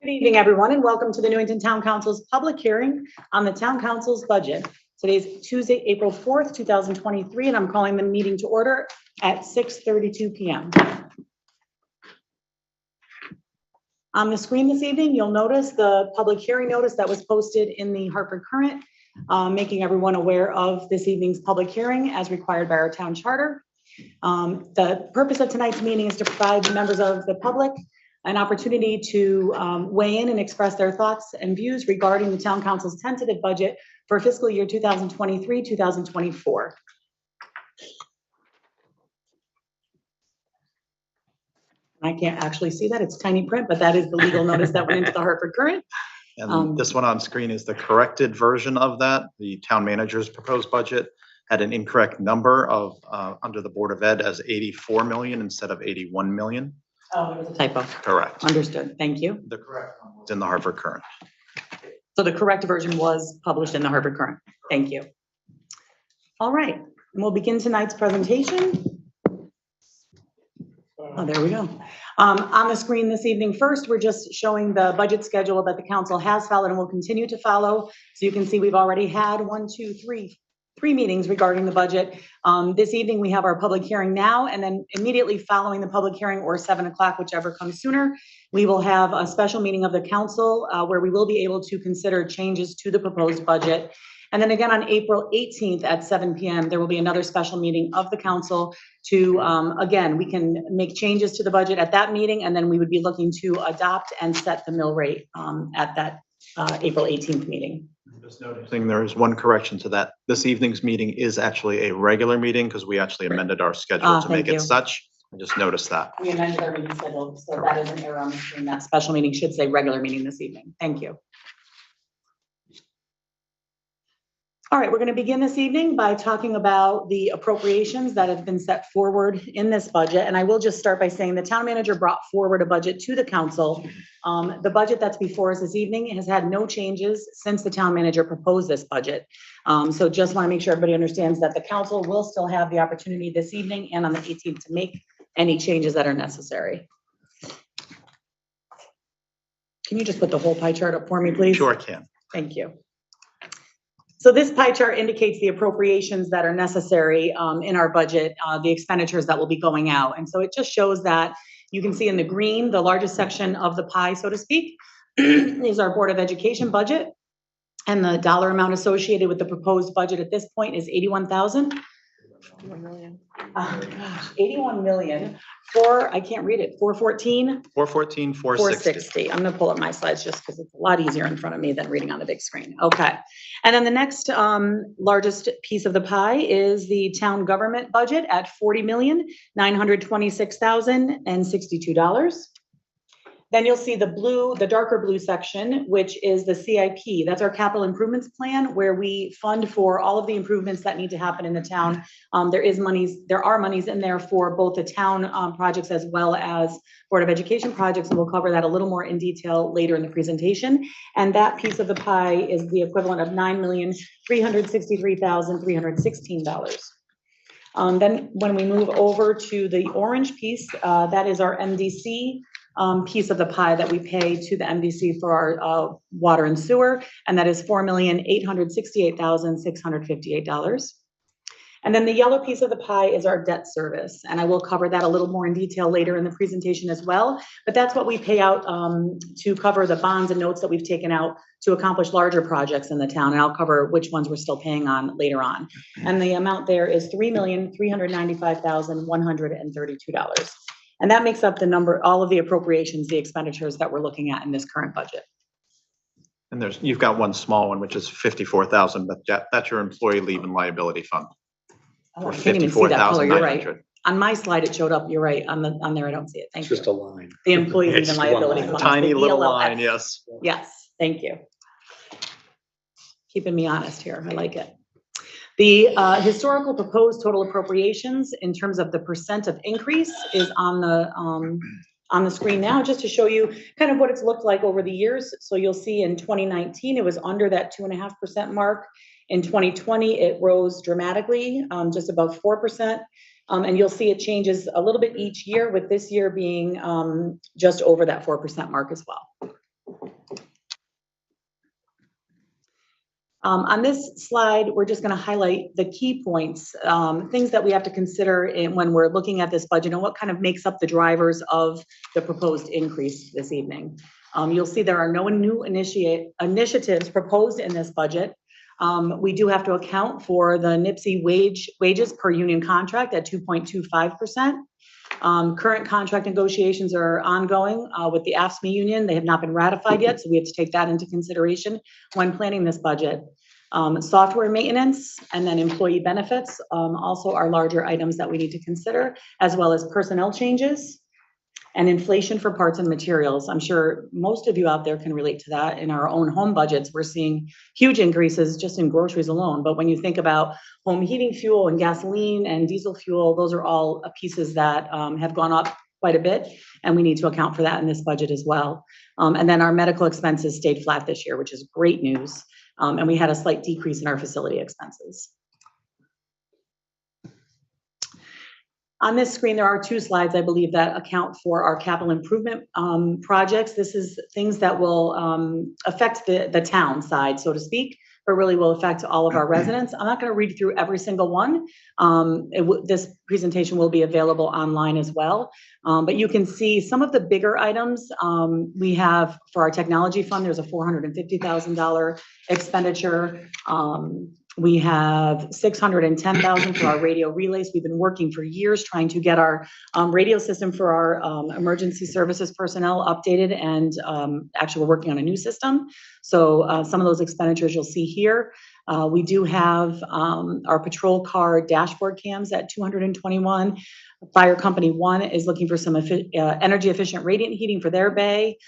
Good evening, everyone, and welcome to the Newington Town Council's public hearing on the Town Council's budget. Today's Tuesday, April 4th, 2023, and I'm calling the meeting to order at 6:32 p.m. On the screen this evening, you'll notice the public hearing notice that was posted in the Hartford Courant, making everyone aware of this evening's public hearing as required by our town charter. The purpose of tonight's meeting is to provide members of the public an opportunity to weigh in and express their thoughts and views regarding the Town Council's tentative budget for fiscal year 2023-2024. I can't actually see that, it's tiny print, but that is the legal notice that went into the Hartford Courant. And this one on screen is the corrected version of that. The town manager's proposed budget had an incorrect number of under the Board of Ed as 84 million instead of 81 million. Oh, there was a typo. Correct. Understood. Thank you. The correct one was in the Hartford Courant. So the correct version was published in the Hartford Courant. Thank you. All right, and we'll begin tonight's presentation. Oh, there we go. On the screen this evening, first, we're just showing the budget schedule that the council has followed and will continue to follow. So you can see we've already had three meetings regarding the budget. This evening, we have our public hearing now, and then immediately following the public hearing, or 7 o'clock, whichever comes sooner, we will have a special meeting of the council where we will be able to consider changes to the proposed budget. And then again, on April 18th at 7 p.m., there will be another special meeting of the council to, again, we can make changes to the budget at that meeting, and then we would be looking to adopt and set the mill rate at that April 18th meeting. Just noticing there is one correction to that. This evening's meeting is actually a regular meeting because we actually amended our schedule to make it such. I just noticed that. We amended our meeting schedule, so that is an error on the screen. That special meeting should say regular meeting this evening. Thank you. All right, we're going to begin this evening by talking about the appropriations that have been set forward in this budget. And I will just start by saying the town manager brought forward a budget to the council. The budget that's before us this evening has had no changes since the town manager proposed this budget. So just want to make sure everybody understands that the council will still have the opportunity this evening and on the 18th to make any changes that are necessary. Can you just put the whole pie chart up for me, please? Sure, I can. Thank you. So this pie chart indicates the appropriations that are necessary in our budget, the expenditures that will be going out. And so it just shows that you can see in the green, the largest section of the pie, so to speak, is our Board of Education budget. And the dollar amount associated with the proposed budget at this point is 81,000. 81 million for, I can't read it, 414? 414, 460. I'm going to pull up my slides just because it's a lot easier in front of me than reading on the big screen. Okay. And then the next largest piece of the pie is the town government budget at $40,926,062. Then you'll see the darker blue section, which is the CIP. That's our capital improvements plan, where we fund for all of the improvements that need to happen in the town. There are monies in there for both the town projects as well as Board of Education projects, and we'll cover that a little more in detail later in the presentation. And that piece of the pie is the equivalent of $9,363,316. Then when we move over to the orange piece, that is our MDC piece of the pie that we pay to the MDC for our water and sewer, and that is $4,868,658. And then the yellow piece of the pie is our debt service, and I will cover that a little more in detail later in the presentation as well. But that's what we pay out to cover the bonds and notes that we've taken out to accomplish larger projects in the town, and I'll cover which ones we're still paying on later on. And the amount there is $3,395,132. And that makes up the number, all of the appropriations, the expenditures that we're looking at in this current budget. And you've got one small one, which is 54,000, but that's your employee leave and liability fund. Oh, I can't even see that color. You're right. On my slide, it showed up. You're right. On there, I don't see it. Thank you. Just a line. The employee leave and liability fund. Tiny little line, yes. Yes, thank you. Keeping me honest here. I like it. The historical proposed total appropriations in terms of the percent of increase is on the screen now, just to show you kind of what it's looked like over the years. So you'll see in 2019, it was under that 2.5% mark. In 2020, it rose dramatically, just above 4%. And you'll see it changes a little bit each year, with this year being just over that 4% mark as well. On this slide, we're just going to highlight the key points, things that we have to consider when we're looking at this budget and what kind of makes up the drivers of the proposed increase this evening. You'll see there are no new initiatives proposed in this budget. We do have to account for the NIPSI wages per union contract at 2.25%. Current contract negotiations are ongoing with the AFSCME union. They have not been ratified yet, so we have to take that into consideration when planning this budget. Software maintenance and then employee benefits also are larger items that we need to consider, as well as personnel changes and inflation for parts and materials. I'm sure most of you out there can relate to that. In our own home budgets, we're seeing huge increases just in groceries alone. But when you think about home heating fuel and gasoline and diesel fuel, those are all pieces that have gone up quite a bit, and we need to account for that in this budget as well. And then our medical expenses stayed flat this year, which is great news. And we had a slight decrease in our facility expenses. On this screen, there are two slides, I believe, that account for our capital improvement projects. This is things that will affect the town side, so to speak, but really will affect all of our residents. I'm not going to read through every single one. This presentation will be available online as well. But you can see some of the bigger items we have for our technology fund. There's a $450,000 expenditure. We have $610,000 for our radio relays. We've been working for years trying to get our radio system for our emergency services personnel updated, and actually we're working on a new system. So some of those expenditures you'll see here. We do have our patrol car dashboard cams at 221. Fire Company 1 is looking for some energy efficient radiant heating for their bay.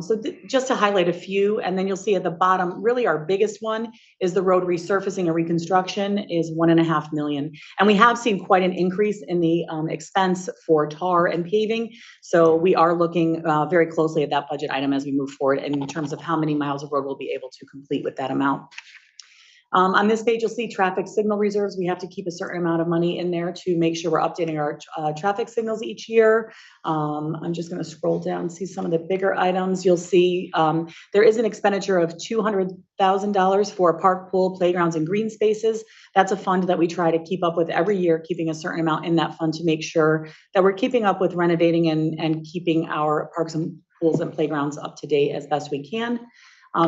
So just to highlight a few, and then you'll see at the bottom, really our biggest one is the road resurfacing and reconstruction is $1.5 million. And we have seen quite an increase in the expense for tar and paving. So we are looking very closely at that budget item as we move forward in terms of how many miles of road we'll be able to complete with that amount. On this page, you'll see traffic signal reserves. We have to keep a certain amount of money in there to make sure we're updating our traffic signals each year. I'm just going to scroll down and see some of the bigger items. You'll see there is an expenditure of $200,000 for park, pool, playgrounds, and green spaces. That's a fund that we try to keep up with every year, keeping a certain amount in that fund to make sure that we're keeping up with renovating and keeping our parks and pools and playgrounds up to date as best we can.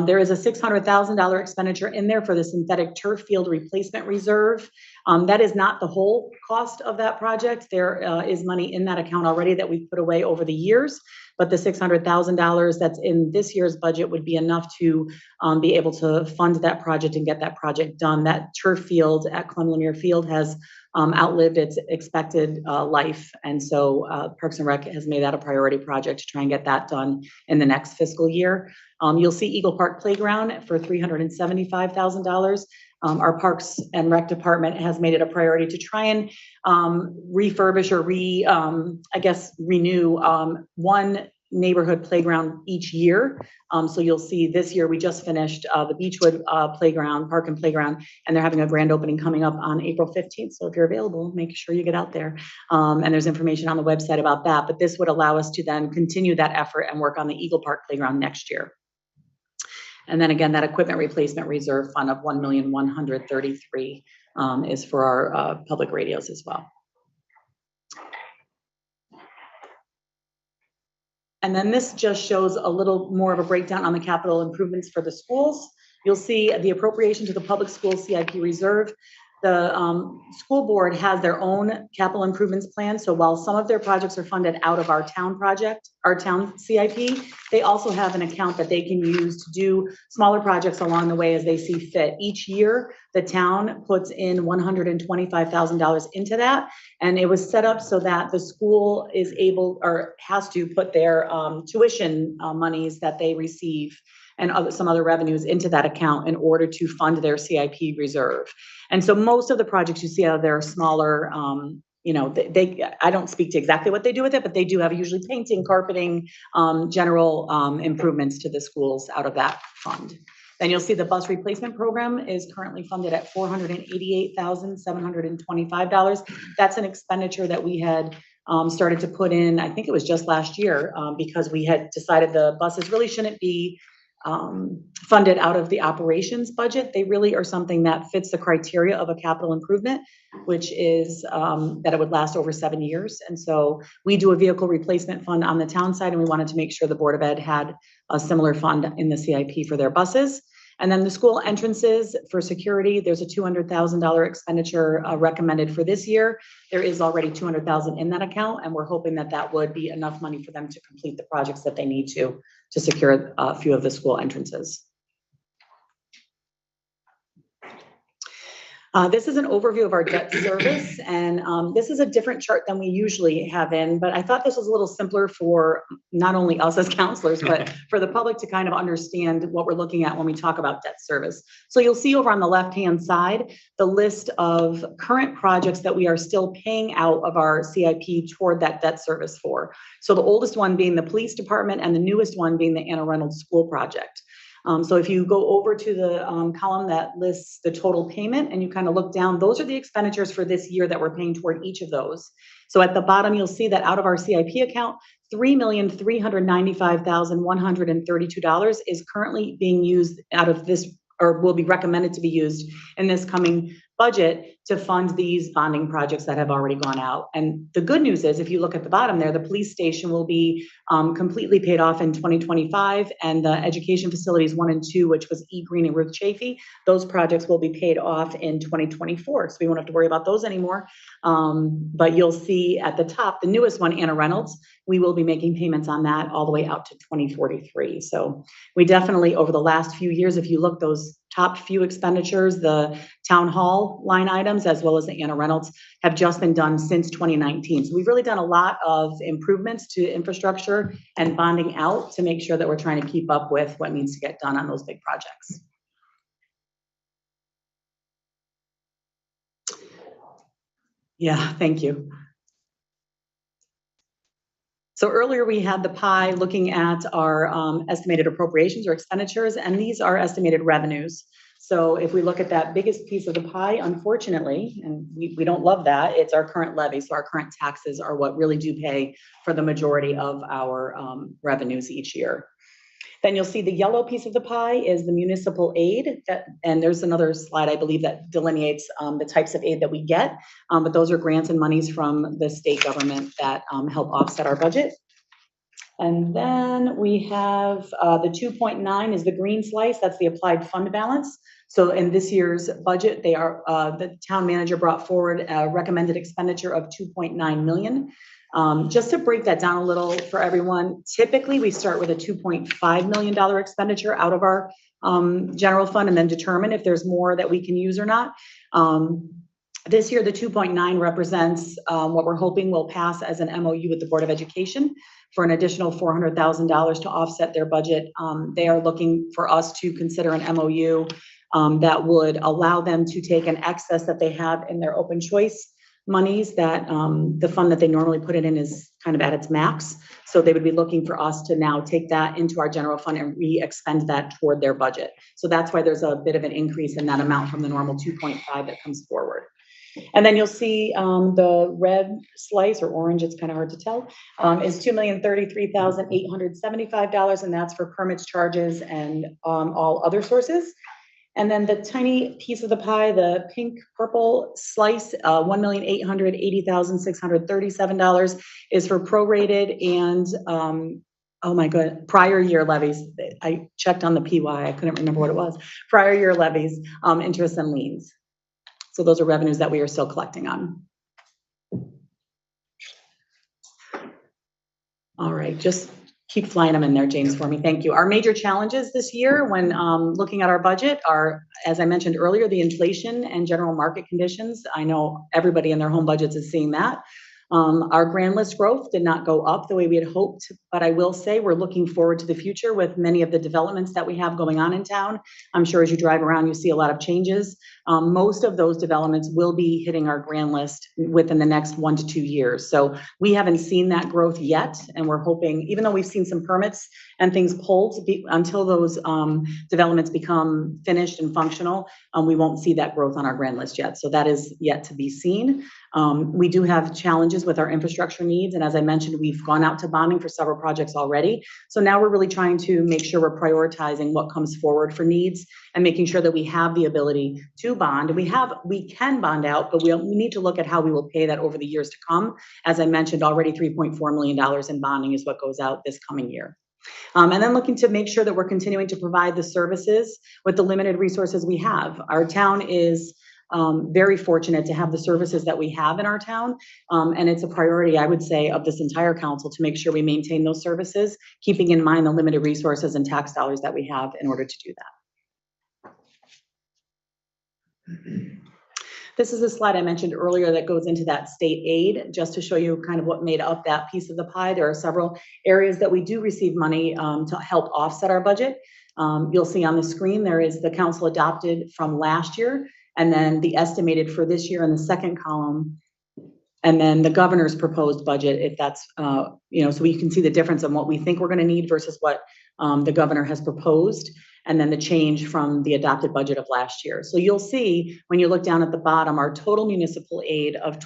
There is a $600,000 expenditure in there for the synthetic turf field replacement reserve. That is not the whole cost of that project. There is money in that account already that we've put away over the years, but the $600,000 that's in this year's budget would be enough to be able to fund that project and get that project done. That turf field at Clem Field has outlived its expected life. And so Parks and Rec has made that a priority project to try and get that done in the next fiscal year. You'll see Eagle Park Playground for $375,000. Our Parks and Rec department has made it a priority to try and refurbish or renew one neighborhood playground each year. So you'll see this year we just finished the Beechwood playground, park and playground, and they're having a grand opening coming up on April 15th. So if you're available, make sure you get out there. And there's information on the website about that, but this would allow us to then continue that effort and work on the Eagle Park playground next year. And then again, that equipment replacement reserve fund of $1,133,000 is for our public radios as well. And then this just shows a little more of a breakdown on the capital improvements for the schools. You'll see the appropriation to the public school CIP reserve. The school board has their own capital improvements plan. So while some of their projects are funded out of our town project, our town CIP, they also have an account that they can use to do smaller projects along the way as they see fit. Each year, the town puts in $125,000 into that. And it was set up so that the school is able or has to put their tuition monies that they receive and some other revenues into that account in order to fund their CIP reserve. And so most of the projects you see out there are smaller, I don't speak to exactly what they do with it, but they do have usually painting, carpeting, general improvements to the schools out of that fund. Then you'll see the bus replacement program is currently funded at $488,725. That's an expenditure that we had started to put in, I think it was just last year, because we had decided the buses really shouldn't be funded out of the operations budget. They really are something that fits the criteria of a capital improvement, which is that it would last over 7 years. And so we do a vehicle replacement fund on the town side, and we wanted to make sure the Board of Ed had a similar fund in the CIP for their buses. And then the school entrances for security, there's a $200,000 expenditure recommended for this year. There is already $200,000 in that account, and we're hoping that that would be enough money for them to complete the projects that they need to secure a few of the school entrances. This is an overview of our debt service, and this is a different chart than we usually have in, but I thought this was a little simpler for not only us as counselors, but for the public to kind of understand what we're looking at when we talk about debt service. So you'll see over on the left-hand side, the list of current projects that we are still paying out of our CIP toward that debt service for. So the oldest one being the police department, and the newest one being the Anna Reynolds School project. So if you go over to the column that lists the total payment and you kind of look down, those are the expenditures for this year that we're paying toward each of those. So at the bottom, you'll see that out of our CIP account, $3,395,132 is currently being used out of this, or will be recommended to be used in this coming budget to fund these bonding projects that have already gone out. And the good news is, if you look at the bottom there, the police station will be completely paid off in 2025, and the education facilities 1 and 2, which was E. Green and Ruth Chafee, those projects will be paid off in 2024. So we won't have to worry about those anymore. But you'll see at the top, the newest one, Anna Reynolds, we will be making payments on that all the way out to 2043. So we definitely, over the last few years, if you look those top few expenditures, the town hall line items, as well as the Anna Reynolds, have just been done since 2019. So we've really done a lot of improvements to infrastructure and bonding out to make sure that we're trying to keep up with what needs to get done on those big projects. Yeah, thank you. So earlier we had the pie looking at our estimated appropriations or expenditures, and these are estimated revenues. So if we look at that biggest piece of the pie, unfortunately, and we don't love that, it's our current levy. So our current taxes are what really do pay for the majority of our revenues each year. Then you'll see the yellow piece of the pie is the municipal aid, and there's another slide, I believe, that delineates the types of aid that we get, but those are grants and monies from the state government that help offset our budget. And then we have the 2.9 is the green slice, that's the applied fund balance. So in this year's budget, they are the town manager brought forward a recommended expenditure of 2.9 million. Just to break that down a little for everyone, typically we start with a $2.5 million expenditure out of our general fund and then determine if there's more that we can use or not. This year, the 2.9 represents what we're hoping will pass as an MOU with the Board of Education for an additional $400,000 to offset their budget. They are looking for us to consider an MOU that would allow them to take an excess that they have in their open choice monies, that the fund that they normally put it in is kind of at its max. So they would be looking for us to now take that into our general fund and re-expend that toward their budget. So that's why there's a bit of an increase in that amount from the normal 2.5 that comes forward. And then you'll see the red slice, or orange, it's kind of hard to tell, is $2,033,875, and that's for permits, charges, and all other sources. And then the tiny piece of the pie, the pink purple slice, $1,880,637 is for prorated and oh my god, prior year levies. I checked on the PY, I couldn't remember what it was. Prior year levies, interest and liens. So those are revenues that we are still collecting on. All right, just keep flying them in there, James, for me. Thank you. Our major challenges this year when looking at our budget are, as I mentioned earlier, the inflation and general market conditions. I know everybody in their home budgets is seeing that. Our grand list growth did not go up the way we had hoped, but I will say we're looking forward to the future with many of the developments that we have going on in town. I'm sure as you drive around, you see a lot of changes. Most of those developments will be hitting our grand list within the next 1 to 2 years. So we haven't seen that growth yet, and we're hoping, even though we've seen some permits and things pulled, until those developments become finished and functional, we won't see that growth on our grand list yet. So that is yet to be seen. We do have challenges challenges with our infrastructure needs. And as I mentioned, we've gone out to bonding for several projects already. So now we're really trying to make sure we're prioritizing what comes forward for needs and making sure that we have the ability to bond. We can bond out, but we need to look at how we will pay that over the years to come. As I mentioned, already $3.4 million in bonding is what goes out this coming year. And then looking to make sure that we're continuing to provide the services with the limited resources we have. Our town is very fortunate to have the services that we have in our town. And it's a priority, I would say, of this entire council to make sure we maintain those services, keeping in mind the limited resources and tax dollars that we have in order to do that. This is a slide I mentioned earlier that goes into that state aid, just to show you kind of what made up that piece of the pie. There are several areas that we do receive money to help offset our budget. You'll see on the screen, there is the council adopted from last year, and then the estimated for this year in the second column, and then the governor's proposed budget, if that's, so you can see the difference in what we think we're gonna need versus what the governor has proposed, and then the change from the adopted budget of last year. So you'll see when you look down at the bottom, our total municipal aid of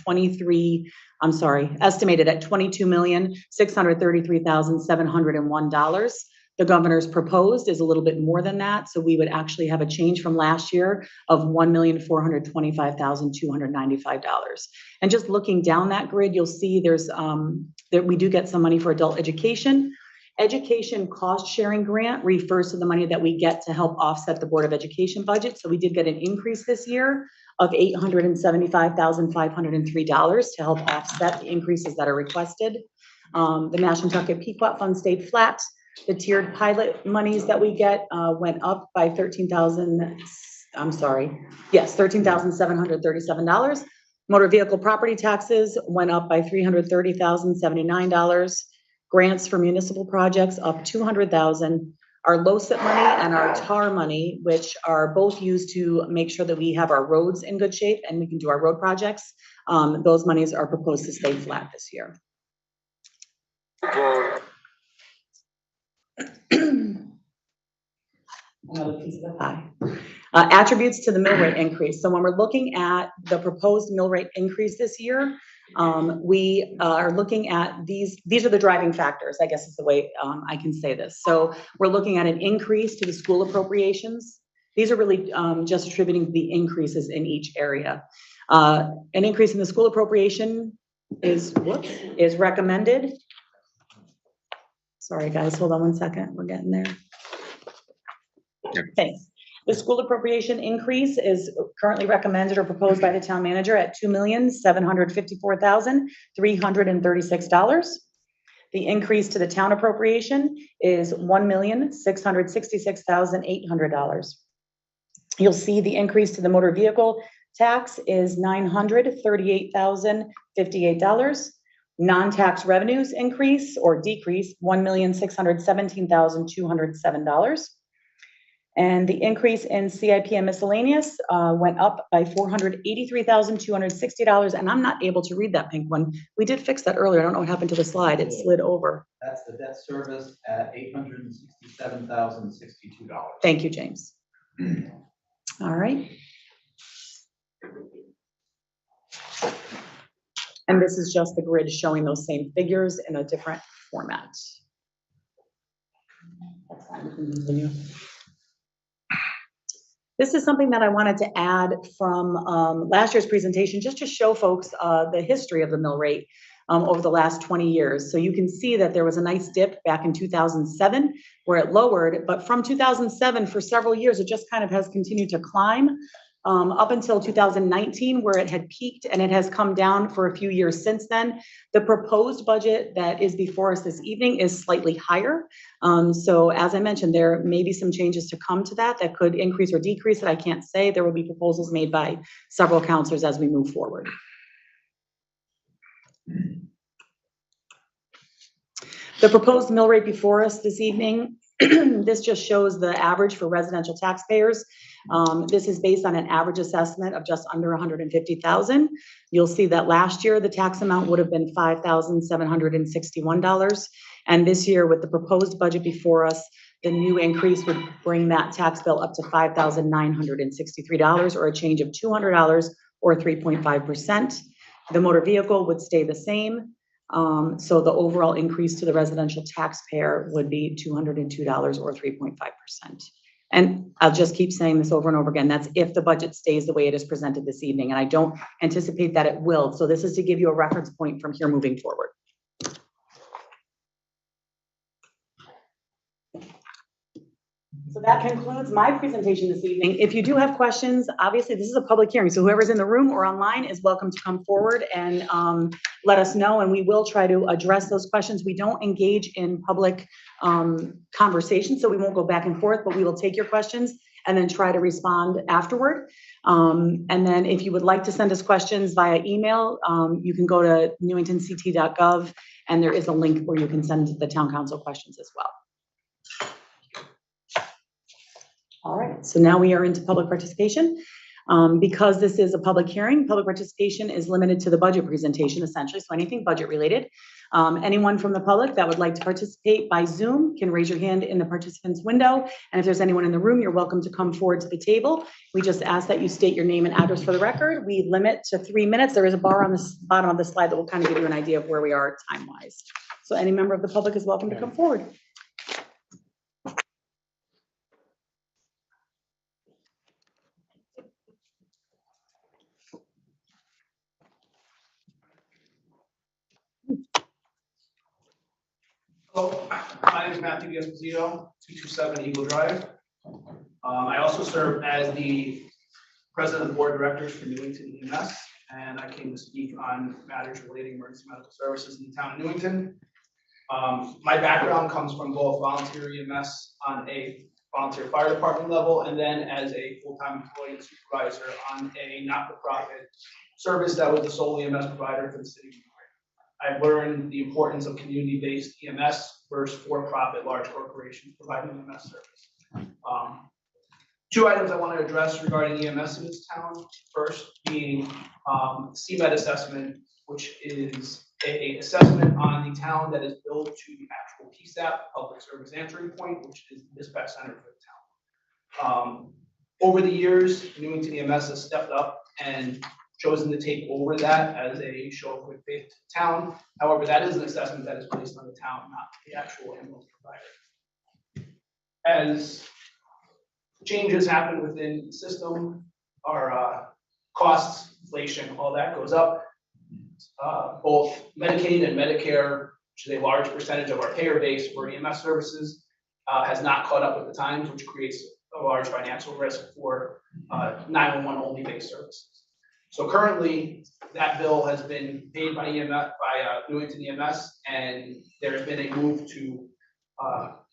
estimated at $22,633,701. The governor's proposed is a little bit more than that. So we would actually have a change from last year of $1,425,295. And just looking down that grid, you'll see there's that we do get some money for adult education. Education cost sharing grant refers to the money that we get to help offset the Board of Education budget. So we did get an increase this year of $875,503 to help offset the increases that are requested. The National Tucket Pequot Fund stayed flat. The tiered pilot monies that we get went up by $13,737. Motor vehicle property taxes went up by $330,079. Grants for municipal projects up $200,000. Our LoCIP money and our TAR money, which are both used to make sure that we have our roads in good shape and we can do our road projects, those monies are proposed to stay flat this year. Another piece of the pie. Attributes to the mill rate increase. So when we're looking at the proposed mill rate increase this year, we are looking at these are the driving factors, I guess is the way I can say this. So we're looking at an increase to the school appropriations. These are really just attributing the increases in each area. An increase in the school appropriation is recommended. Sorry guys, hold on one second, we're getting there. Thanks. The school appropriation increase is currently recommended or proposed by the town manager at $2,754,336. The increase to the town appropriation is $1,666,800. You'll see the increase to the motor vehicle tax is $938,058. Non-tax revenues increase or decrease $1,617,207. And the increase in CIP and miscellaneous went up by $483,260. And I'm not able to read that pink one. We did fix that earlier. I don't know what happened to the slide. It slid over. That's the debt service at $867,062. Thank you, James. All right. And this is just the grid showing those same figures in a different format. That's fine. We can continue. This is something that I wanted to add from last year's presentation, just to show folks the history of the mill rate over the last 20 years. So you can see that there was a nice dip back in 2007 where it lowered, but from 2007 for several years, it just kind of has continued to climb up until 2019 where it had peaked, and it has come down for a few years since then. The proposed budget that is before us this evening is slightly higher. So as I mentioned, there may be some changes to come to that could increase or decrease it. I can't say. There will be proposals made by several councilors as we move forward. The proposed mill rate before us this evening, this just shows the average for residential taxpayers. This is based on an average assessment of just under $150,000. You'll see that last year the tax amount would have been $5,761. And this year with the proposed budget before us, the new increase would bring that tax bill up to $5,963, or a change of $200 or 3.5%. The motor vehicle would stay the same. So the overall increase to the residential taxpayer would be $202 or 3.5%. And I'll just keep saying this over and over again. That's if the budget stays the way it is presented this evening. And I don't anticipate that it will. So this is to give you a reference point from here moving forward. So that concludes my presentation this evening. If you do have questions, obviously this is a public hearing, so whoever's in the room or online is welcome to come forward and let us know, and we will try to address those questions. We don't engage in public conversation, so we won't go back and forth, but we will take your questions and then try to respond afterward. And then if you would like to send us questions via email, you can go to newingtonct.gov, and there is a link where you can send the town council questions as well. All right, so now we are into public participation. Because this is a public hearing, public participation is limited to the budget presentation essentially, so anything budget related. Anyone from the public that would like to participate by Zoom can raise your hand in the participants window. And if there's anyone in the room, you're welcome to come forward to the table. We just ask that you state your name and address for the record. We limit to 3 minutes. There is a bar on the bottom of the slide that will kind of give you an idea of where we are time-wise. So any member of the public is welcome to come forward. Hello, my name is Matthew Esposito, 227 Eagle Drive. I also serve as the president of the board of directors for Newington EMS, and I came to speak on matters relating to emergency medical services in the town of Newington. My background comes from both volunteer EMS on a volunteer fire department level, and then as a full-time employee and supervisor on a not-for-profit service that was the sole EMS provider for the city of Newington. I've learned the importance of community-based EMS versus for-profit large corporations providing EMS service. Two items I want to address regarding EMS in this town. First being CMED assessment, which is a assessment on the town that is billed to the actual PSAP, Public Service Answering Point, which is the dispatch center for the town. Over the years, Newington EMS has stepped up and chosen to take over that as a show of good faith to the town. However, that is an assessment that is placed on the town, not the actual ambulance provider. As changes happen within the system, our costs, inflation, all that goes up. Both Medicaid and Medicare, which is a large percentage of our payer base for EMS services, has not caught up with the times, which creates a large financial risk for 911 only based services. So currently, that bill has been paid by Newington EMS, and there has been a move to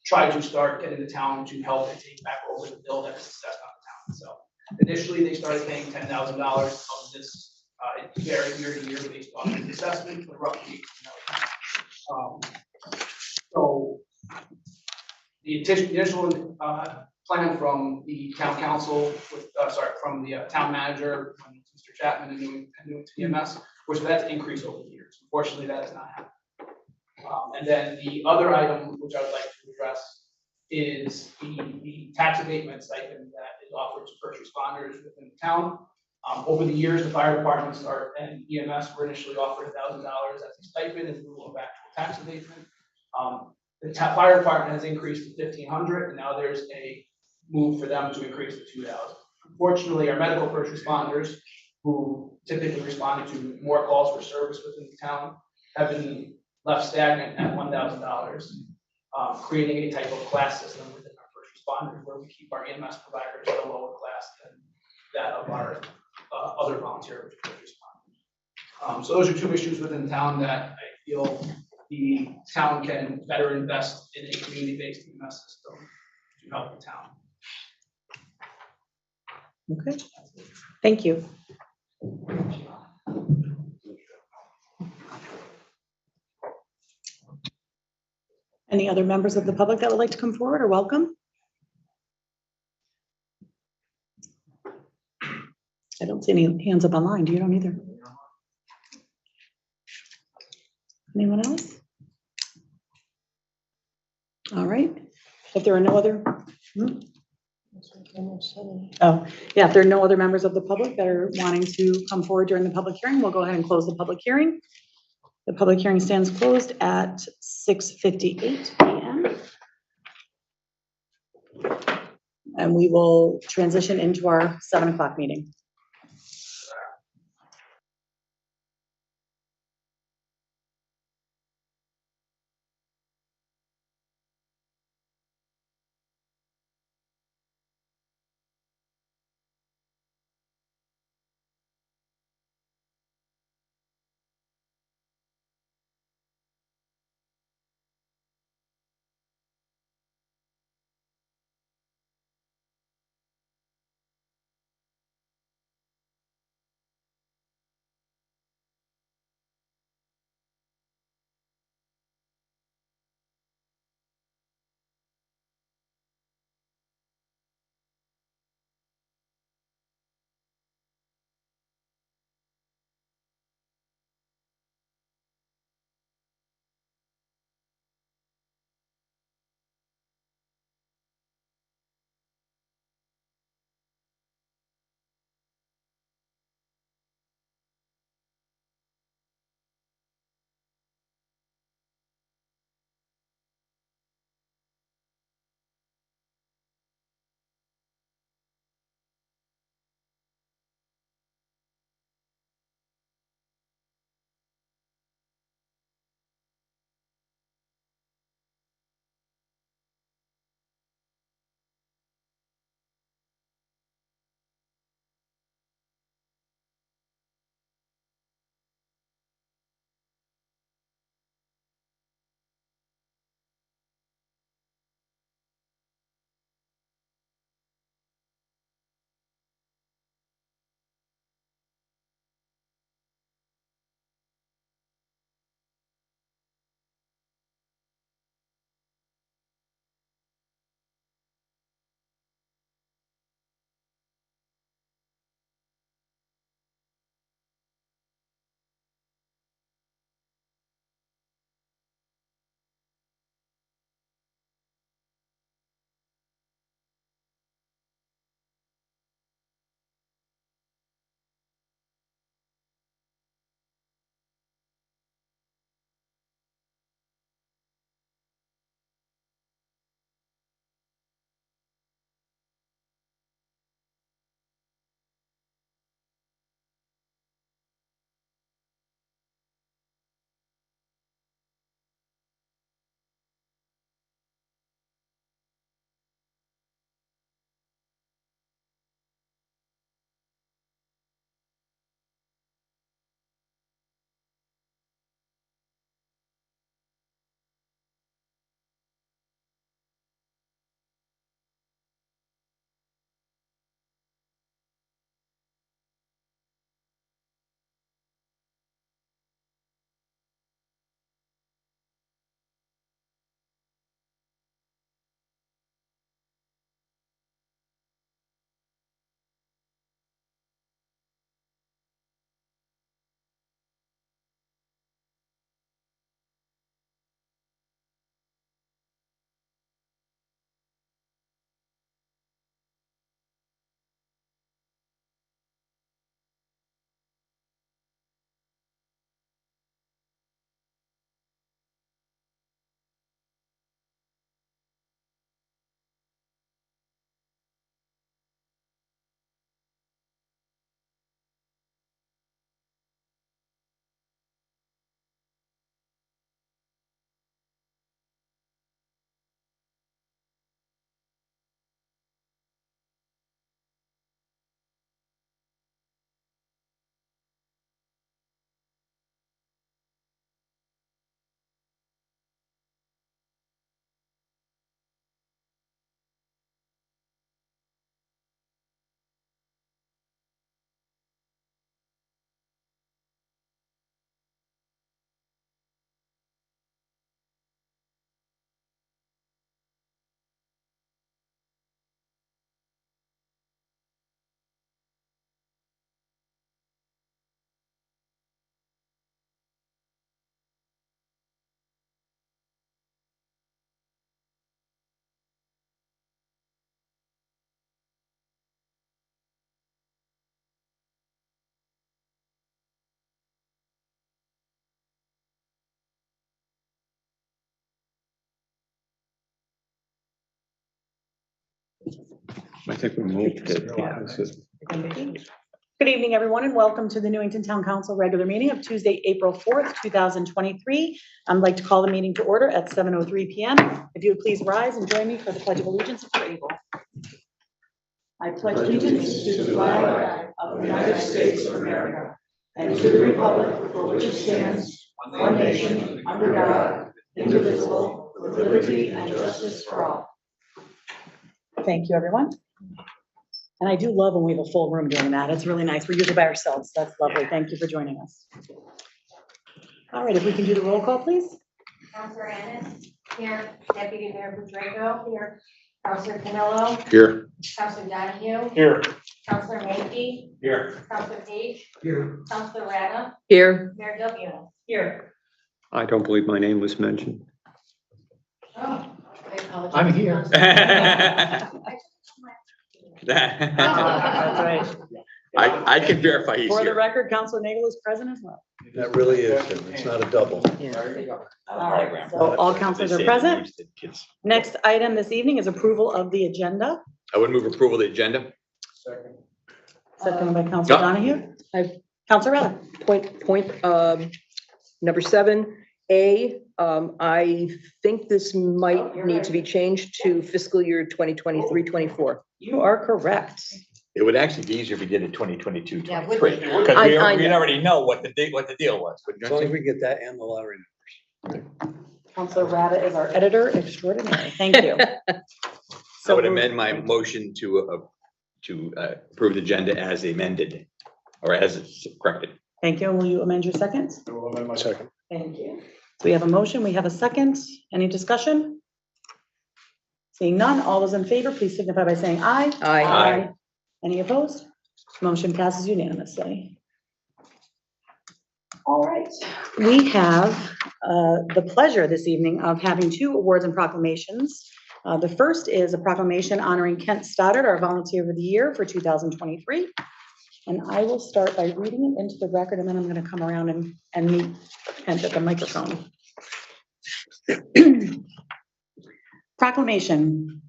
try to start getting the town to help and take back over the bill that is assessed on the town. So initially, they started paying $10,000 of this. It varies year to year based on the assessment, but roughly $8 million. So the initial plan from the town council, from the town manager, Mr. Chapman and Newington EMS, was for that to increase over the years. Unfortunately, that has not happened. And then the other item which I would like to address is the tax abatement stipend that is offered to first responders within the town. Over the years, the fire department and EMS were initially offered $1,000 as a stipend in lieu of actual tax abatement. The fire department has increased to $1,500, and now there's a move for them to increase to $2,000. Unfortunately, our medical first responders, who typically responded to more calls for service within the town, have been left stagnant at $1,000, creating a type of class system within our first responders, where we keep our EMS providers at a lower class than that of our other volunteer first responders. So those are two issues within town that I feel the town can better invest in a community-based EMS system to help the town. Okay, thank you. Any other members of the public that would like to come forward are welcome? I don't see any hands up online. You don't either. Anyone else? All right. If there are no other, Oh, yeah, if there are no other members of the public that are wanting to come forward during the public hearing, we'll go ahead and close the public hearing. The public hearing stands closed at 6:58 PM. And we will transition into our 7 o'clock meeting. I think we moved it. Good evening, everyone, and welcome to the Newington Town Council regular meeting of Tuesday, April 4th, 2023. I'd like to call the meeting to order at 7:03 p.m. If you would please rise and join me for the Pledge of Allegiance if you're able. I pledge allegiance to the flag of the United States of America and to the republic for which it stands, one nation, under God, indivisible, with liberty and justice for all. Thank you, everyone. And I do love when we have a full room doing that. It's really nice. We're usually by ourselves. That's lovely. Thank you for joining us. All right, if we can do the roll call, please. Counselor Ennis, here. Deputy Mayor Budrago, here. Counselor Canelo, Here. Counselor Donahue, Here. Counselor Mankey, Here. Counselor Page, Here. Counselor Rada, Here. Mayor Del Pino. Here. I don't believe my name was mentioned. Oh, I apologize. I'm here. That's right. I can verify he's For the here. record, Counselor Nagel is present as well. That really is, it's not a double. All right, so all counselors are present. Next item this evening is approval of the agenda, I would move approval of the agenda. seconded by Counselor Yeah. Donahue. I've- Counselor Rada. Point, number 7A, I think this might need to be changed to fiscal year 2023-24. You are correct. It would actually be easier if we did it 2022, Yeah, 23. would be. Because I we know. already know what the deal was. As long as we get that and the lottery. Counselor Rada is our editor extraordinary. Thank you. I would amend my motion to approve the agenda as amended, or as it's corrected. Thank you. And will you amend your second? Second. Thank you. So we have a motion, we have a second. Any discussion? Seeing none, all those in favor, please signify by saying aye. Aye. Any opposed? Motion passes unanimously. All right, we have the pleasure this evening of having two awards and proclamations. The first is a proclamation honoring Kent Stoddard, our Volunteer of the Year for 2023. And I will start by reading it into the record, and then I'm going to come around and meet Kent at the microphone. Proclamation.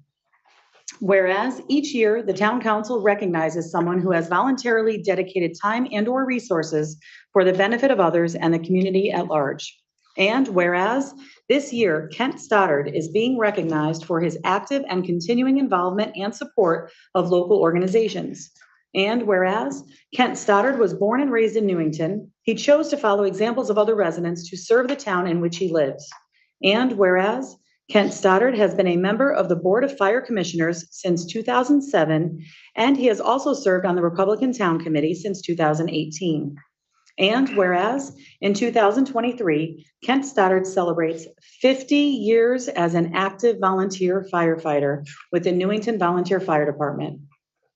Whereas each year, the town council recognizes someone who has voluntarily dedicated time and/or resources for the benefit of others and the community at large. And whereas this year, Kent Stoddard is being recognized for his active and continuing involvement and support of local organizations. And whereas Kent Stoddard was born and raised in Newington, he chose to follow examples of other residents to serve the town in which he lives. And whereas Kent Stoddard has been a member of the Board of Fire Commissioners since 2007, and he has also served on the Republican Town Committee since 2018. And whereas in 2023, Kent Stoddard celebrates 50 years as an active volunteer firefighter with the Newington Volunteer Fire Department.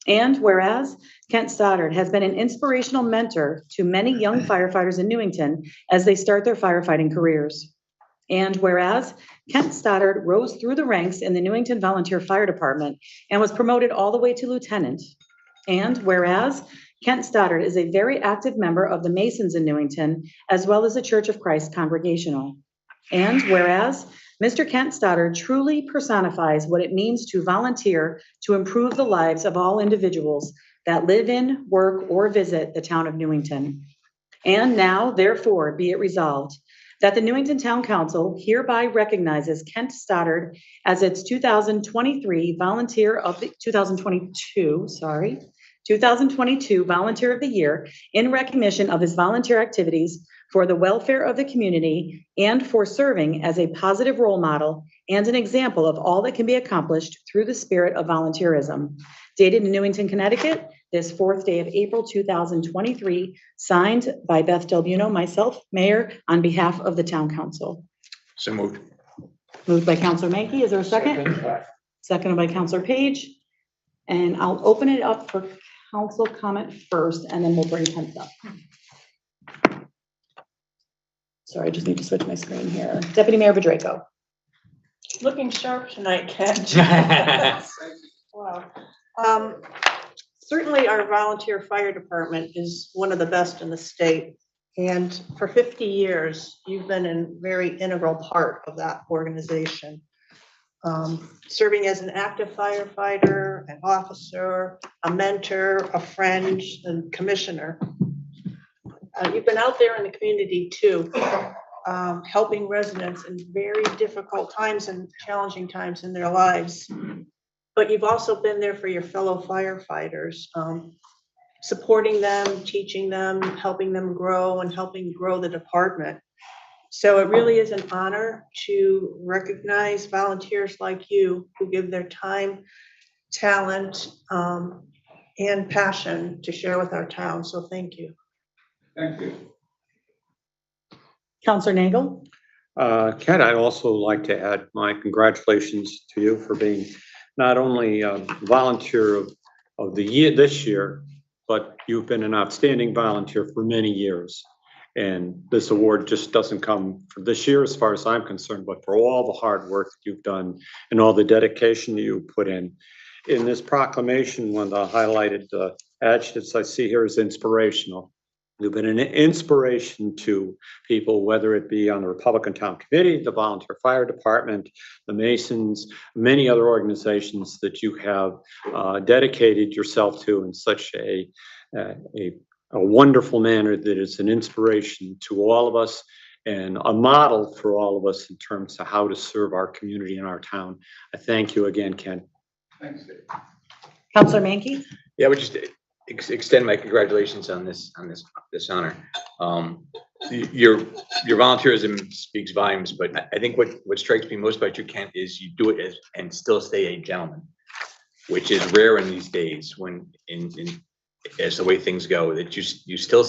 And whereas Kent Stoddard has been an inspirational mentor to many young firefighters in Newington as they start their firefighting careers. And whereas Kent Stoddard rose through the ranks in the Newington Volunteer Fire Department and was promoted all the way to lieutenant. And whereas Kent Stoddard is a very active member of the Masons in Newington, as well as the Church of Christ Congregational. And whereas Mr. Kent Stoddard truly personifies what it means to volunteer to improve the lives of all individuals that live in, work, or visit the town of Newington. And now, therefore, be it resolved that the Newington Town Council hereby recognizes Kent Stoddard as its 2022 Volunteer of the Year in recognition of his volunteer activities for the welfare of the community and for serving as a positive role model and an example of all that can be accomplished through the spirit of volunteerism. Dated in Newington, Connecticut, this 4th day of April 2023, signed by Beth Del Buno, myself, Mayor, on behalf of the Town Council. So moved. Moved by Councilor Mankey. Is there a second? Seconded by Councilor Page. And I'll open it up for council comment first, and then we'll bring Kent up. Sorry, I just need to switch my screen here. Deputy Mayor Budrago. Looking sharp tonight, Kent. Wow. Certainly our volunteer fire department is one of the best in the state. And for 50 years, you've been a very integral part of that organization. serving as an active firefighter, an officer, a mentor, a friend, and commissioner. You've been out there in the community too, helping residents in very difficult times and challenging times in their lives. But you've also been there for your fellow firefighters, supporting them, teaching them, helping them grow and helping grow the department. So it really is an honor to recognize volunteers like you who give their time, talent, and passion to share with our town. So thank you. Thank you. Counselor Nagel? Ken, I'd also like to add my congratulations to you for being not only a volunteer of the year this year, but you've been an outstanding volunteer for many years. And this award just doesn't come for this year, as far as I'm concerned, but for all the hard work that you've done and all the dedication you put in. In this proclamation, one of the highlighted adjectives I see here is inspirational. You've been an inspiration to people, whether it be on the Republican Town Committee, the Volunteer Fire Department, the Masons, many other organizations that you have dedicated yourself to in such a wonderful manner that is an inspiration to all of us and a model for all of us in terms of how to serve our community and our town. I thank you again, Ken. Thanks, Dave. Counselor Manke? Yeah, I would just extend my congratulations on this honor. Your volunteerism speaks volumes, but I think what strikes me most about you, Kent, is you do it and still stay a gentleman, which is rare in these days when as the way things go, that you still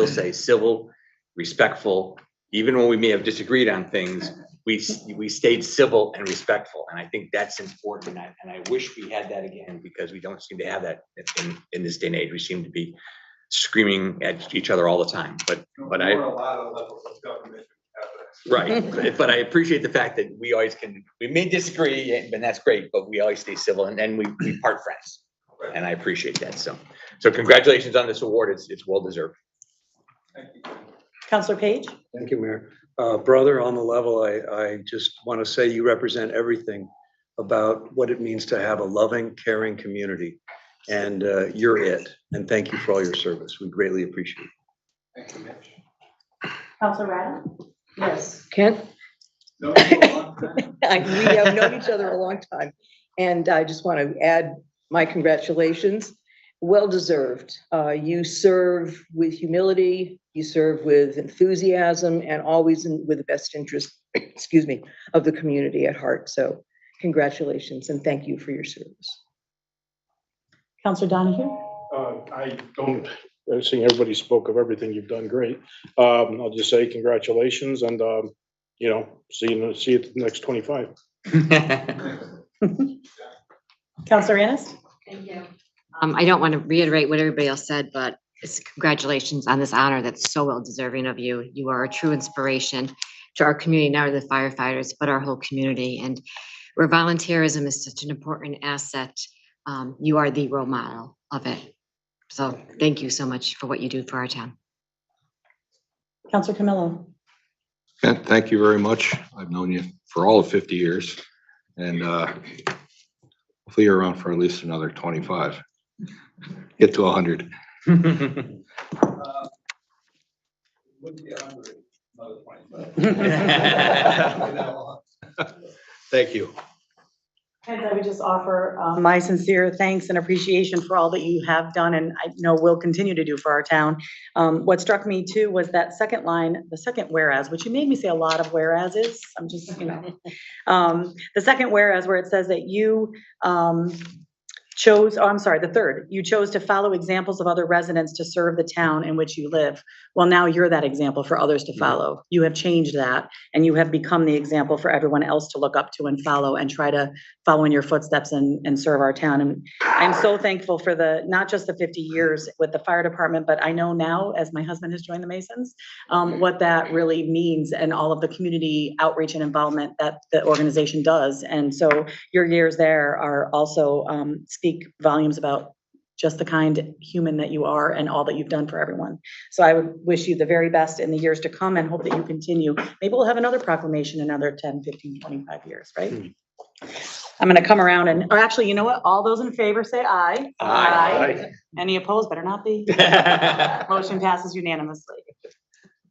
say civil, respectful, even when we may have disagreed on things. We stayed civil and respectful, and I think that's important. And I wish we had that again, because we don't seem to have that in this day and age. We seem to be screaming at each other all the time. But I A lot of levels of government have that. right. But I appreciate the fact that we always can. We may disagree, and that's great. But we always stay civil, and then we part friends. Right. And I appreciate that. So congratulations on this award. It's well deserved. Thank you. Counselor Page? Thank you, Mayor. Brother, on the level, I just want to say you represent everything about what it means to have a loving, caring community. And you're it. And thank you for all your service. We greatly appreciate it. Thank you, Mitch. Counselor Radda? Yes, Kent? No, no, We have known each other a long time, and I just want to add my congratulations. Well deserved. You serve with humility, you serve with enthusiasm, and always with the best interest, excuse me, of the community at heart. So congratulations and thank you for your service. Counselor Donahue? I don't, seeing everybody spoke of everything you've done great. I'll just say congratulations and, see you at the next 25. Counselor Ennis? Thank you. I don't want to reiterate what everybody else said, but it's congratulations on this honor that's so well deserving of you. You are a true inspiration to our community, not only the firefighters, but our whole community. And where volunteerism is such an important asset, you are the role model of it. So thank you so much for what you do for our town. Counselor Camillo? Thank you very much. I've known you for all of 50 years, and hopefully you're around for at least another 25. Get to 100. Wouldn't be 100, another 25. Thank you. And I would just offer my sincere thanks and appreciation for all that you have done and I know will continue to do for our town. What struck me too was that second line, the second whereas, which you made me say a lot of whereases. I'm just, the second whereas where it says that you chose, oh, I'm sorry, the third, you chose to follow examples of other residents to serve the town in which you live. Well, now you're that example for others to follow. You have changed that and you have become the example for everyone else to look up to and follow and try to follow in your footsteps and serve our town. And I'm so thankful for not just the 50 years with the fire department, but I know now as my husband has joined the Masons, what that really means and all of the community outreach and involvement that the organization does. And so your years there are also speak volumes about just the kind human that you are and all that you've done for everyone. So I would wish you the very best in the years to come and hope that you continue. Maybe we'll have another proclamation in another 10, 15, 25 years, right? I'm gonna come around and, or actually, you know what? All those in favor say aye. Aye. Any opposed? Better not be. Motion passes unanimously.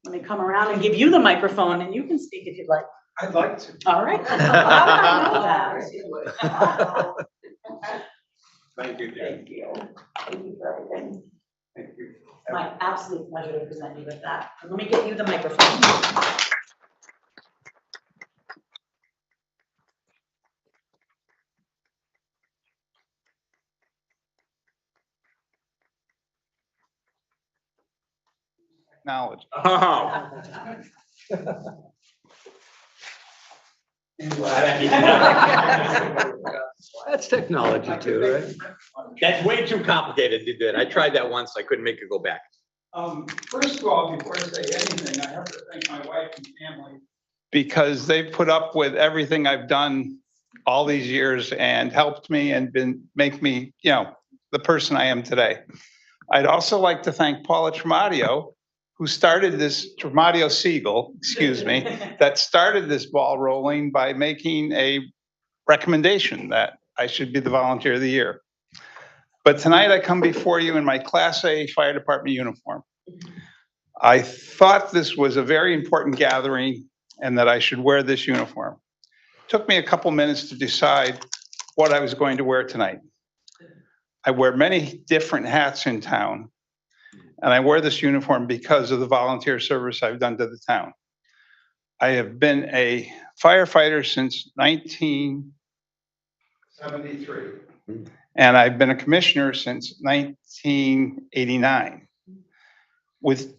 Let me come around and give you the microphone and you can speak if you'd like. I'd like to. All right. How did I know that? Thank you, Jen. Thank you. Thank you for everything. Thank you. My absolute pleasure to present you with that. Let me get you the microphone. Knowledge. Oh. That's technology too, right? That's way too complicated to do that. I tried that once. I couldn't make it go back. First of all, before I say anything, I have to thank my wife and family because they've put up with everything I've done all these years and helped me and make me, the person I am today. I'd also like to thank Paula Tramadio, who started this, Tramadio Siegel, excuse me, that started this ball rolling by making a recommendation that I should be the volunteer of the year. But tonight I come before you in my Class A fire department uniform. I thought this was a very important gathering and that I should wear this uniform. It took me a couple minutes to decide what I was going to wear tonight. I wear many different hats in town, and I wear this uniform because of the volunteer service I've done to the town. I have been a firefighter since 1973. And I've been a commissioner since 1989, with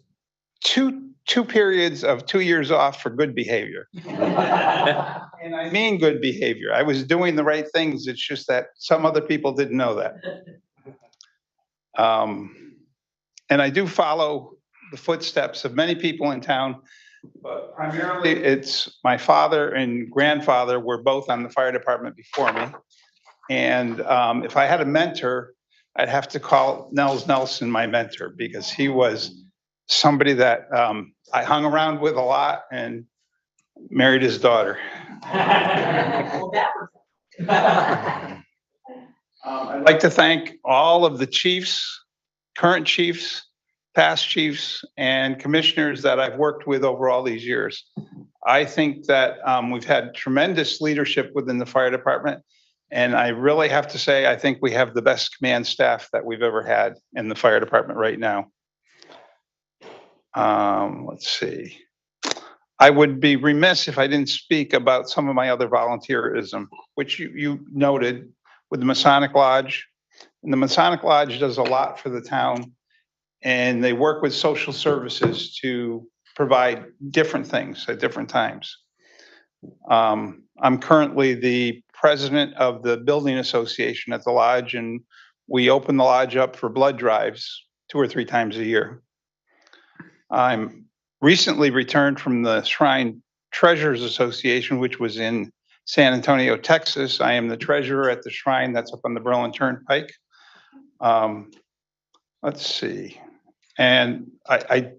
two periods of 2 years off for good behavior. And I mean good behavior. I was doing the right things. It's just that some other people didn't know that. And I do follow the footsteps of many people in town, but primarily it's my father and grandfather were both on the fire department before me. And if I had a mentor, I'd have to call Nels Nelson my mentor because he was somebody that I hung around with a lot and married his daughter. I'd like to thank all of the chiefs, current chiefs, past chiefs, and commissioners that I've worked with over all these years. I think that we've had tremendous leadership within the fire department. And I really have to say, I think we have the best command staff that we've ever had in the fire department right now. Let's see. I would be remiss if I didn't speak about some of my other volunteerism, which you noted with the Masonic Lodge. And the Masonic Lodge does a lot for the town, and they work with social services to provide different things at different times. I'm currently the president of the building association at the lodge, and we open the lodge up for blood drives 2 or 3 times a year. I'm recently returned from the Shrine Treasurers Association, which was in San Antonio, Texas. I am the treasurer at the shrine that's up on the Berlin Turnpike. Let's see. And I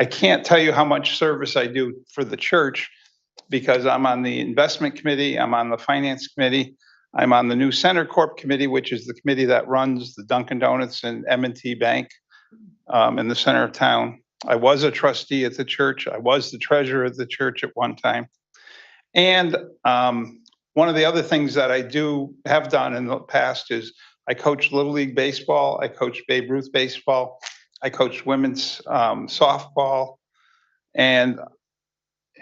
can't tell you how much service I do for the church because I'm on the investment committee, I'm on the finance committee, I'm on the new Center Corp committee, which is the committee that runs the Dunkin' Donuts and M&T Bank in the center of town. I was a trustee at the church. I was the treasurer of the church at one time. And one of the other things that I have done in the past is I coached Little League Baseball, I coached Babe Ruth Baseball, I coached women's softball. And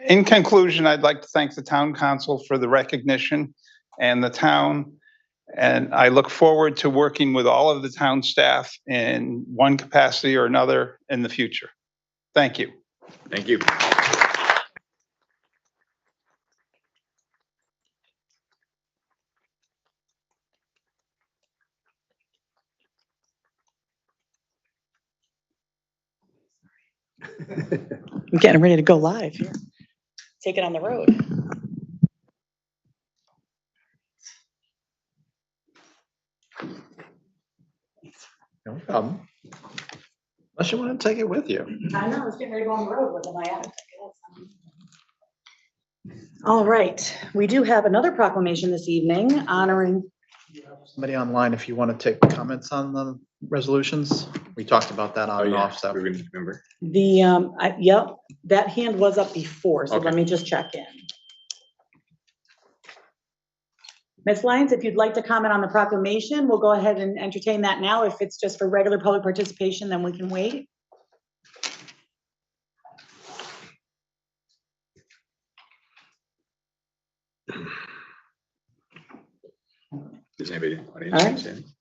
in conclusion, I'd like to thank the town council for the recognition and the town. And I look forward to working with all of the town staff in one capacity or another in the future. Thank you. Thank you. I'm getting ready to go live here. Take it on the road. No problem. Unless you want to take it with you. I know, I was getting ready to go on the road with my All right, we do have another proclamation this evening honoring, Somebody online, if you want to take comments on the resolutions, we talked about that Oh, on and yeah, off, so. remember. yep, that hand was up before, so Okay. let me just check in. Ms. Lyons, if you'd like to comment on the proclamation, we'll go ahead and entertain that now. If it's just for regular public participation, then we can wait. Does anybody in the audience All want right. to say anything?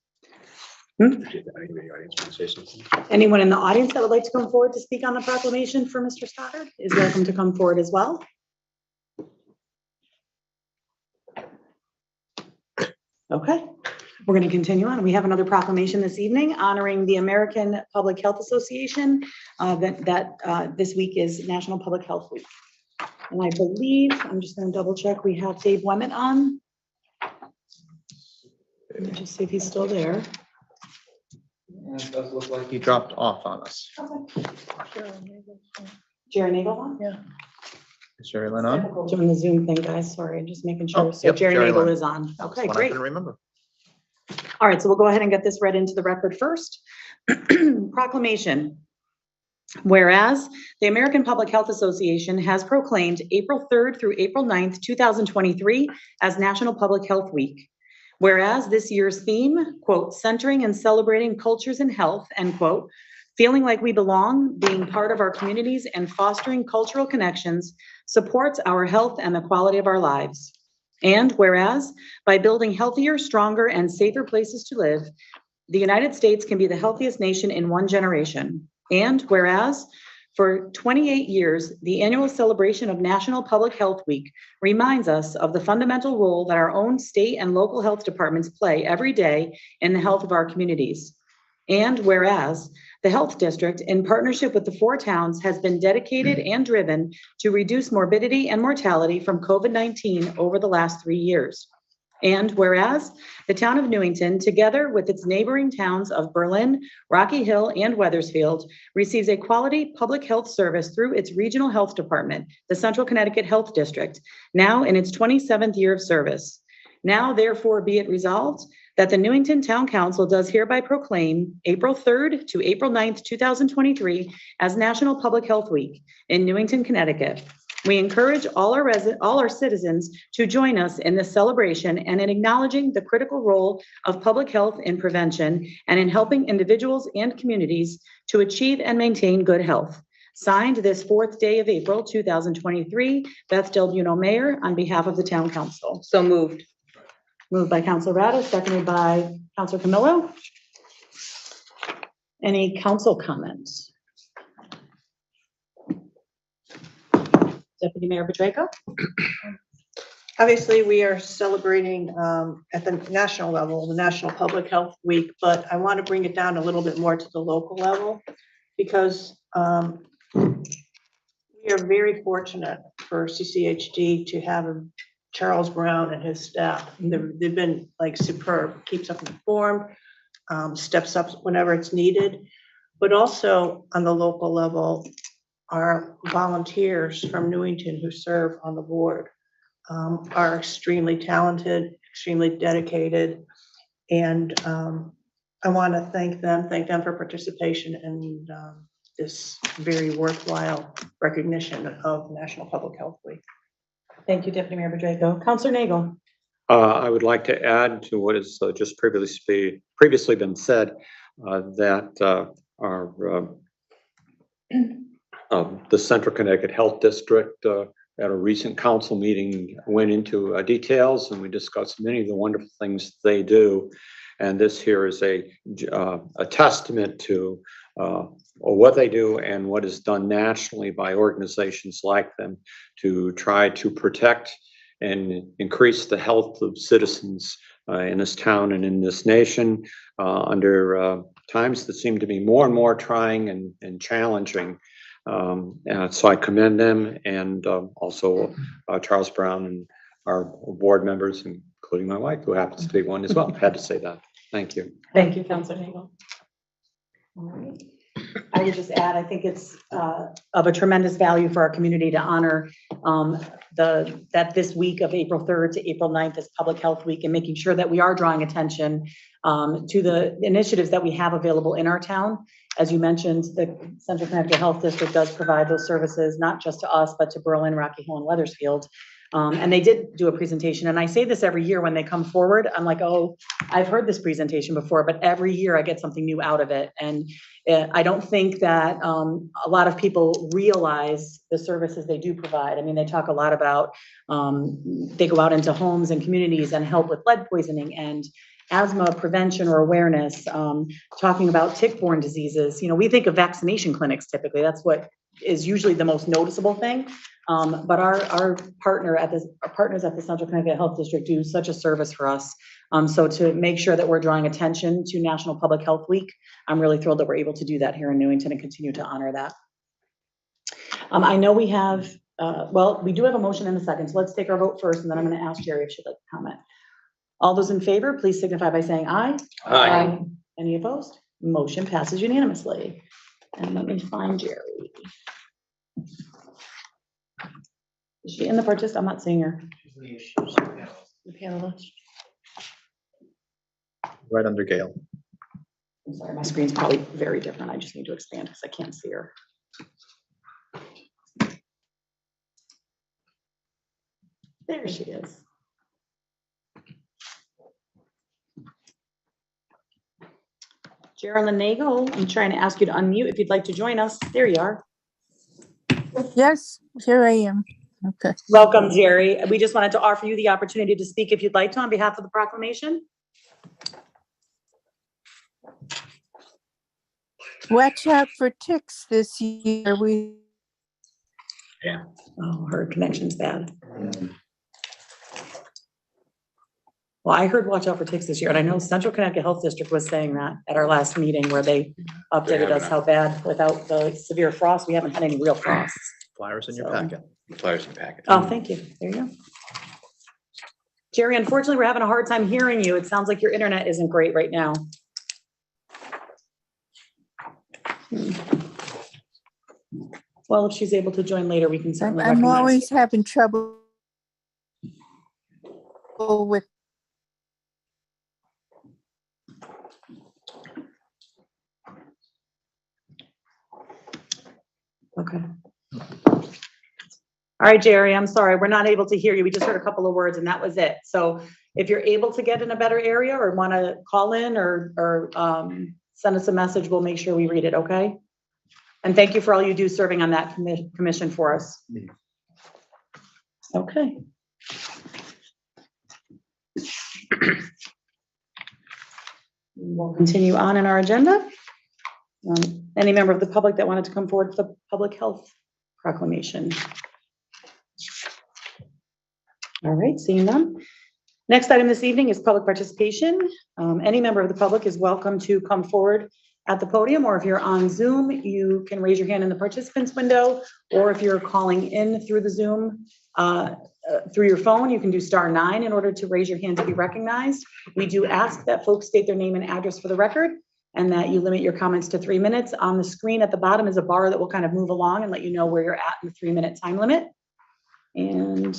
Anybody in the audience want to say something? Anyone in the audience that would like to come forward to speak on the proclamation for Mr. Stoddard is welcome to come forward as well. Okay, we're going to continue on. We have another proclamation this evening honoring the American Public Health Association. This week is National Public Health Week. And I believe, I'm just going to double check, we have Dave Wemmett on. Let me just see if he's still there. And it does look like he dropped off on us. Jerry Nagel on? Yeah. Is Jerry Lynn on? Doing the Zoom thing, guys, sorry, just making Oh, sure. So yep, Jerry Jerry Nagel Lynn. is on. That was Okay, one I great. couldn't remember. All right, so we'll go ahead and get this read into the record first. Proclamation. Whereas the American Public Health Association has proclaimed April 3rd through April 9th, 2023 as National Public Health Week. Whereas this year's theme, quote, centering and celebrating cultures and health, end quote, feeling like we belong, being part of our communities and fostering cultural connections supports our health and the quality of our lives. And whereas by building healthier, stronger, and safer places to live, the United States can be the healthiest nation in one generation. And whereas for 28 years, the annual celebration of National Public Health Week reminds us of the fundamental role that our own state and local health departments play every day in the health of our communities. And whereas the Health District, in partnership with the 4 towns, has been dedicated and driven to reduce morbidity and mortality from COVID-19 over the last 3 years. And whereas the town of Newington, together with its neighboring towns of Berlin, Rocky Hill, and Weathersfield, receives a quality public health service through its regional health department, the Central Connecticut Health District, now in its 27th year of service. Now, therefore, be it resolved that the Newington Town Council does hereby proclaim April 3rd to April 9th, 2023 as National Public Health Week in Newington, Connecticut. We encourage all our citizens to join us in this celebration and in acknowledging the critical role of public health in prevention and in helping individuals and communities to achieve and maintain good health. Signed this 4th day of April, 2023, Beth Del Buono, Mayor, on behalf of the Town Council. So moved. Moved by Councilor Rada, seconded by Councilor Camillo. Any council comments? Deputy Mayor Petracco? Obviously, we are celebrating at the national level, the National Public Health Week, but I want to bring it down a little bit more to the local level because we are very fortunate for CCHD to have Charles Brown and his staff. They've been like superb, keeps us informed, steps up whenever it's needed, but also on the local level, our volunteers from Newington who serve on the board are extremely talented, extremely dedicated, and I want to thank them for participation in this very worthwhile recognition of National Public Health Week. Thank you, Deputy Mayor Petracco. Councilor Nagel? I would like to add to what has just previously been said, that the Central Connecticut Health District at a recent council meeting went into details, and we discussed many of the wonderful things they do. And this here is a testament to what they do and what is done nationally by organizations like them to try to protect and increase the health of citizens in this town and in this nation under times that seem to be more and more trying and challenging. So I commend them, and also Charles Brown and our board members, including my wife, who happens to be one as well. Had to say that. Thank you. Thank you, Councilor Nagel. All right. I would just add, I think it's of a tremendous value for our community to honor that this week of April 3rd to April 9th is Public Health Week, and making sure that we are drawing attention to the initiatives that we have available in our town. As you mentioned, the Central Connecticut Health District does provide those services, not just to us, but to Berlin, Rocky Hill, and Weathersfield. And they did do a presentation, and I say this every year when they come forward, I'm like, oh, I've heard this presentation before, but every year I get something new out of it. And I don't think that a lot of people realize the services they do provide. I mean, they talk a lot about, they go out into homes and communities and help with lead poisoning and asthma prevention or awareness, talking about tick-borne diseases. You know, we think of vaccination clinics typically, that's what is usually the most noticeable thing. But our partners at the Central Connecticut Health District do such a service for us. So to make sure that we're drawing attention to National Public Health Week, I'm really thrilled that we're able to do that here in Newington and continue to honor that. I know we have, well, we do have a motion in a second, so let's take our vote first, and then I'm going to ask Jerry if she'd like to comment. All those in favor, please signify by saying aye. Aye. Any opposed? Motion passes unanimously. And let me find Jerry. Is she in the participant? I'm not seeing her. The panelist. Right under Gail. I'm sorry, my screen's probably very different. I just need to expand because I can't see her. There she is. Geraldine Nagel, I'm trying to ask you to unmute if you'd like to join us. There you are. Yes, here I am. Okay. Welcome, Jerry. We just wanted to offer you the opportunity to speak if you'd like to on behalf of the proclamation. Watch out for ticks this year. Yeah. Oh, her connection's bad. Well, I heard watch out for ticks this year, and I know Central Connecticut Health District was saying that at our last meeting where they updated us how bad without the severe frost, we haven't had any real frosts. Flyers in your So- packet. Flyers in the packet. Oh, thank you. There you go. Jerry, unfortunately, we're having a hard time hearing you. It sounds like your internet isn't great right now. Well, if she's able to join later, we can certainly I'm recognize. always having trouble with. Okay. All right, Jerry, I'm sorry. We're not able to hear you. We just heard a couple of words and that was it. So if you're able to get in a better area or want to call in or send us a message, we'll make sure we read it, okay? And thank you for all you do serving on that commission for us. Okay. We'll continue on in our agenda. Any member of the public that wanted to come forward for the public health proclamation? All right, seeing none. Next item this evening is public participation. Any member of the public is welcome to come forward at the podium, or if you're on Zoom, you can raise your hand in the participants window, or if you're calling in through the Zoom, through your phone, you can do *9 in order to raise your hand to be recognized. We do ask that folks state their name and address for the record, and that you limit your comments to 3 minutes. On the screen at the bottom is a bar that will kind of move along and let you know where you're at in the 3-minute time limit. And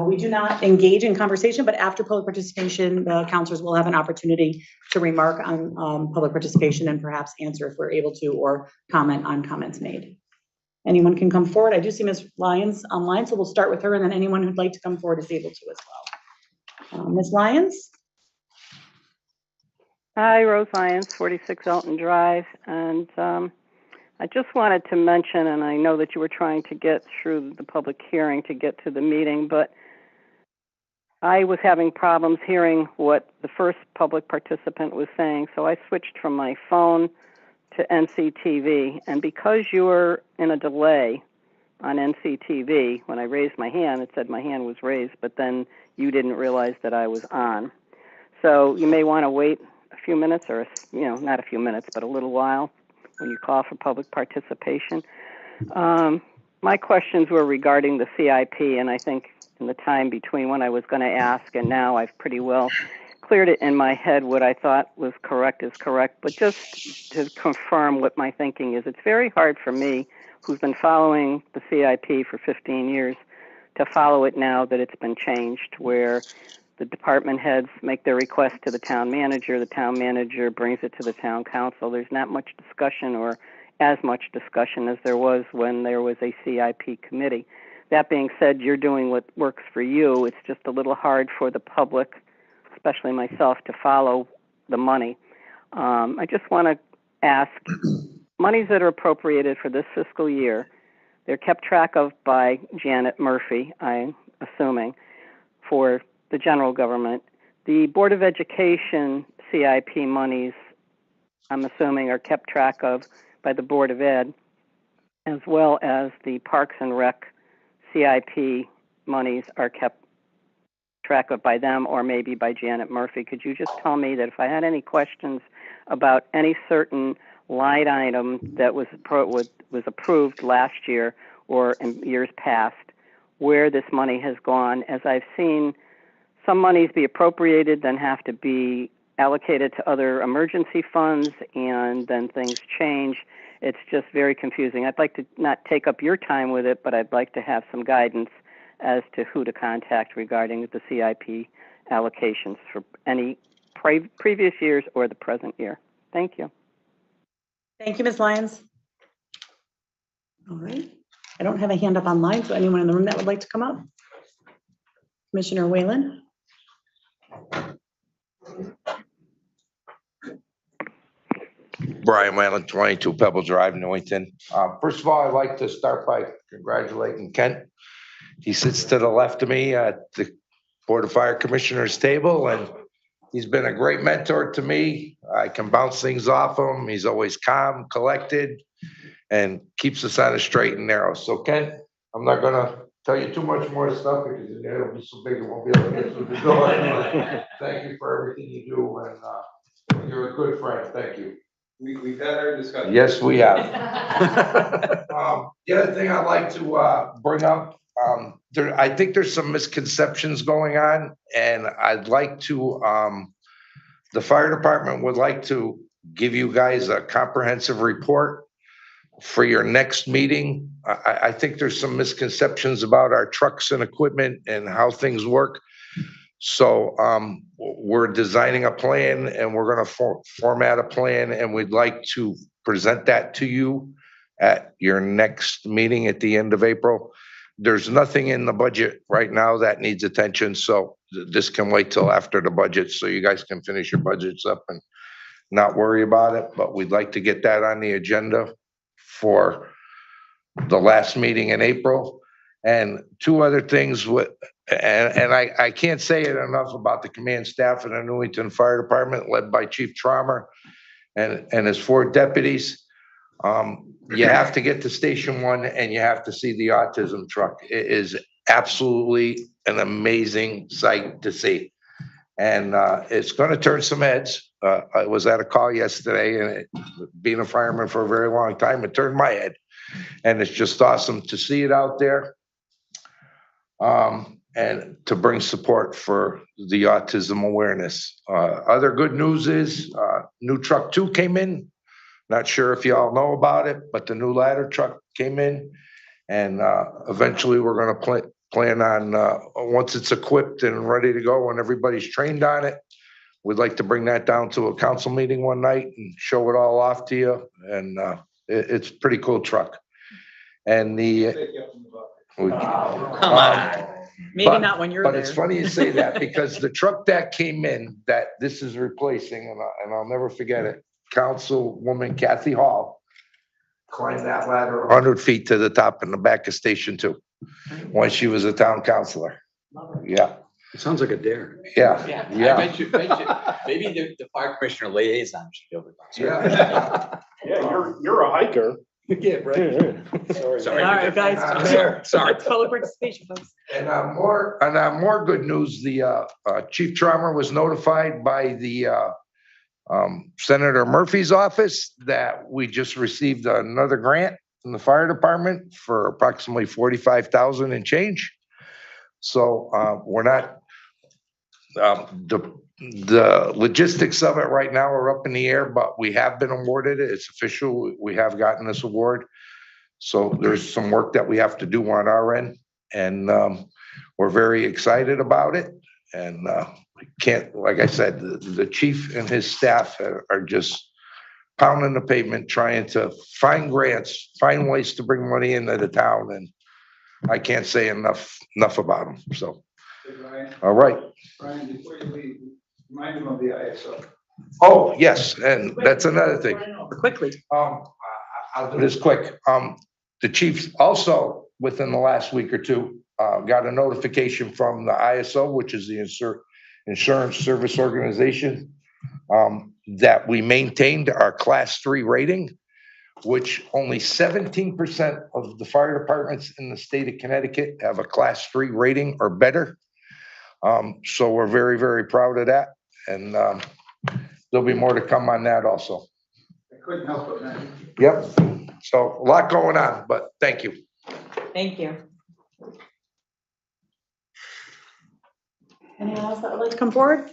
we do not engage in conversation, but after public participation, the counselors will have an opportunity to remark on public participation and perhaps answer if we're able to, or comment on comments made. Anyone can come forward. I do see Ms. Lyons online, so we'll start with her, and then anyone who'd like to come forward is able to as well. Ms. Lyons? Hi, Rose Lyons, 46 Elton Drive, and I just wanted to mention, and I know that you were trying to get through the public hearing to get to the meeting, but I was having problems hearing what the first public participant was saying, so I switched from my phone to NCTV, and because you were in a delay on NCTV, when I raised my hand, it said my hand was raised, but then you didn't realize that I was on. So you may want to wait a few minutes, or, you know, not a few minutes, but a little while when you call for public participation. My questions were regarding the CIP, and I think in the time between when I was going to ask and now, I've pretty well cleared it in my head. What I thought was correct is correct, but just to confirm what my thinking is, it's very hard for me, who's been following the CIP for 15 years, to follow it now that it's been changed, where the department heads make their request to the town manager brings it to the town council. There's not much discussion, or as much discussion as there was when there was a CIP committee. That being said, you're doing what works for you. It's just a little hard for the public, especially myself, to follow the money. I just want to ask, monies that are appropriated for this fiscal year, they're kept track of by Janet Murphy, I'm assuming, for the general government. The Board of Education CIP monies, I'm assuming, are kept track of by the Board of Ed, as well as the Parks and Rec CIP monies are kept track of by them, or maybe by Janet Murphy. Could you just tell me that if I had any questions about any certain line item that was approved last year or in years past, where this money has gone, as I've seen some monies be appropriated, then have to be allocated to other emergency funds, and then things change. It's just very confusing. I'd like to not take up your time with it, but I'd like to have some guidance as to who to contact regarding the CIP allocations for any previous years or the present year. Thank you. Thank you, Ms. Lyons. All right. I don't have a hand up online, so anyone in the room that would like to come up? Commissioner Whalen? Brian Whalen, 22 Pebble Drive, Newington. First of all, I'd like to start by congratulating Kent. He sits to the left of me at the Board of Fire Commissioners table, and he's been a great mentor to me. I can bounce things off him. He's always calm, collected, and keeps us on a straight and narrow. So Kent, I'm not gonna tell you too much more stuff because it'll be so big it won't be able to get through the door. Thank you for everything you do, and you're a good friend. Thank you. We've had our discussion. Yes, we have. The other thing I'd like to bring up, I think there's some misconceptions going on, and I'd like to, the fire department would like to give you guys a comprehensive report for your next meeting. I think there's some misconceptions about our trucks and equipment and how things work. So we're designing a plan, and we're going to format a plan, and we'd like to present that to you at your next meeting at the end of April. There's nothing in the budget right now that needs attention, so this can wait till after the budget so you guys can finish your budgets up and not worry about it. But we'd like to get that on the agenda for the last meeting in April. And two other things, and I can't say it enough about the command staff in the Newington Fire Department, led by Chief Traumer and his 4 deputies. You have to get to Station 1 and you have to see the autism truck. It is absolutely an amazing sight to see. And it's going to turn some heads. I was at a call yesterday, and being a fireman for a very long time, it turned my head. And it's just awesome to see it out there. And to bring support for the autism awareness. Other good news is new truck 2 came in. Not sure if you all know about it, but the new ladder truck came in, and eventually we're going to plan on once it's equipped and ready to go and everybody's trained on it, we'd like to bring that down to a council meeting one night and show it all off to you. And it's a pretty cool truck. And the Come on. Maybe not when you're there. But it's funny you say that, because the truck that came in that this is replacing, and I'll never forget it, Councilwoman Kathy Hall climbed that ladder 100 feet to the top in the back of Station 2 when she was a town councilor. Yeah. It sounds like a dare. Yeah. I bet you, maybe the fire commissioner liaison should be able to. Yeah, you're a hiker. Yeah, right. Sorry. All right, guys. Sorry. Public participation, folks. And on more good news, the Chief Traumer was notified by the Senator Murphy's office that we just received another grant from the fire department for approximately $45,000 and change. So we're not, the The logistics of it right now are up in the air, but we have been awarded it. It's official. We have gotten this award. So there's some work that we have to do on our end, and we're very excited about it. And can't, like I said, the chief and his staff are just pounding the pavement, trying to find grants, find ways to bring money into the town, and I can't say enough about them. So, Hey, Brian, all right. Brian, before you leave, remind him of the ISO. Oh, yes, and that's another thing. Quickly. I'll do this quick. The chief also, within the last week or two, got a notification from the ISO, which is the Insurance Service Organization, that we maintained our Class 3 rating, which only 17% of the fire departments in the state of Connecticut have a Class 3 rating or better. So we're very, very proud of that, and there'll be more to come on that also. I couldn't help it, man. Yep. So a lot going on, but thank you. Thank you. Anyone else that would like to come forward?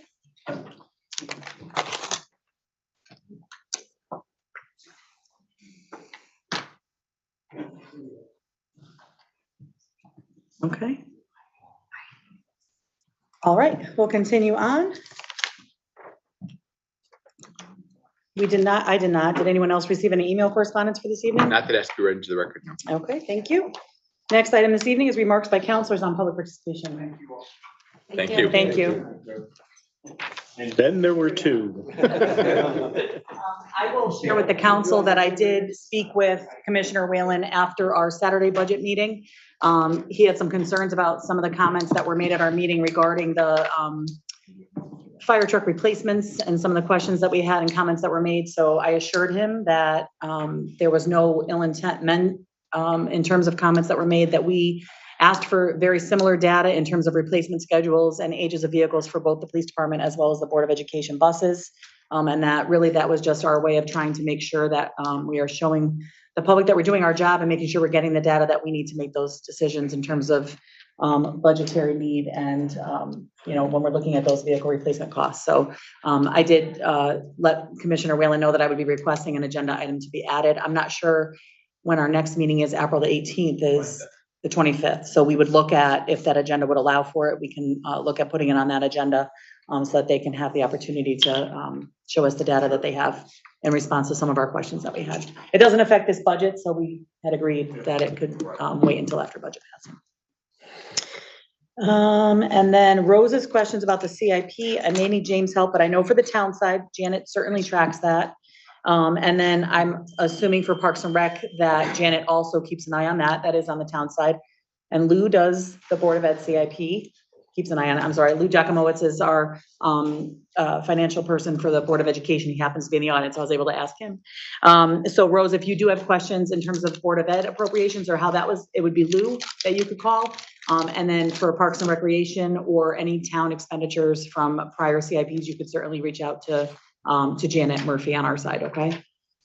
Okay. All right, we'll continue on. I did not. Did anyone else receive any email correspondence for this evening? Not that has to be read into the record, no. Okay, thank you. Next item this evening is remarks by counselors on public participation. Thank you. Thank you. And then there were two. I will share with the council that I did speak with Commissioner Whalen after our Saturday budget meeting. He had some concerns about some of the comments that were made at our meeting regarding the fire truck replacements and some of the questions that we had and comments that were made. So I assured him that there was no ill intent meant in terms of comments that were made, that we asked for very similar data in terms of replacement schedules and ages of vehicles for both the police department as well as the Board of Education buses. And that was just our way of trying to make sure that we are showing the public that we're doing our job and making sure we're getting the data that we need to make those decisions in terms of budgetary need and, when we're looking at those vehicle replacement costs. So I did let Commissioner Whalen know that I would be requesting an agenda item to be added. I'm not sure when our next meeting is. April the 18th is the 25th. So we would look at, if that agenda would allow for it, we can look at putting it on that agenda so that they can have the opportunity to show us the data that they have in response to some of our questions that we had. It doesn't affect this budget, so we had agreed that it could wait until after budget passing. And then Rose's questions about the CIP. I may need James' help, but I know for the town side, Janet certainly tracks that. And then I'm assuming for Parks and Rec that Janet also keeps an eye on that. That is on the town side. And Lou does the Board of Ed CIP, keeps an eye on it. I'm sorry, Lou Jakimowicz is our financial person for the Board of Education. He happens to be in the audience, so I was able to ask him. So Rose, if you do have questions in terms of Board of Ed appropriations or how that was, it would be Lou that you could call. And then for Parks and Recreation or any town expenditures from prior CIPs, you could certainly reach out to Janet Murphy on our side, okay?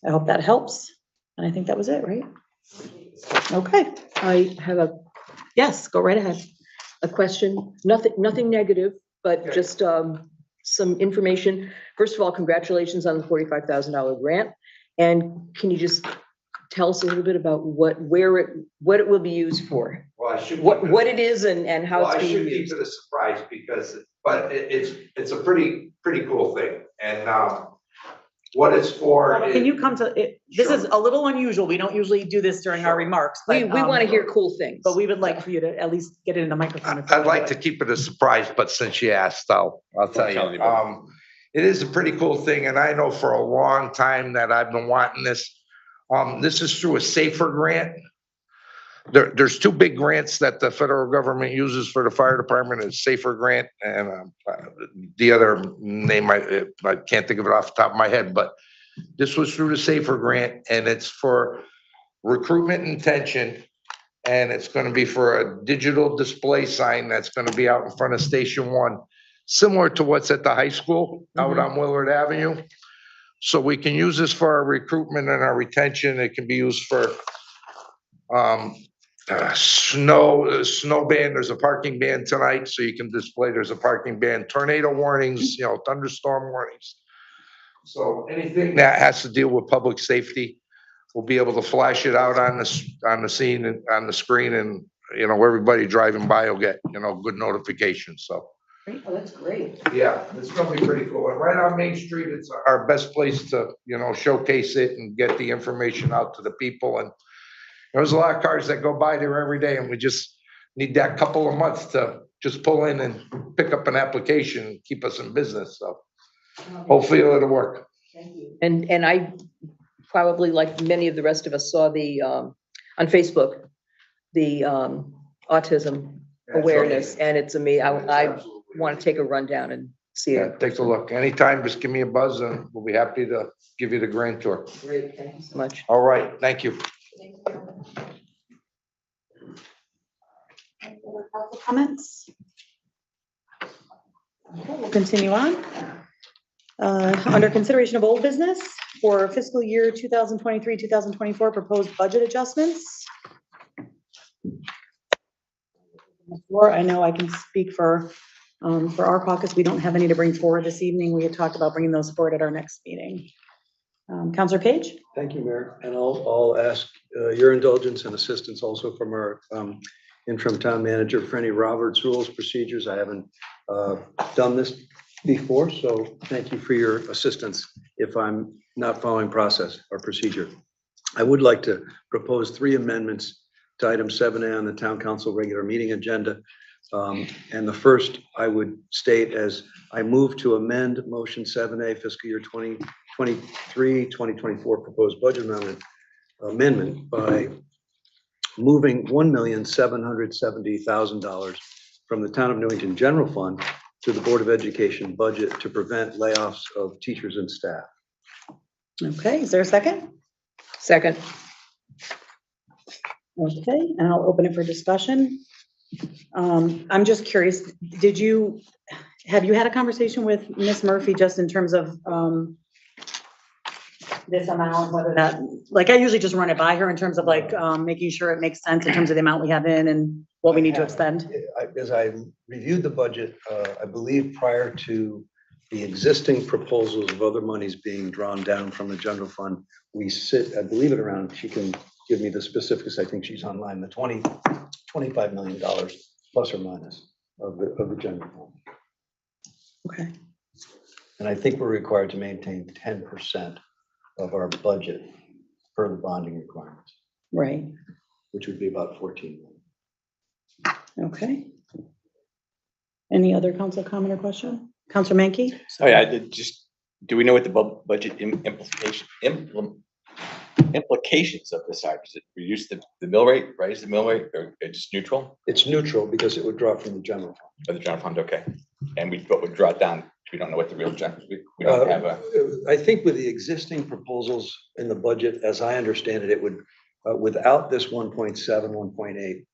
I hope that helps. And I think that was it, right? Okay. I have Yes, go right ahead. a question, nothing negative, but just some information. First of all, congratulations on the $45,000 grant. And can you just tell us a little bit about what it will be used for? Well, I should. What it is and how Well, it's I being should keep used? it a surprise but it's a pretty cool thing. And what it's for. Can you come to it? This is a little unusual. We don't usually do this during our remarks. We but, want to hear cool things. But we would like for you to at least get it in the microphone. I'd like to keep it a surprise, but since you asked, I'll tell you. It is a pretty cool thing, and I know for a long time that I've been wanting this. This is through a SAFER grant. There's two big grants that the federal government uses for the fire department, is SAFER grant, and the other name I can't think of it off the top of my head, but this was through the SAFER grant, and it's for recruitment intention, and it's going to be for a digital display sign that's going to be out in front of Station 1, similar to what's at the high school out on Willard Avenue. So we can use this for our recruitment and our retention. It can be used for snow ban, there's a parking ban tonight, so you can display there's a parking ban, tornado warnings, thunderstorm warnings. So anything that has to deal with public safety, we'll be able to flash it out on the scene and on the screen, and, everybody driving by will get, good notifications, so. Oh, that's great. Yeah, it's gonna be pretty cool. And right on Main Street, it's our best place to, showcase it and get the information out to the people. And there's a lot of cars that go by there every day, and we just need that couple of months to just pull in and pick up an application and keep us in business. So hopefully it'll work. Thank you. And I probably, like many of the rest of us, saw the, on Facebook, the autism awareness, and it's amazing. I want to take a run down and see Yeah, it. take a look. Anytime, just give me a buzz and we'll be happy to give you the grand tour. Great, thank you so much. All right, thank you. Any other council comments? Okay, we'll continue on. Under consideration of old business for fiscal year 2023, 2024 proposed budget adjustments. I know I can speak for our caucus. We don't have any to bring forward this evening. We had talked about bringing those forward at our next meeting. Councilor Page? Thank you, Mayor. And I'll ask your indulgence and assistance also from our interim town manager for any Roberts Rules procedures. I haven't done this before, so thank you for your assistance if I'm not following process or procedure. I would like to propose 3 amendments to item 7A on the town council regular meeting agenda. And the first I would state as I move to amend motion 7A fiscal year 2023, 2024 proposed budget amendment by moving $1,770,000 from the town of Newington general fund to the Board of Education budget to prevent layoffs of teachers and staff. Okay, is there a second? Second. Okay, and I'll open it for discussion. I'm just curious, have you had a conversation with Ms. Murphy just in terms of this amount, whether that, like, I usually just run it by her in terms of like making sure it makes sense in terms of the amount we have in and what we need to expend? As I reviewed the budget, I believe prior to the existing proposals of other monies being drawn down from the general fund, we sit, I believe it around, she can give me the specifics, I think she's online, the $25 million plus or minus of the general fund. Okay. And I think we're required to maintain 10% of our budget per the bonding requirements. Right. Which would be about 14 million. Okay. Any other council comment or question? Councilor Mankey? Sorry, I did just, do we know what the budget implications of this are? Does it reduce the mill rate, raise the mill rate, or it's just neutral? It's neutral because it would drop from the general fund. Or the general fund, okay. And what would draw it down? We don't know what the real general, we don't have a. I think with the existing proposals in the budget, as I understand it, it would, without this 1.7, 1.8, it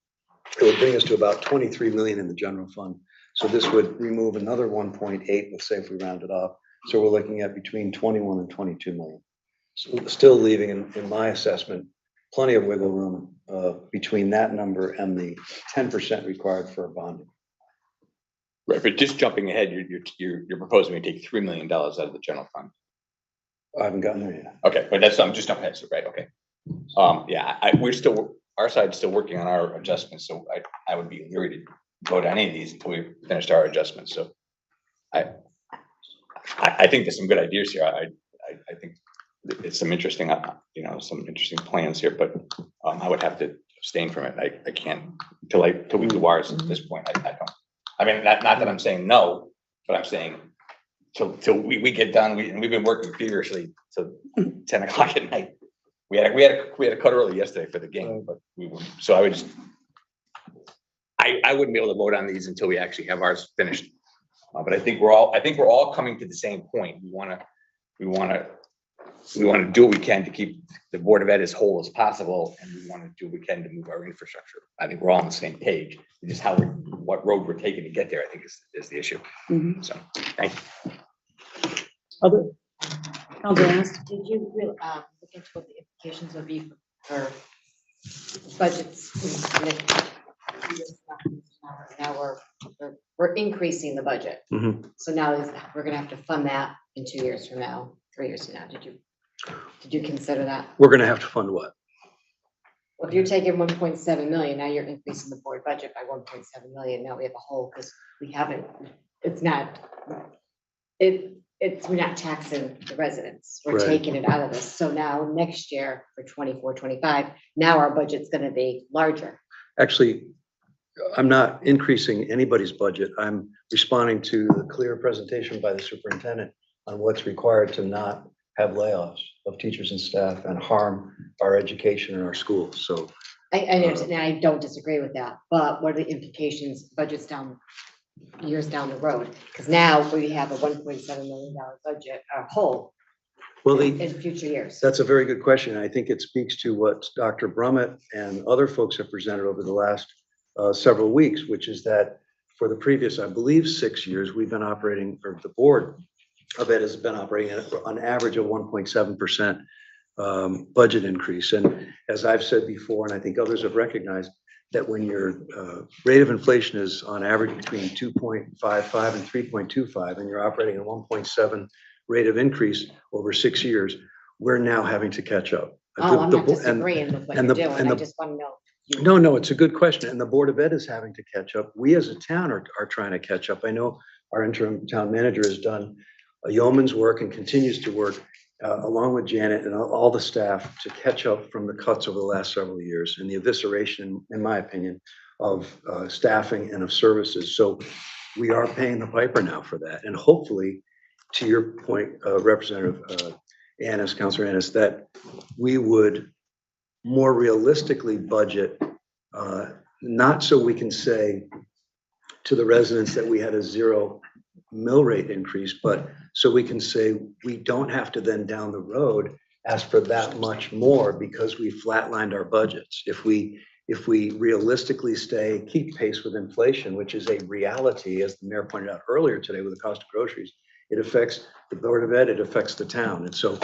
would bring us to about 23 million in the general fund. So this would remove another 1.8, let's say if we round it off. So we're looking at between 21 and 22 million. So still leaving, in my assessment, plenty of wiggle room between that number and the 10% required for a bonding. Right, but just jumping ahead, you're proposing we take $3 million out of the general fund. I haven't gotten there yet. Okay, but I'm just jumping ahead, so right, okay. Yeah, our side's still working on our adjustments, so I would be leery to vote on any of these until we finished our adjustments, so. I think there's some good ideas here, I think it's some interesting, some interesting plans here, but I would have to abstain from it, I can't, till we do ours at this point, I don't. I mean, not that I'm saying no, but I'm saying till we get done, we've been working feverishly till 10 o'clock at night. We had a cut early yesterday for the game, but so I would just, I wouldn't be able to vote on these until we actually have ours finished. But I think we're all coming to the same point. We want to do what we can to keep the Board of Ed as whole as possible, and we want to do what we can to move our infrastructure. I think we're all on the same page. Just what road we're taking to get there, I think is the issue. Mm-hmm. So, thank you. Other Councilor Ernst? Did you look into what the implications would be for budgets. Now we're increasing the budget. Mhm. So now we're gonna have to fund that in 2 years from now, 3 years from now. Did you consider that? We're gonna have to fund what? Well, if you're taking 1.7 million, now you're increasing the board budget by 1.7 million. Now we have a hole because we haven't, it's not, we're not taxing the residents. We're Right. taking it out of this. So now next year for 24, 25, now our budget's gonna be larger. Actually, I'm not increasing anybody's budget. I'm responding to the clear presentation by the superintendent on what's required to not have layoffs of teachers and staff and harm our education and our schools. So I understand, and I don't disagree with that, but what are the implications, budgets years down the road? Because now we have a $1.7 million budget, a hole well, in future years. that's a very good question. I think it speaks to what Dr. Brummett and other folks have presented over the last several weeks, which is that for the previous, I believe, 6 years, we've been operating, or the board of it has been operating at an average of 1.7% budget increase. And as I've said before, and I think others have recognized, that when your rate of inflation is on average between 2.55 and 3.25, and you're operating at 1.7 rate of increase over 6 years, we're now having to catch up. Oh, I'm not disagreeing with what you're doing. I just want to know. No, it's a good question. And the Board of Ed is having to catch up. We as a town are trying to catch up. I know our interim town manager has done a yeoman's work and continues to work along with Janet and all the staff to catch up from the cuts over the last several years and the evisceration, in my opinion, of staffing and of services. So we are paying the piper now for that. And hopefully, to your point, Representative Annis, Councilor Annis, that we would more realistically budget, not so we can say to the residents that we had a 0 mill rate increase, but so we can say we don't have to then down the road ask for that much more because we flatlined our budgets. If we realistically keep pace with inflation, which is a reality, as the mayor pointed out earlier today with the cost of groceries, it affects the Board of Ed, it affects the town. And so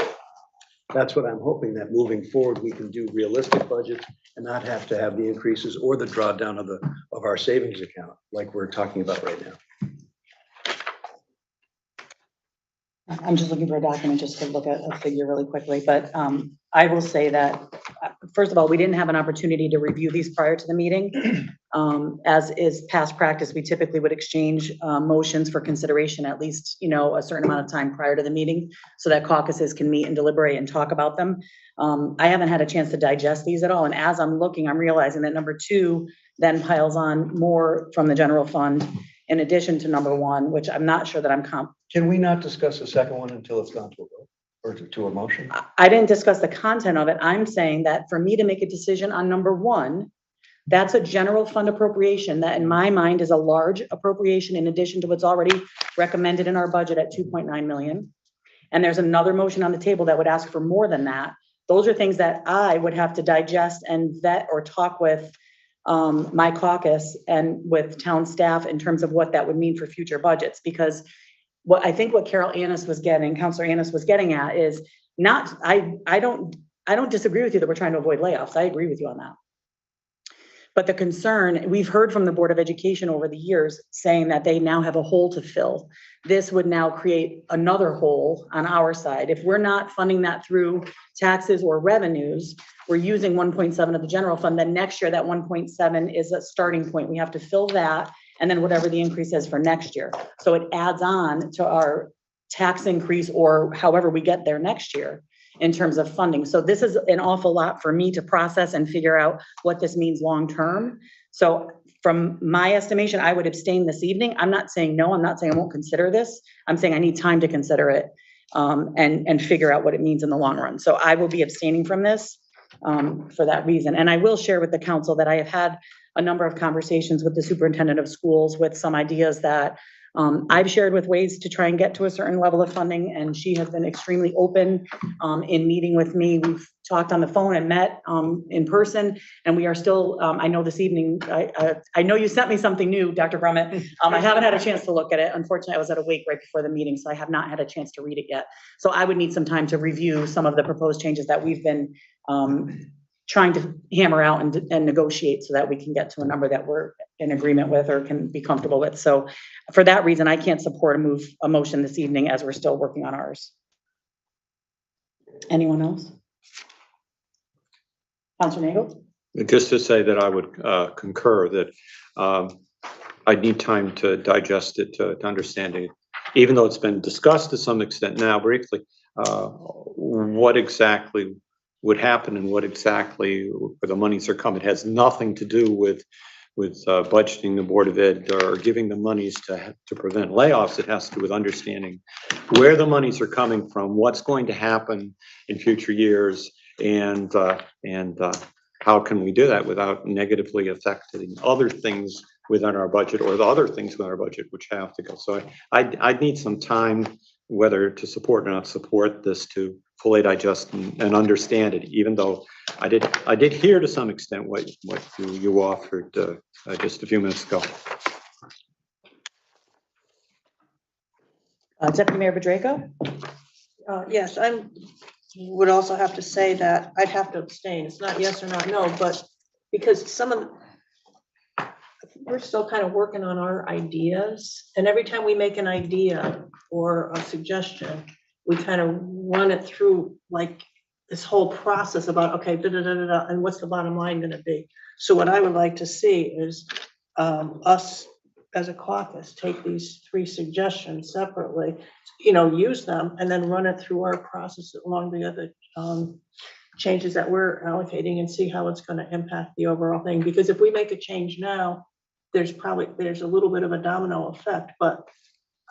that's what I'm hoping, that moving forward, we can do realistic budgets and not have to have the increases or the drawdown of our savings account like we're talking about right now. I'm just looking for a document just to look at a figure really quickly, but I will say that, first of all, we didn't have an opportunity to review these prior to the meeting. As is past practice, we typically would exchange motions for consideration at least, a certain amount of time prior to the meeting so that caucuses can meet and deliberate and talk about them. I haven't had a chance to digest these at all. And as I'm looking, I'm realizing that number 2 then piles on more from the general fund in addition to number 1, which I'm not sure that I'm Can we not discuss the second one until it's gone to a vote or to a motion? I didn't discuss the content of it. I'm saying that for me to make a decision on number 1, that's a general fund appropriation that in my mind is a large appropriation in addition to what's already recommended in our budget at 2.9 million. And there's another motion on the table that would ask for more than that. Those are things that I would have to digest and vet or talk with my caucus and with town staff in terms of what that would mean for future budgets. Because what I think what Councilor Annis was getting at is not, I don't disagree with you that we're trying to avoid layoffs. I agree with you on that. But the concern, we've heard from the Board of Education over the years saying that they now have a hole to fill. This would now create another hole on our side. If we're not funding that through taxes or revenues, we're using 1.7 of the general fund, then next year that 1.7 is a starting point. We have to fill that and then whatever the increase is for next year. So it adds on to our tax increase or however we get there next year in terms of funding. So this is an awful lot for me to process and figure out what this means long-term. So from my estimation, I would abstain this evening. I'm not saying no, I'm not saying I won't consider this. I'm saying I need time to consider it and figure out what it means in the long run. So I will be abstaining from this for that reason. And I will share with the council that I have had a number of conversations with the superintendent of schools with some ideas that I've shared with ways to try and get to a certain level of funding, and she has been extremely open in meeting with me. We've talked on the phone and met in person, and we are still, I know this evening, I know you sent me something new, Dr. Brummett. I haven't had a chance to look at it. Unfortunately, I was at a wake right before the meeting, so I have not had a chance to read it yet. So I would need some time to review some of the proposed changes that we've been trying to hammer out and negotiate so that we can get to a number that we're in agreement with or can be comfortable with. So for that reason, I can't support a motion this evening as we're still working on ours. Anyone else? Councilor Nagel? Just to say that I would concur that I need time to digest it, to understand it, even though it's been discussed to some extent now briefly, what exactly would happen and what exactly where the monies are coming. It has nothing to do with budgeting the Board of Ed or giving the monies to prevent layoffs. It has to do with understanding where the monies are coming from, what's going to happen in future years, and how can we do that without negatively affecting other things within our budget or the other things within our budget which have to go. So I need some time whether to support or not support this to fully digest and understand it, even though I did hear to some extent what you offered just a few minutes ago. Deputy Mayor Bedrejko? Yes, would also have to say that I'd have to abstain. It's not yes or not no, but because we're still kind of working on our ideas, and every time we make an idea or a suggestion, we kind of run it through like this whole process about, okay, and what's the bottom line going to be? So what I would like to see is us as a caucus take these 3 suggestions separately, use them and then run it through our process along the other changes that we're allocating and see how it's going to impact the overall thing. Because if we make a change now, there's a little bit of a domino effect, but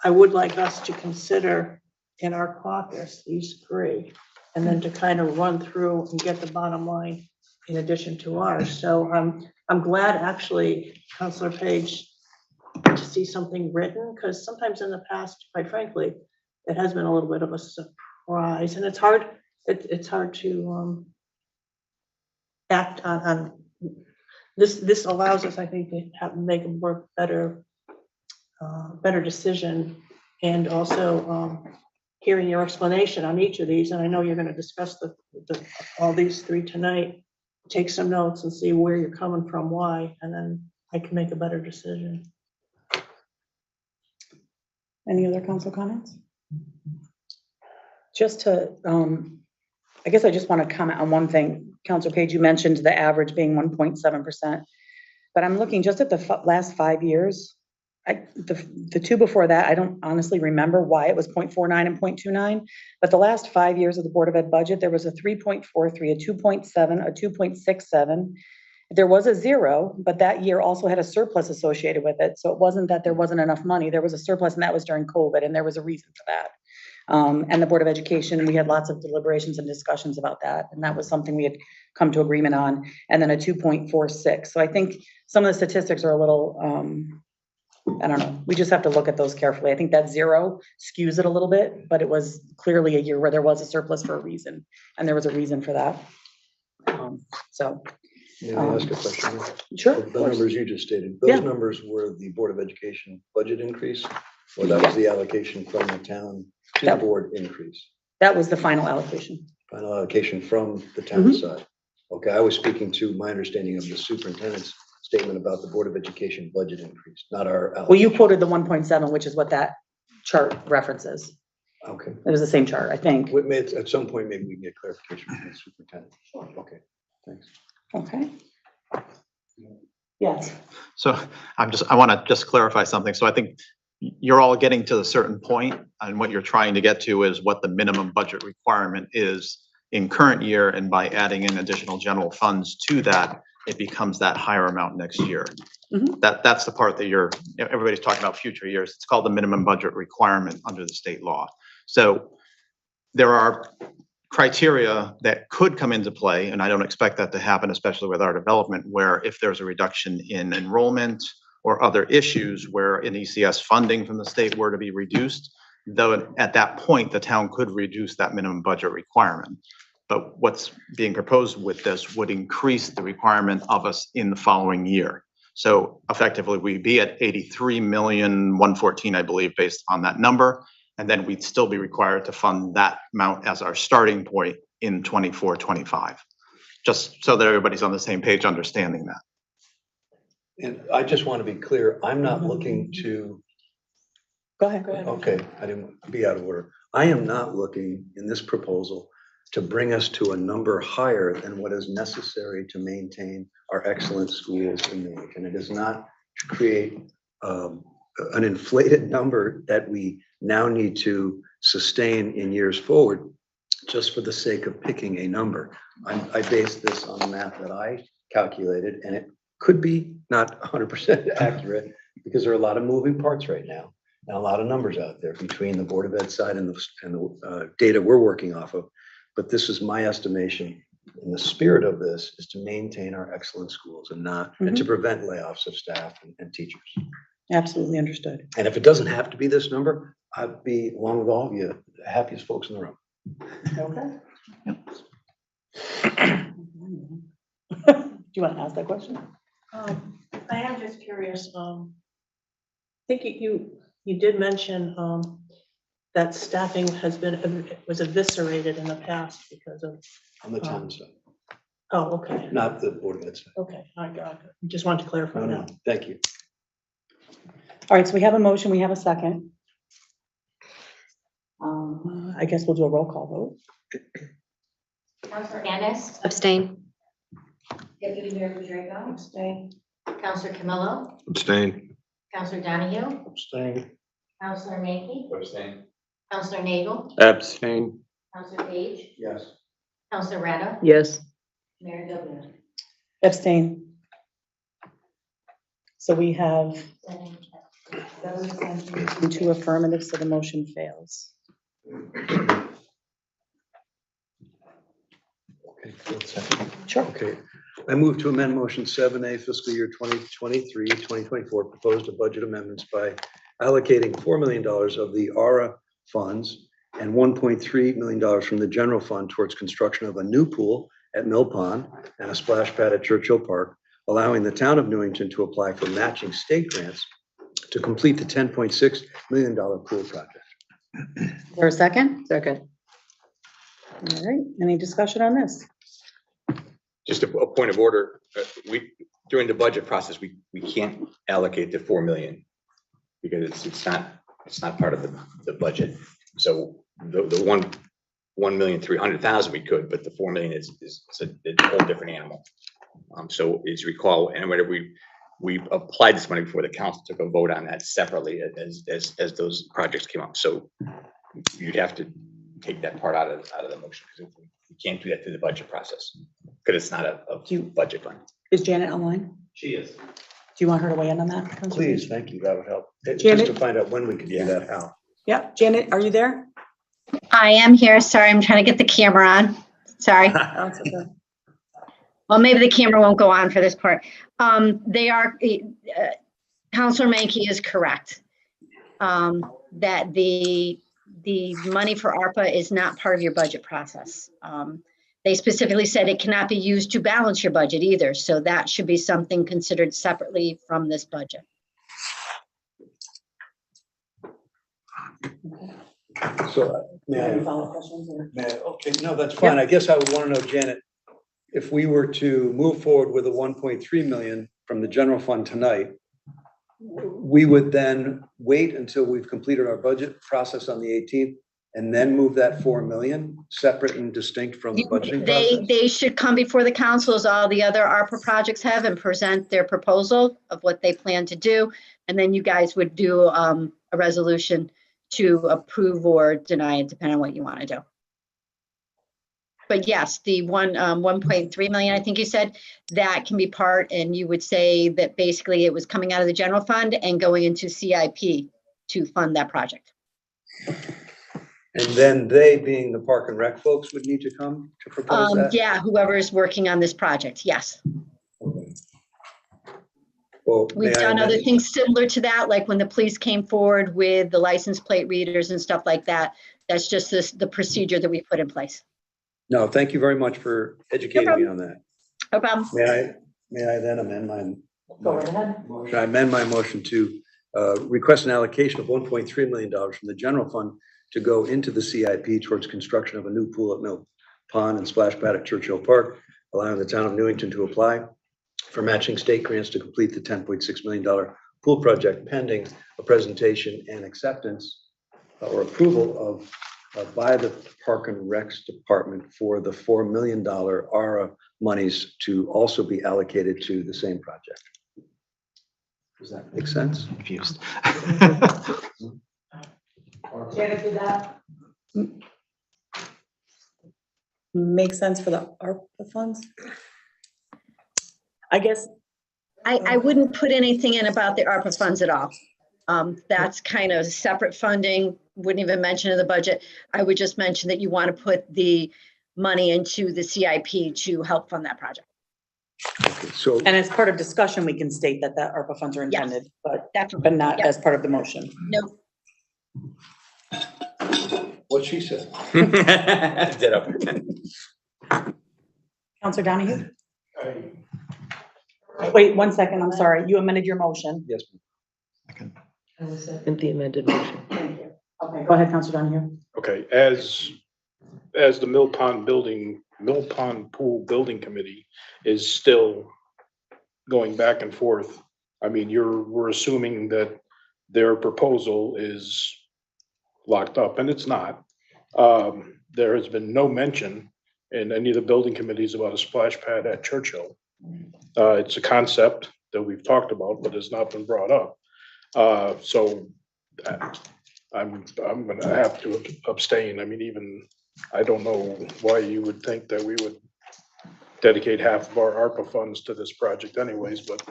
I would like us to consider in our caucus these 3 and then to kind of run through and get the bottom line in addition to ours. So I'm glad actually, Councilor Page, to see something written, because sometimes in the past, quite frankly, it has been a little bit of a surprise, and it's hard to act on this allows us, I think, to make a better decision, and also hearing your explanation on each of these. And I know you're going to discuss all these 3 tonight. Take some notes and see where you're coming from, why, and then I can make a better decision. Any other council comments? Just to, I guess I just want to comment on one thing. Councilor Page, you mentioned the average being 1.7%, but I'm looking just at the last 5 years. The 2 before that, I don't honestly remember why it was 0.49 and 0.29, but the last 5 years of the Board of Ed budget, there was a 3.43, a 2.7, a 2.67. There was a 0, but that year also had a surplus associated with it. So it wasn't that there wasn't enough money. There was a surplus, and that was during COVID, and there was a reason for that. And the Board of Education, we had lots of deliberations and discussions about that, and that was something we had come to agreement on. And then a 2.46. So I think some of the statistics are a little, I don't know. We just have to look at those carefully. I think that 0 skews it a little bit, but it was clearly a year where there was a surplus for a reason, and there was a reason for that. May I ask a question? Sure. The numbers you just stated, Yeah. those numbers were the Board of Education budget increase, or that was the allocation from the town to the board increase? That was the final allocation. Final allocation from the town side. Okay, I was speaking to my understanding of the superintendent's statement about the Board of Education budget increase, not our allocation. Well, you quoted the 1.7, which is what that chart references. Okay. It was the same chart, I think. At some point, maybe we can get clarification from the superintendent. Okay, thanks. Okay. Yes. So I want to just clarify something. So I think you're all getting to a certain point, and what you're trying to get to is what the minimum budget requirement is in current year, and by adding in additional general funds to that, it becomes that higher amount next year. That's the part that everybody's talking about future years. It's called the minimum budget requirement under the state law. So there are criteria that could come into play, and I don't expect that to happen, especially with our development, where if there's a reduction in enrollment or other issues where an ECS funding from the state were to be reduced, though at that point, the town could reduce that minimum budget requirement. But what's being proposed with this would increase the requirement of us in the following year. So effectively, we'd be at 83,114,000, I believe, based on that number. And then we'd still be required to fund that amount as our starting point in 24-25. just so that everybody's on the same page, understanding that. And I just want to be clear, I'm not looking to, Go ahead, go ahead. okay, I didn't be out of order. I am not looking in this proposal to bring us to a number higher than what is necessary to maintain our excellent schools in Newington. It is not to create an inflated number that we now need to sustain in years forward, just for the sake of picking a number. I based this on the math that I calculated, and it could be not 100% accurate because there are a lot of moving parts right now and a lot of numbers out there between the Board of Ed side and the data we're working off of. But this is my estimation. And the spirit of this is to maintain our excellent schools and not, and to prevent layoffs of staff and teachers. Absolutely understood. And if it doesn't have to be this number, I'd be, along with all of you, the happiest folks in the room. Okay. Do you want to ask that question? I am just curious, I think you did mention, that staffing was eviscerated in the past because of. On the town side, Oh, okay, not the Board of Ed side. okay, I got it. Just wanted to clarify No, no, that. thank you. All right, so we have a motion, we have a second. I guess we'll do a roll call vote. Counselor Ennis, Abstain. Deputy Mayor Rodrigo. Abstain. Counselor Camillo, Abstain. Counselor Donahue, Abstain. Counselor Mankey, Abstain. Counselor Nagel, Abstain. Counselor Page, Yes. Counselor Retta, Yes. Mayor Gilbert. Abstain. So we have 7 abstentions. and 2 affirmatives, so the motion fails. Okay, one second. Sure. Okay, I move to amend motion 7A fiscal year 2023-2024, proposed to budget amendments by allocating $4 million of the ARA funds and $1.3 million from the general fund towards construction of a new pool at Mill Pond and a splash pad at Churchill Park, allowing the town of Newington to apply for matching state grants to complete the $10.6 million pool project. Is there a second? Second. All right, any discussion on this? Just a point of order, during the budget process, we can't allocate the 4 million because it's not part of the budget. So the 1,300,000 we could, but the 4 million is a whole different animal. So as you recall, and whenever we applied this money before the council took a vote on that separately as those projects came up. So you'd have to take that part out of the motion because we can't do that through the budget process because it's not a budget fund. Is Janet online? She is. Do you want her to weigh in on that? Counselor? Please, thank you, that would help. Just Janet? to find out when we can do that, how. Yeah, Janet, are you there? I am here. Sorry, I'm trying to get the camera on. Sorry. Oh, it's okay. Well, maybe the camera won't go on for this part. Counselor Mankey is correct. That the money for ARPA is not part of your budget process. They specifically said it cannot be used to balance your budget either. So that should be something considered separately from this budget. So, Any follow-up questions? Or? okay, no, that's fine. I guess I would want to know, Janet, if we were to move forward with a 1.3 million from the general fund tonight, we would then wait until we've completed our budget process on the 18th and then move that 4 million separate and distinct from the budgeting process? They should come before the council as all the other ARPA projects have and present their proposal of what they plan to do. And then you guys would do a resolution to approve or deny it, depending on what you want to do. But yes, the 1.3 million, I think you said, that can be part, and you would say that basically it was coming out of the general fund and going into CIP to fund that project. And then they, being the Park and Rec folks, would need to come to propose that? Yeah, whoever is working on this project, yes. Well, We've done other things similar to that, like when the police came forward with the license plate readers and stuff like that. That's just the procedure that we put in place. No, thank you very much for educating me on that. No problem. May I then amend my Go right ahead. motion? I amend my motion to request an allocation of $1.3 million from the general fund to go into the CIP towards construction of a new pool at Mill Pond and splash pad at Churchill Park, allowing the town of Newington to apply for matching state grants to complete the $10.6 million pool project pending a presentation and acceptance or approval of by the Park and Recs Department for the $4 million ARA monies to also be allocated to the same project. Does that make sense? Confused. Janet, did that make sense for the ARPA funds? I guess. I wouldn't put anything in about the ARPA funds at all. That's kind of separate funding, wouldn't even mention in the budget. I would just mention that you want to put the money into the CIP to help fund that project. Okay, so, And as part of discussion, we can state that the ARPA funds are intended, but Definitely. not Yeah. as part of the motion. No, what she said. Ditto. Counselor Donahue? Wait, 1 second, I'm sorry. You amended your motion. Yes. And the amended motion. Thank you. Okay, go ahead, Counselor Donahue. Okay, as the Mill Pond Pool Building Committee is still going back and forth, I mean, we're assuming that their proposal is locked up, and it's not. There has been no mention in any of the building committees about a splash pad at Churchill. It's a concept that we've talked about, but has not been brought up. So I'm gonna have to abstain. I mean, even, I don't know why you would think that we would dedicate half of our ARPA funds to this project anyways, but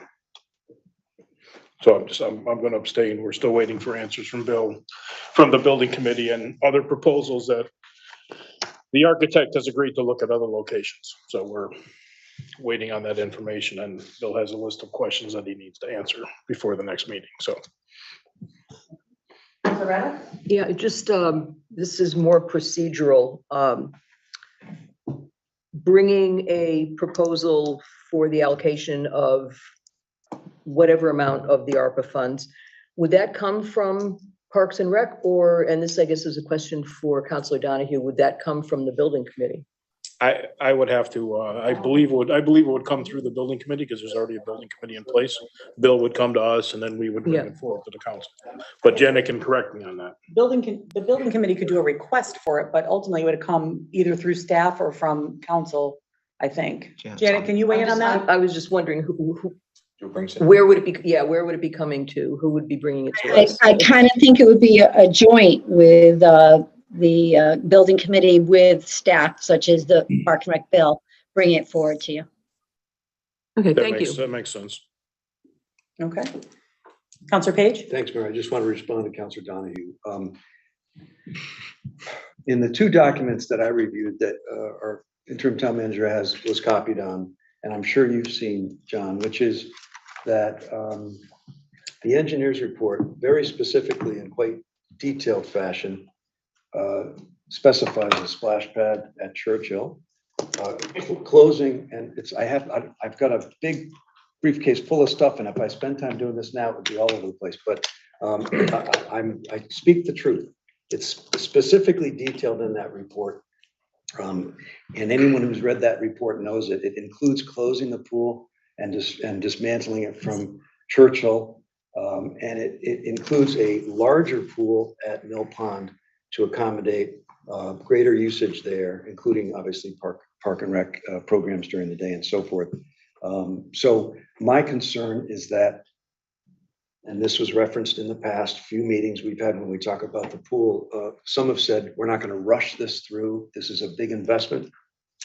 so I'm gonna abstain. We're still waiting for answers from Bill, from the building committee and other proposals that the architect has agreed to look at other locations. So we're waiting on that information, and Bill has a list of questions that he needs to answer before the next meeting, so. Yeah, just, this is more procedural. Bringing a proposal for the allocation of whatever amount of the ARPA funds, would that come from Parks and Rec, or, and this I guess is a question for Councilor Donahue, would that come from the building committee? I would have to, I believe it would come through the building committee because there's already a building committee in place. Bill would come to us and then we would bring Yeah. it forward to the council. But Janet can correct me on that. The building committee could do a request for it, but ultimately it would come either through staff or from council, I think. Janet, can you weigh in on that? I was just wondering who, Who brings it? where would it be, yeah, where would it be coming to? Who would be bringing it to us? I kind of think it would be a joint with the building committee with staff, such as the Park and Rec Bill, bring it forward to you. Okay, thank you. That makes sense. Okay. Counselor Page? Thanks, Mayor. I just want to respond to Councilor Donahue. In the two documents that I reviewed that our interim town manager was copied on, and I'm sure you've seen, John, which is that the engineer's report very specifically in quite detailed fashion specifies a splash pad at Churchill, closing, and I've got a big briefcase full of stuff, and if I spend time doing this now, it would be all over the place, but I speak the truth. It's specifically detailed in that report. And anyone who's read that report knows it. It includes closing the pool and dismantling it from Churchill. And it includes a larger pool at Mill Pond to accommodate greater usage there, including obviously park and rec programs during the day and so forth. So my concern is that, and this was referenced in the past few meetings we've had when we talk about the pool, some have said, we're not going to rush this through. This is a big investment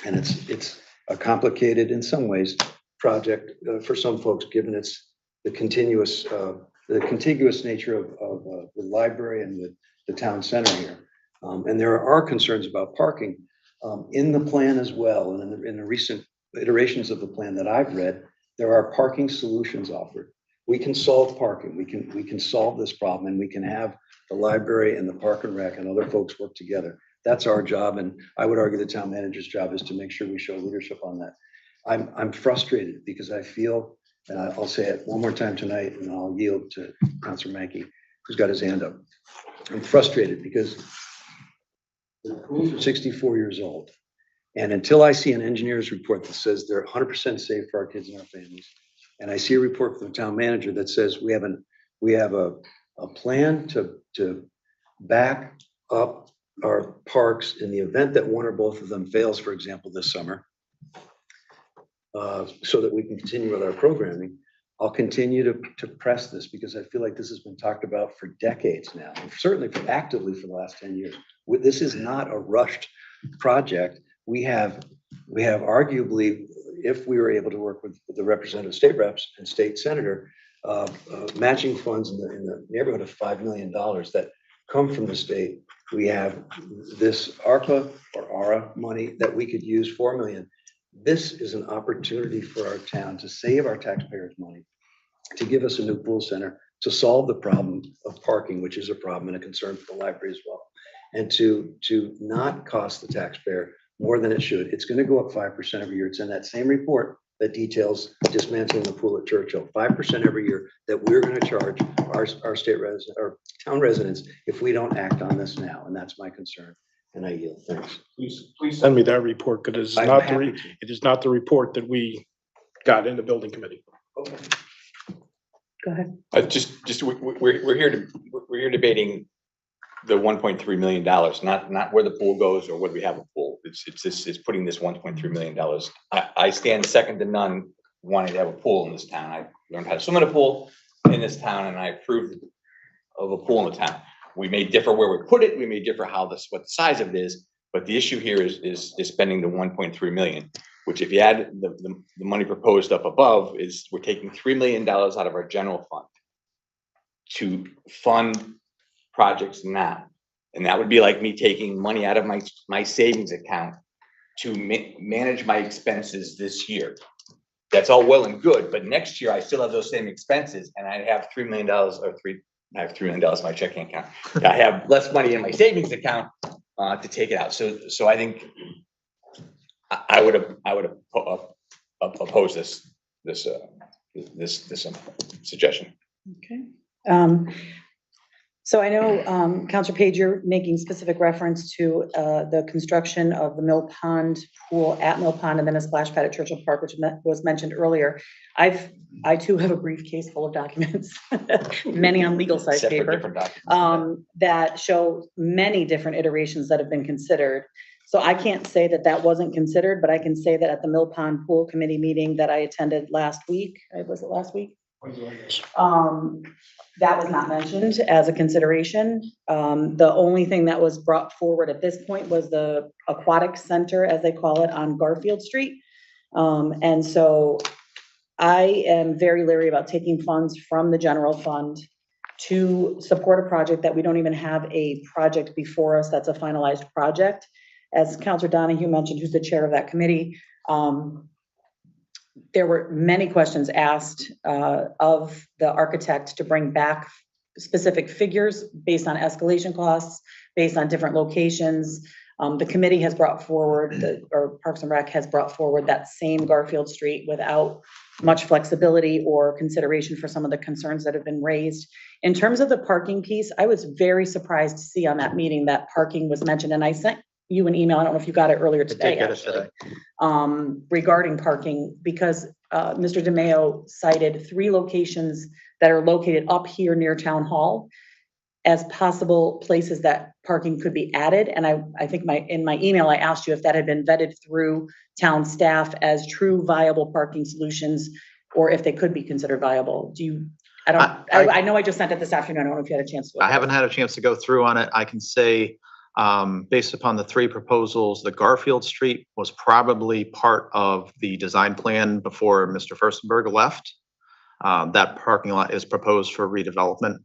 and it's a complicated, in some ways, project for some folks, given the contiguous nature of the library and the town center here. And there are concerns about parking in the plan as well. And in the recent iterations of the plan that I've read, there are parking solutions offered. We can solve parking. We can solve this problem, and we can have the library and the Park and Rec and other folks work together. That's our job, and I would argue the town manager's job is to make sure we show leadership on that. I'm frustrated because I feel, and I'll say it one more time tonight, and I'll yield to Councilor Mankey, who's got his hand up. I'm frustrated because the pools are 64 years old. And until I see an engineer's report that says they're 100% safe for our kids and our families, and I see a report from the town manager that says we have a plan to back up our parks in the event that one or both of them fails, for example, this summer, so that we can continue with our programming, I'll continue to press this because I feel like this has been talked about for decades now, and certainly actively for the last 10 years. This is not a rushed project. We have arguably, if we were able to work with the representative state reps and state senator, matching funds in the neighborhood of $5 million that come from the state. We have this ARPA or ARA money that we could use, 4 million. This is an opportunity for our town to save our taxpayers money, to give us a new pool center, to solve the problem of parking, which is a problem and a concern for the library as well, and to not cost the taxpayer more than it should. It's going to go up 5% every year. It's in that same report that details dismantling the pool at Churchill. 5% every year that we're going to charge our state resident or town residents if we don't act on this now, and that's my concern. And I yield. Thanks. Please send me that report because I'm happy to. it is not the report that we got in the building committee. Go ahead. We're here debating the $1.3 million, not where the pool goes or whether we have a pool. It's putting this $1.3 million. I stand second to none wanting to have a pool in this town. I learned how to swim in a pool in this town, and I approved of a pool in the town. We may differ where we put it. We may differ what the size of it is, but the issue here is spending the 1.3 million, which if you add the money proposed up above we're taking $3 million out of our general fund to fund projects now. And that would be like me taking money out of my savings account to manage my expenses this year. That's all well and good, but next year I still have those same expenses and I have $3 million I have $3 million in my checking account. I have less money in my savings account to take it out. So I think I would oppose this suggestion. Okay. So I know, Counselor Page, you're making specific reference to the construction of the Mill Pond pool at Mill Pond and then a splash pad at Churchill Park, which was mentioned earlier. I too have a briefcase full of documents, many on legal size paper, that show many different iterations that have been considered. So I can't say that that wasn't considered, but I can say that at the Mill Pond Pool Committee meeting that I attended last week, was it last week? That was not mentioned as a consideration. The only thing that was brought forward at this point was the aquatic center, as they call it, on Garfield Street. And so I am very leery about taking funds from the general fund to support a project that we don't even have a project before us that's a finalized project. As Councilor Donahue mentioned, who's the chair of that committee, there were many questions asked of the architect to bring back specific figures based on escalation costs, based on different locations. The committee has brought forward, or Parks and Rec has brought forward that same Garfield Street without much flexibility or consideration for some of the concerns that have been raised. In terms of the parking piece, I was very surprised to see on that meeting that parking was mentioned, and I sent you an email, I don't know if you got it earlier today, actually, regarding parking, because Mr. DeMeo cited 3 locations that are located up here near Town Hall as possible places that parking could be added. And I think in my email, I asked you if that had been vetted through town staff as true viable parking solutions, or if they could be considered viable. I know I just sent it this afternoon. I don't know if you had a chance to look. I haven't had a chance to go through on it. I can say, based upon the 3 proposals, the Garfield Street was probably part of the design plan before Mr. Furstenberg left. That parking lot is proposed for redevelopment.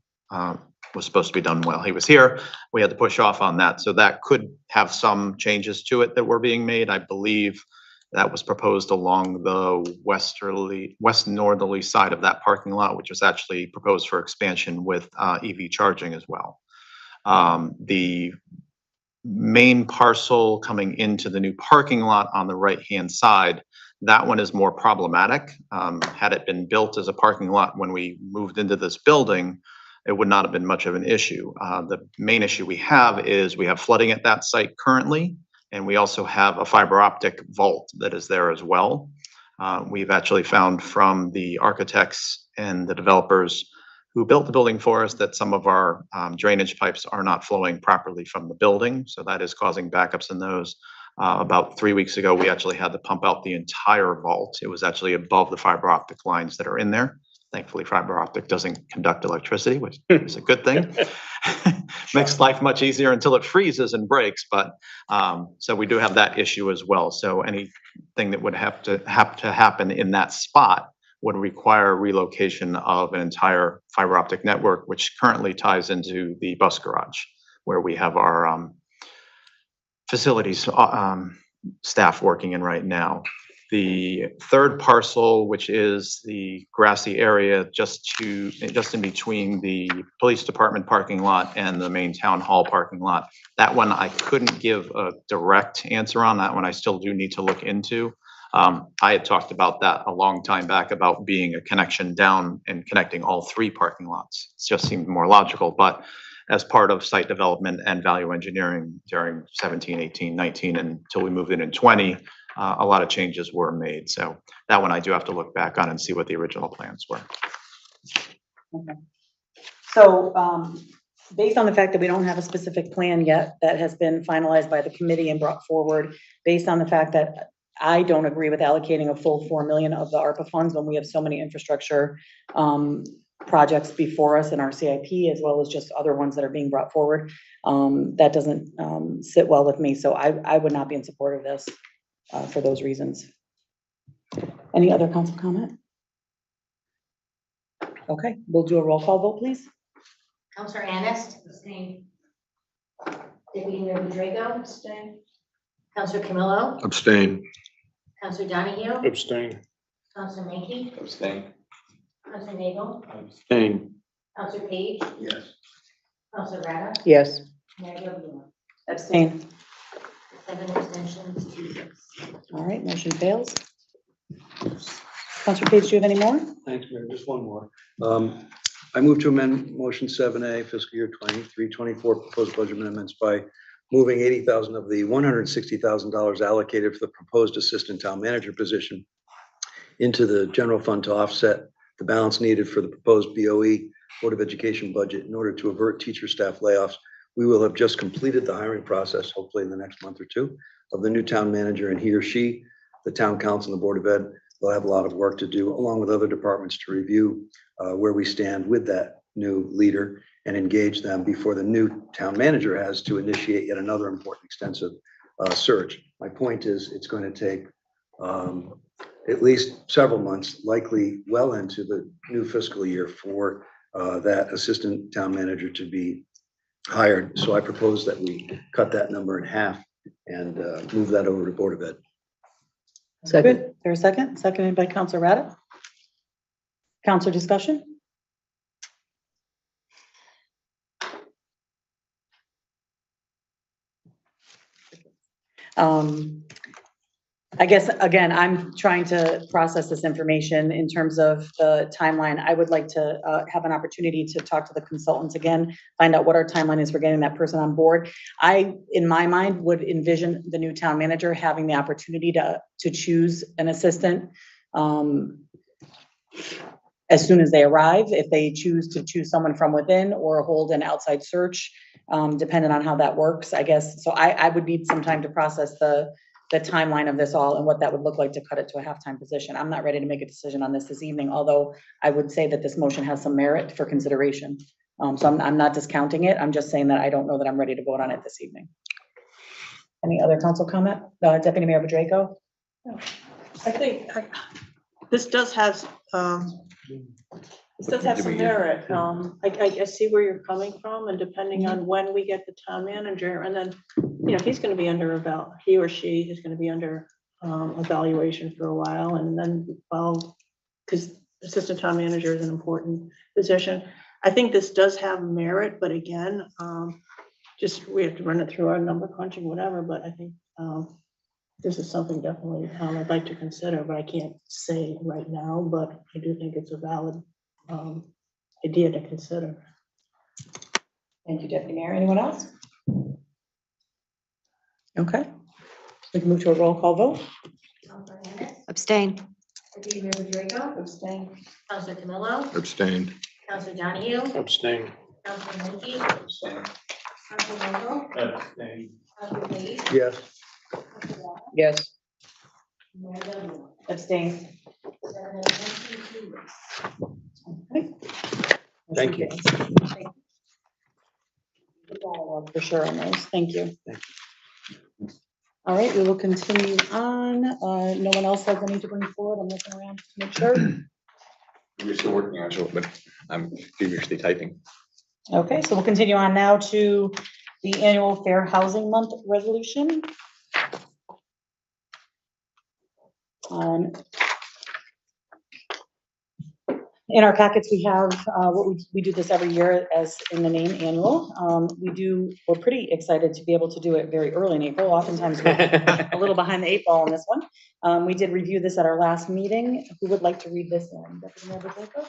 Was supposed to be done while he was here. We had to push off on that. So that could have some changes to it that were being made. I believe that was proposed along the west northerly side of that parking lot, which was actually proposed for expansion with EV charging as well. The main parcel coming into the new parking lot on the right-hand side, that one is more problematic. Had it been built as a parking lot when we moved into this building, it would not have been much of an issue. The main issue we have is we have flooding at that site currently. And we also have a fiber optic vault that is there as well. We've actually found from the architects and the developers who built the building for us that some of our drainage pipes are not flowing properly from the building. So that is causing backups in those. About 3 weeks ago, we actually had to pump out the entire vault. It was actually above the fiber optic lines that are in there. Thankfully, fiber optic doesn't conduct electricity, which is a good thing. Makes life much easier until it freezes and breaks, but so we do have that issue as well. So anything that would have to happen in that spot would require relocation of an entire fiber optic network, which currently ties into the bus garage, where we have our facilities staff working in right now. The third parcel, which is the grassy area just in between the police department parking lot and the main town hall parking lot. That one I couldn't give a direct answer on. That one I still do need to look into. I had talked about that a long time back about being a connection down and connecting all 3 parking lots. It just seemed more logical, but as part of site development and value engineering during 17, 18, 19, until we moved in 20, a lot of changes were made. So that one I do have to look back on and see what the original plans were. Okay. So based on the fact that we don't have a specific plan yet that has been finalized by the committee and brought forward, based on the fact that I don't agree with allocating a full 4 million of the ARPA funds when we have so many infrastructure projects before us in our CIP, as well as just other ones that are being brought forward. That doesn't sit well with me. So I would not be in support of this for those reasons. Any other council comment? Okay, we'll do a roll call vote, please. Counselor Anist? Abstain. Deputy Mayor Budrago? Abstain. Counselor Camillo? Abstain. Counselor Donahue? Abstain. Counselor Menke? Abstain. Counselor Nagel? Abstain. Counselor Page? Yes. Counselor Rada? Yes. Mayor Gilberto? Abstain. 7 abstentions, 2 yes. All right, motion fails. Councilor Page, do you have any more? Thanks, Mayor. Just one more. I move to amend motion 7A fiscal year 23-24 proposed budget amendments by moving $80,000 of the $160,000 allocated for the proposed assistant town manager position into the general fund to offset the balance needed for the proposed BOE Board of Education budget in order to avert teacher staff layoffs. We will have just completed the hiring process, hopefully in the next month or two, of the new town manager, and he or she, the town council and the Board of Ed, will have a lot of work to do along with other departments to review where we stand with that new leader and engage them before the new town manager has to initiate yet another important extensive search. My point is it's going to take at least several months, likely well into the new fiscal year, for that assistant town manager to be hired. So I propose that we cut that number in half and move that over to Board of Ed. Second. There's a second? Seconded by Councilor Rada. Councilor discussion? I guess, again, I'm trying to process this information in terms of the timeline. I would like to have an opportunity to talk to the consultants again, find out what our timeline is for getting that person on board. I, in my mind, would envision the new town manager having the opportunity to choose an assistant as soon as they arrive, if they choose to choose someone from within or hold an outside search, depending on how that works, I guess. So I would need some time to process the timeline of this all and what that would look like to cut it to a half-time position. I'm not ready to make a decision on this evening, although I would say that this motion has some merit for consideration. So I'm not discounting it. I'm just saying that I don't know that I'm ready to vote on it this evening. Any other council comment? Deputy Mayor Budrago? I think this does have some merit. I see where you're coming from, and depending on when we get the town manager, and then, you know, he's going to be under he or she is going to be under evaluation for a while, and then, well, because assistant town manager is an important position. I think this does have merit, but again, just we have to run it through our number crunching, whatever. But I think this is something definitely I'd like to consider, but I can't say right now. But I do think it's a valid idea to consider. Thank you, Deputy Mayor. Anyone else? Okay. We can move to a roll call vote. Counselor Hammond, Abstain. Deputy Mayor Rodrigo, Abstain. Counselor Camillo, Abstained. Counselor Donahue, Abstain. Counselor Menke, Abstain. Counselor Michael, Abstain. Counselor Lee, Yes. Counselor Webb, Yes. Mayor Delville. Abstain. 7 abstentions, 2 yes. Thank you. Good dialogue for sure on those. Thank you. All right, we will continue on. No one else has any to bring forward. I'm looking around to make sure. We're still working on it, but I'm feverishly typing. Okay, so we'll continue on now to the annual Fair Housing Month resolution. In our packets, we have what we do this every year as in the name annual. We're pretty excited to be able to do it very early in April. Oftentimes we're a little behind the 8 ball on this one. We did review this at our last meeting. Who would like to read this in? Deputy Mayor Buzzeko?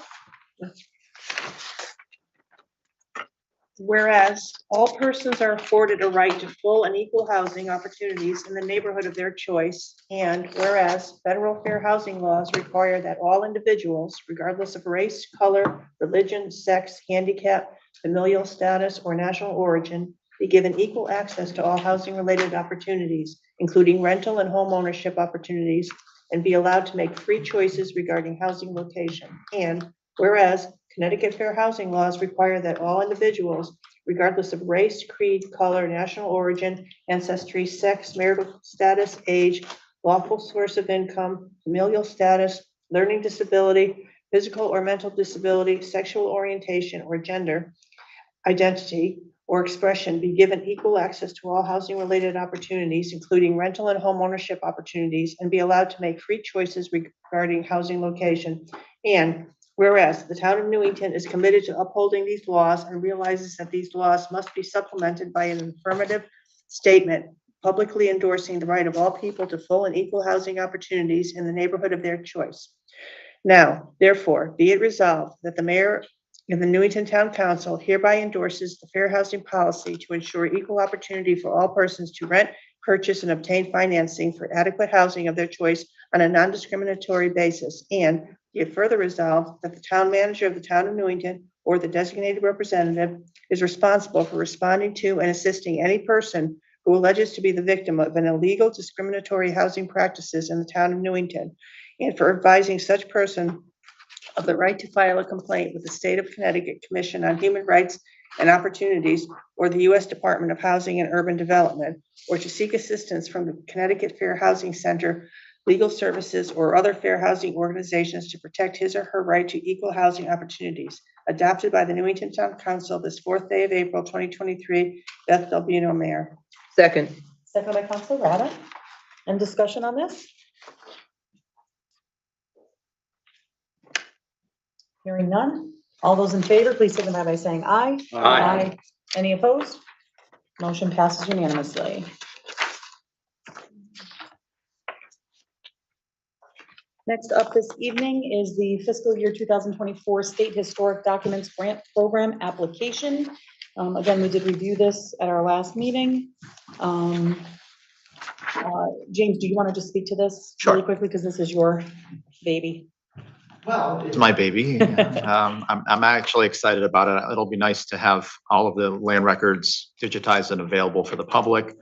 Whereas all persons are afforded a right to full and equal housing opportunities in the neighborhood of their choice, and whereas federal fair housing laws require that all individuals, regardless of race, color, religion, sex, handicap, familial status, or national origin, be given equal access to all housing-related opportunities, including rental and home ownership opportunities, and be allowed to make free choices regarding housing location. And whereas Connecticut fair housing laws require that all individuals, regardless of race, creed, color, national origin, ancestry, sex, marital status, age, lawful source of income, familial status, learning disability, physical or mental disability, sexual orientation, or gender identity or expression, be given equal access to all housing-related opportunities, including rental and home ownership opportunities, and be allowed to make free choices regarding housing location. And whereas the town of Newington is committed to upholding these laws and realizes that these laws must be supplemented by an affirmative statement publicly endorsing the right of all people to full and equal housing opportunities in the neighborhood of their choice. Now, therefore, be it resolved that the mayor and the Newington Town Council hereby endorses the fair housing policy to ensure equal opportunity for all persons to rent, purchase, and obtain financing for adequate housing of their choice on a non-discriminatory basis. And be it further resolved that the town manager of the town of Newington or the designated representative is responsible for responding to and assisting any person who alleges to be the victim of an illegal discriminatory housing practices in the town of Newington, and for advising such person of the right to file a complaint with the State of Connecticut Commission on Human Rights and Opportunities or the U.S. Department of Housing and Urban Development, or to seek assistance from the Connecticut Fair Housing Center, legal services, or other fair housing organizations to protect his or her right to equal housing opportunities, adopted by the Newington Town Council this 4th day of April, 2023. Beth Del Bino, Mayor. Second. Second by Councilor Rada. And discussion on this? Hearing none. All those in favor, please signify by saying aye. Aye. Any opposed? Motion passes unanimously. Next up this evening is the fiscal year 2024 State Historic Documents Grant Program application. Again, we did review this at our last meeting. James, do you want to just speak to this really quickly, because this is your baby? Well, it's my baby. I'm actually excited about it. It'll be nice to have all of the land records digitized and available for the public,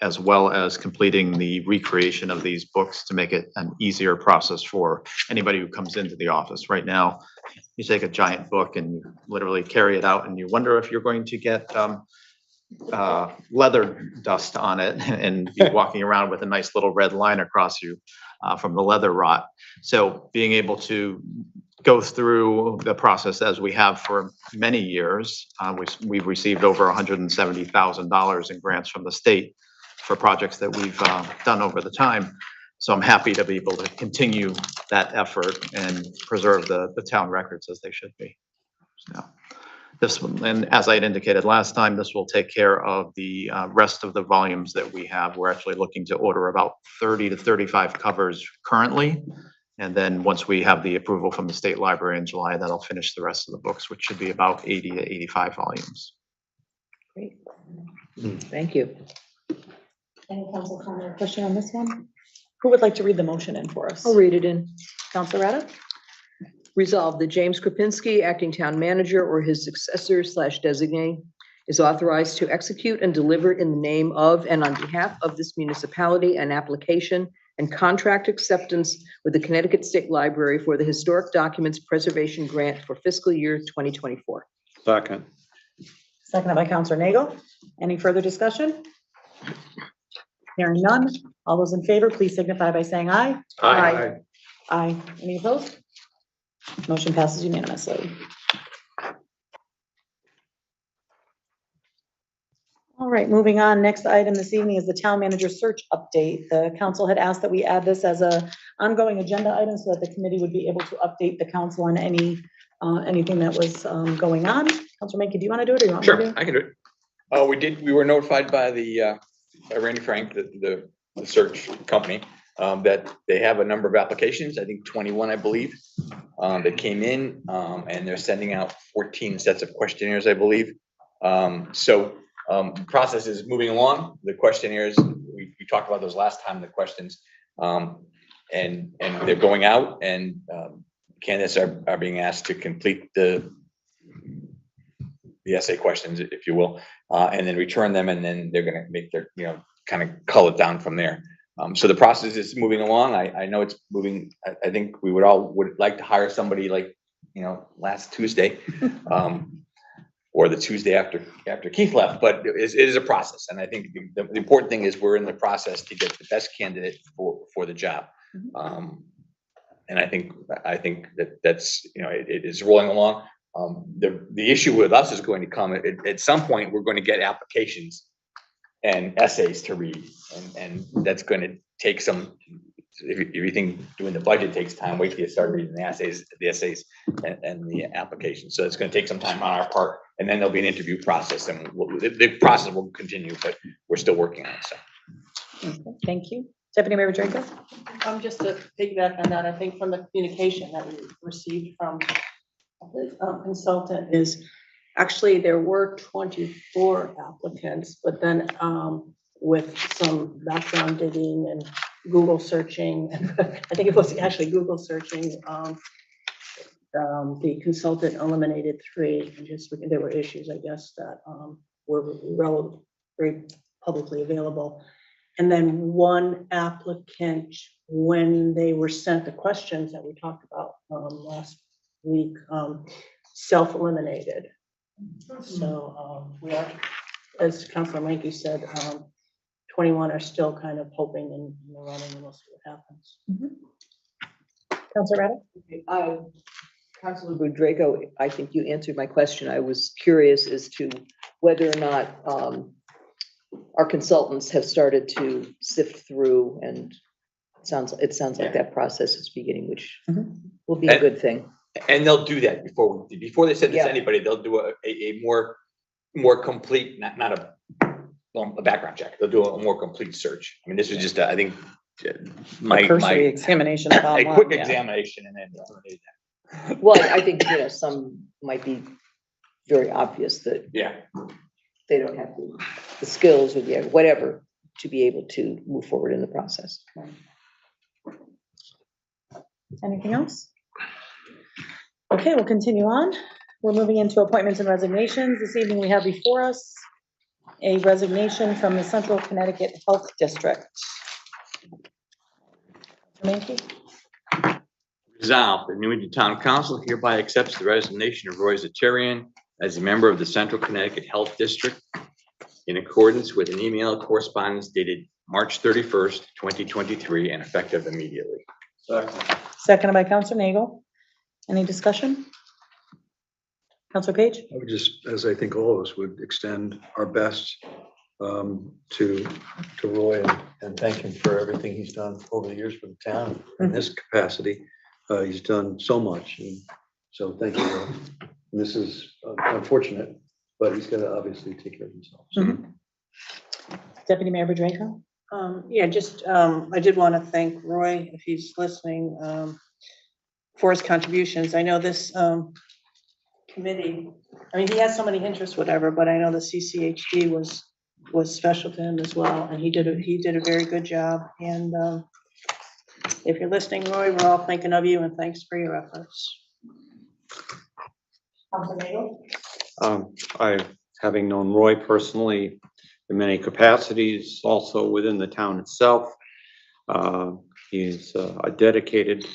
as well as completing the recreation of these books to make it an easier process for anybody who comes into the office. Right now, you take a giant book and you literally carry it out and you wonder if you're going to get leather dust on it and be walking around with a nice little red line across you from the leather rot. So being able to go through the process as we have for many years, we've received over $170,000 in grants from the state for projects that we've done over the time. So I'm happy to be able to continue that effort and preserve the town records as they should be. So this one, and as I had indicated last time, this will take care of the rest of the volumes that we have. We're actually looking to order about 30 to 35 covers currently. And then once we have the approval from the State Library in July, that'll finish the rest of the books, which should be about 80 to 85 volumes. Great. Thank you. Any council comment or question on this one? Who would like to read the motion in for us? I'll read it in. Counselor Rada? Resolved that James Kropinski, acting town manager or his successor slash designate, is authorized to execute and deliver in the name of and on behalf of this municipality an application and contract acceptance with the Connecticut State Library for the Historic Documents Preservation Grant for fiscal year 2024. Second. Seconded by Counselor Nagel. Any further discussion? Hearing none. All those in favor, please signify by saying aye. Aye. Aye. Any opposed? Motion passes unanimously. All right, moving on. Next item this evening is the town manager search update. The council had asked that we add this as a ongoing agenda item so that the committee would be able to update the council on anything that was going on. Councilor Menke, do you want to do it or you want me to do Sure, it? I can do it. We were notified by the Randy Frank, the search company, that they have a number of applications, I think 21, I believe, that came in, and they're sending out 14 sets of questionnaires, I believe. The process is moving along. The questionnaires, we talked about those last time, the questions, and they're going out, and candidates are being asked to complete the essay questions, if you will, and then return them, and then they're gonna make their, kind of cull it down from there. So the process is moving along. I know it's moving. I think we would like to hire somebody like, last Tuesday, or the Tuesday after Keith left, but it is a process. And I think the important thing is we're in the process to get the best candidate for the job. And I think that's, it is rolling along. The issue with us is going to come at some point. We're going to get applications and essays to read, and that's going to take some. If you think doing the budget takes time, wait till you start reading the essays and the applications. So it's going to take some time on our part, and then there'll be an interview process, and the process will continue, but we're still working on it. So. Okay, thank you. Deputy Mayor Draco? Just to piggyback on that, I think from the communication that we received from the consultant is, actually, there were 24 applicants, but then with some background digging and Google searching, I think it was actually Google searching, the consultant eliminated 3, and just there were issues, I guess, that were very publicly available. And then one applicant, when they were sent the questions that we talked about last week, self-eliminated. So we are, as Councilor Menke said, 21 are still kind of hoping and running, and we'll see what happens. Councilor Rada? Councilor Draco, I think you answered my question. I was curious as to whether or not our consultants have started to sift through, and it sounds like that process is beginning, which will be a good thing. And they'll do that before they send this to anybody. They'll do a more complete, not a background check. They'll do a more complete search. I mean, this is just I think my examination of a quick examination, and then Well, I think some might be very obvious that they don't have the skills or whatever to be able to move forward in the process. Anything else? Okay, we'll continue on. We're moving into appointments and resignations. This evening we have before us a resignation from the Central Connecticut Health District. Menke? Resolved, the Newington Town Council hereby accepts the resignation of Roy Zatarian as a member of the Central Connecticut Health District in accordance with an email correspondence dated March 31st, 2023, and effective immediately. Seconded by Councilor Nagel. Any discussion? Councilor Page? I would just, as I think all of us would, extend our best to Roy and thank him for everything he's done over the years for the town in this capacity. He's done so much, and so thank you, Roy. And this is unfortunate, but he's got to obviously take care of himself. So. Deputy Mayor Draco? I did want to thank Roy, if he's listening, for his contributions. I know this committee, I mean, he has so many interests, whatever, but I know the CCHD was was special to him as well, and he did a very good job. And if you're listening, Roy, we're all thinking of you, and thanks for your efforts. Having known Roy personally in many capacities, also within the town itself, he's a dedicated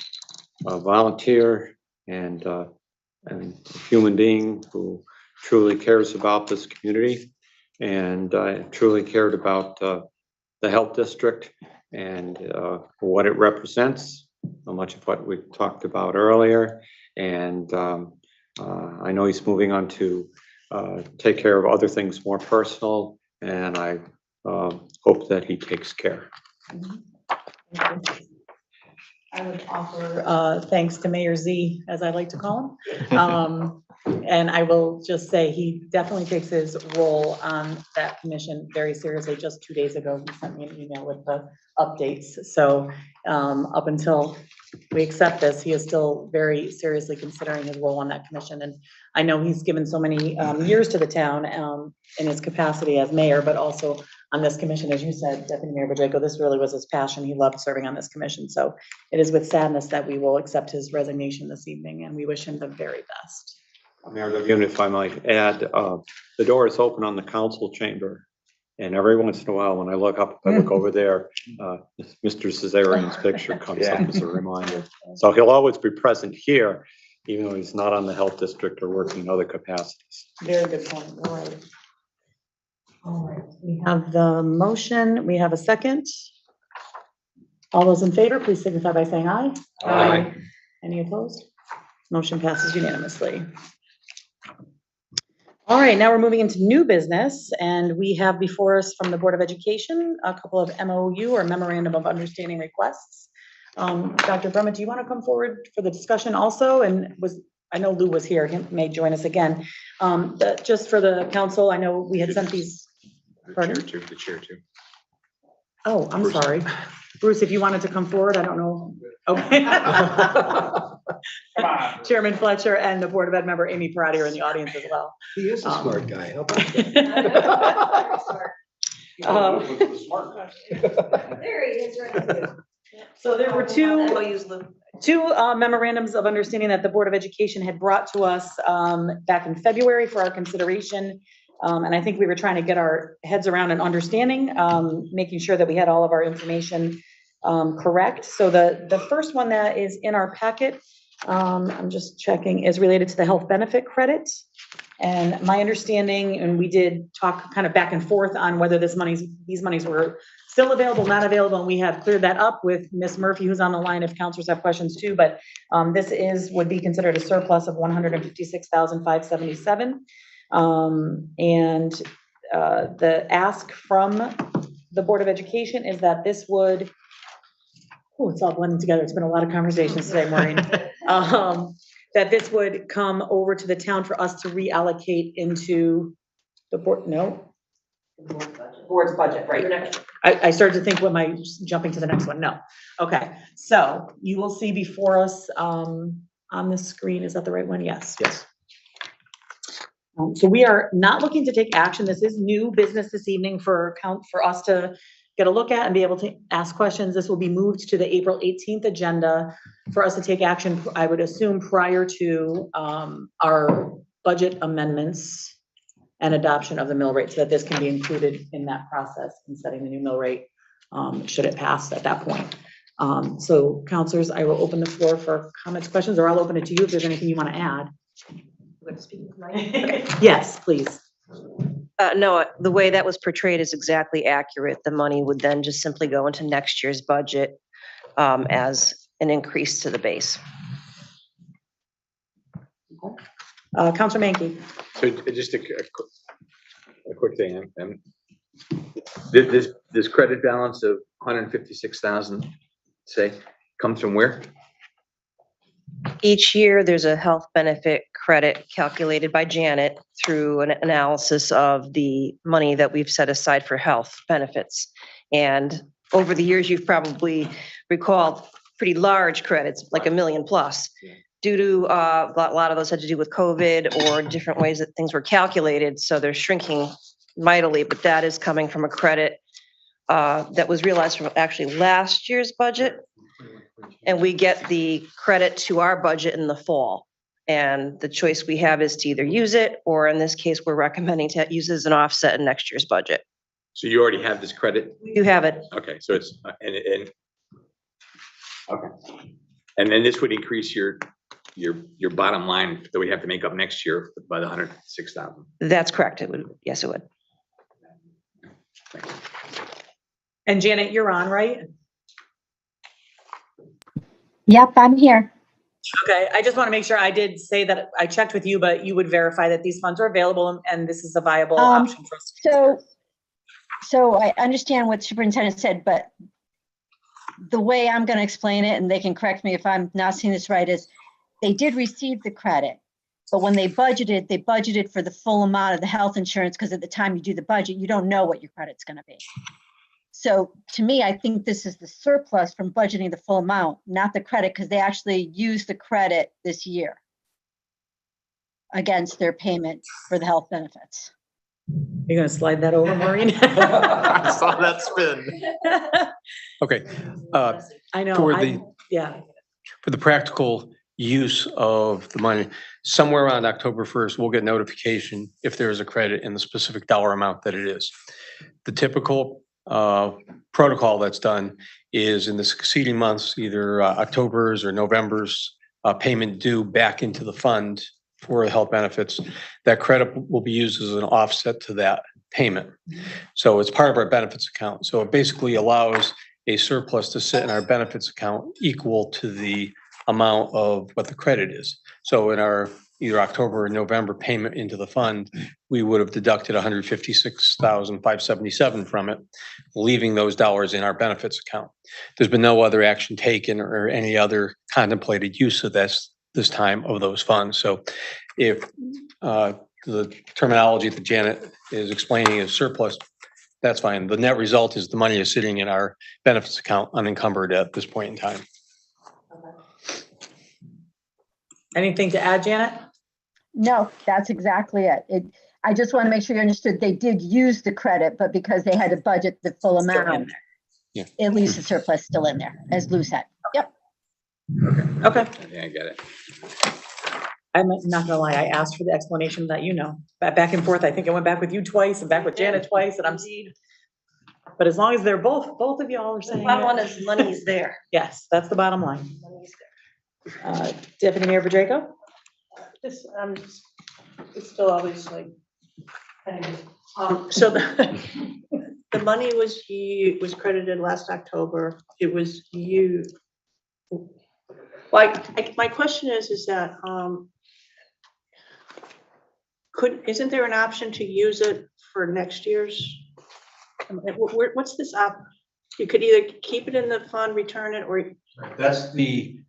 volunteer and human being who truly cares about this community and truly cared about the health district and what it represents, so much of what we talked about earlier. And I know he's moving on to take care of other things more personal, and I hope that he takes care. I would offer thanks to Mayor Z, as I like to call him. And I will just say he definitely takes his role on that commission very seriously. Just 2 days ago, he sent me an email with the updates. So up until we accept this, he is still very seriously considering his role on that commission. And I know he's given so many years to the town in his capacity as mayor, but also on this commission, as you said, Deputy Mayor Pacheco, this really was his passion. He loved serving on this commission. So it is with sadness that we will accept his resignation this evening, and we wish him the very best. Mayor Davion, if I might add, the door is open on the council chamber. And every once in a while, when I look up, I look over there, Mr. Cesarian's picture comes up as a reminder. So he'll always be present here, even though he's not on the health district or working in other capacities. Very good point. All right. All right. We have the motion. We have a second. All those in favor, please signify by saying aye. Aye. Any opposed? Motion passes unanimously. All right, now we're moving into new business, and we have before us from the Board of Education a couple of MOU or Memorandum of Understanding requests. Dr. Brumman, do you want to come forward for the discussion also? And I know Lou was here, he may join us again. Just for the council, I know we had sent these. The chair too. Oh, I'm sorry. Bruce, if you wanted to come forward, I don't know. Okay. Chairman Fletcher and the Board of Ed member Amy Parati are in the audience as well. He is a smart guy. How about that? There he is, right there. So there were two memorandums of understanding that the Board of Education had brought to us back in February for our consideration. And I think we were trying to get our heads around an understanding, making sure that we had all of our information correct. So the first one that is in our packet, I'm just checking, is related to the health benefit credit. And my understanding, and we did talk kind of back and forth on whether these monies were still available, not available, and we have cleared that up with Ms. Murphy, who's on the line if counselors have questions too. But this would be considered a surplus of $156,577. And the ask from the Board of Education is that this would, it's all blending together. It's been a lot of conversations today, Maureen. That this would come over to the town for us to reallocate into the board, board's budget, right? I started to think, what am I jumping to the next one? No. Okay, so you will see before us on the screen, is that the right one? Yes. Yes. So we are not looking to take action. This is new business this evening for us to get a look at and be able to ask questions. This will be moved to the April 18th agenda for us to take action, I would assume, prior to our budget amendments and adoption of the mill rate, so that this can be included in that process in setting the new mill rate, should it pass at that point. So counselors, I will open the floor for comments, questions, or I'll open it to you if there's anything you want to add. Yes, please. No, the way that was portrayed is exactly accurate. The money would then just simply go into next year's budget as an increase to the base. Counselor Mankey. So just a quick thing. This credit balance of 156,000, say, comes from where? Each year, there's a health benefit credit calculated by Janet through an analysis of the money that we've set aside for health benefits. And over the years, you've probably recalled pretty large credits, like $1 million plus. Due to a lot of those had to do with COVID or different ways that things were calculated. So they're shrinking mightily, but that is coming from a credit that was realized from actually last year's budget. And we get the credit to our budget in the fall. And the choice we have is to either use it, or in this case, we're recommending to use it as an offset in next year's budget. So you already have this credit? You have it. Okay, so it's, okay. And then this would increase your bottom line that we have to make up next year by the 106,000. That's correct. It would, yes, it would. And Janet, you're on, right? Yep, I'm here. Okay, I just want to make sure I did say that I checked with you, but you would verify that these funds are available and this is a viable option for us. So I understand what Superintendent said, but the way I'm going to explain it, and they can correct me if I'm not seeing this right, is they did receive the credit, but when they budgeted for the full amount of the health insurance, because at the time you do the budget, you don't know what your credit's going to be. So to me, I think this is the surplus from budgeting the full amount, not the credit, because they actually used the credit this year against their payment for the health benefits. You're gonna slide that over, Maureen? I saw that spin. Okay. I know, For the, yeah. for the practical use of the money, somewhere around October 1st, we'll get notification if there is a credit in the specific dollar amount that it is. The typical protocol that's done is in the succeeding months, either October's or November's payment due back into the fund for the health benefits. That credit will be used as an offset to that payment. So it's part of our benefits account. So it basically allows a surplus to sit in our benefits account equal to the amount of what the credit is. So in our either October or November payment into the fund, we would have deducted $156,577 from it, leaving those dollars in our benefits account. There's been no other action taken or any other contemplated use of this time of those funds. So if the terminology that Janet is explaining is surplus, that's fine. The net result is the money is sitting in our benefits account unencumbered at this point in time. Anything to add, Janet? No, that's exactly it. I just want to make sure you understood they did use the credit, but because they had to budget the full amount, yeah, at least the surplus still in there, as Lou said. Yep. Okay. Yeah, I get it. I'm not gonna lie, I asked for the explanation that you know, back and forth. I think I went back with you twice and back with Janet twice, and but as long as they're both of y'all are saying. The bottom line is money is there. Yes, that's the bottom line. Deputy Mayor Pacheco? This, it's still always like, so the money was credited last October. It was used. Like, my question is that, isn't there an option to use it for next year's? What's this up? You could either keep it in the fund, return it, or. That's the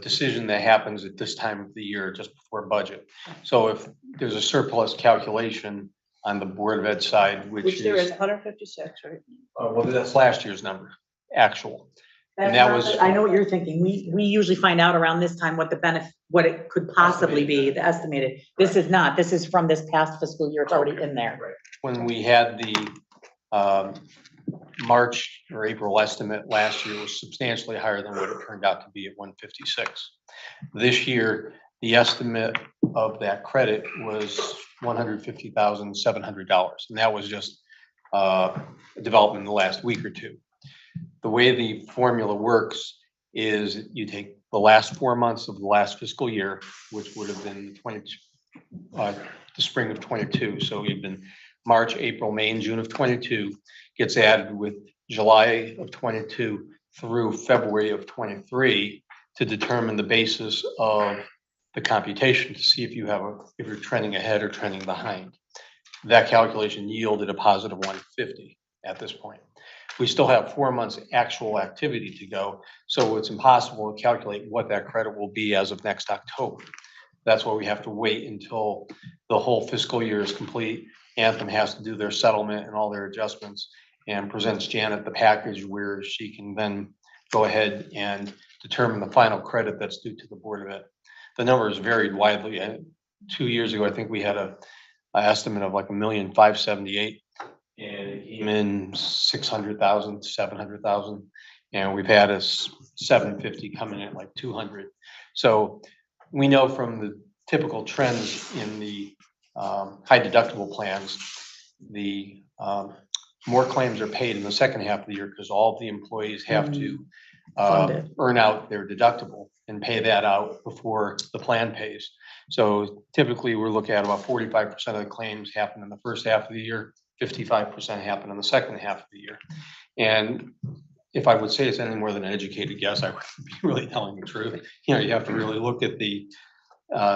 decision that happens at this time of the year, just before budget. So if there's a surplus calculation on the Board of Ed side, which there is is, 156, right? well, that's last year's number, actual. And that was, I know what you're thinking. We usually find out around this time what the benefit, what it could possibly be, the estimated. This is not, this is from this past fiscal year. It's already in there. when we had the March or April estimate last year was substantially higher than what it turned out to be at 156. This year, the estimate of that credit was $150,700, and that was just a development in the last week or two. The way the formula works is you take the last 4 months of the last fiscal year, which would have been the spring of 22. So you've been March, April, May, and June of 22 gets added with July of 22 through February of 23 to determine the basis of the computation to see if you're trending ahead or trending behind. That calculation yielded a positive 150 at this point. We still have 4 months actual activity to go, so it's impossible to calculate what that credit will be as of next October. That's why we have to wait until the whole fiscal year is complete. Anthem has to do their settlement and all their adjustments and presents Janet the package where she can then go ahead and determine the final credit that's due to the Board of Ed. The numbers varied widely. 2 years ago, I think we had estimate of like $1,578,000. And it came in 600,000, 700,000. And we've had a 750 coming in at like 200. So we know from the typical trends in the high deductible plans, the more claims are paid in the second half of the year because all of the employees have to Fund it. earn out their deductible and pay that out before the plan pays. So typically, we're looking at about 45% of the claims happen in the first half of the year, 55% happen in the second half of the year. And if I would say it's anything more than an educated guess, I would be really telling the truth. You know, you have to really look at the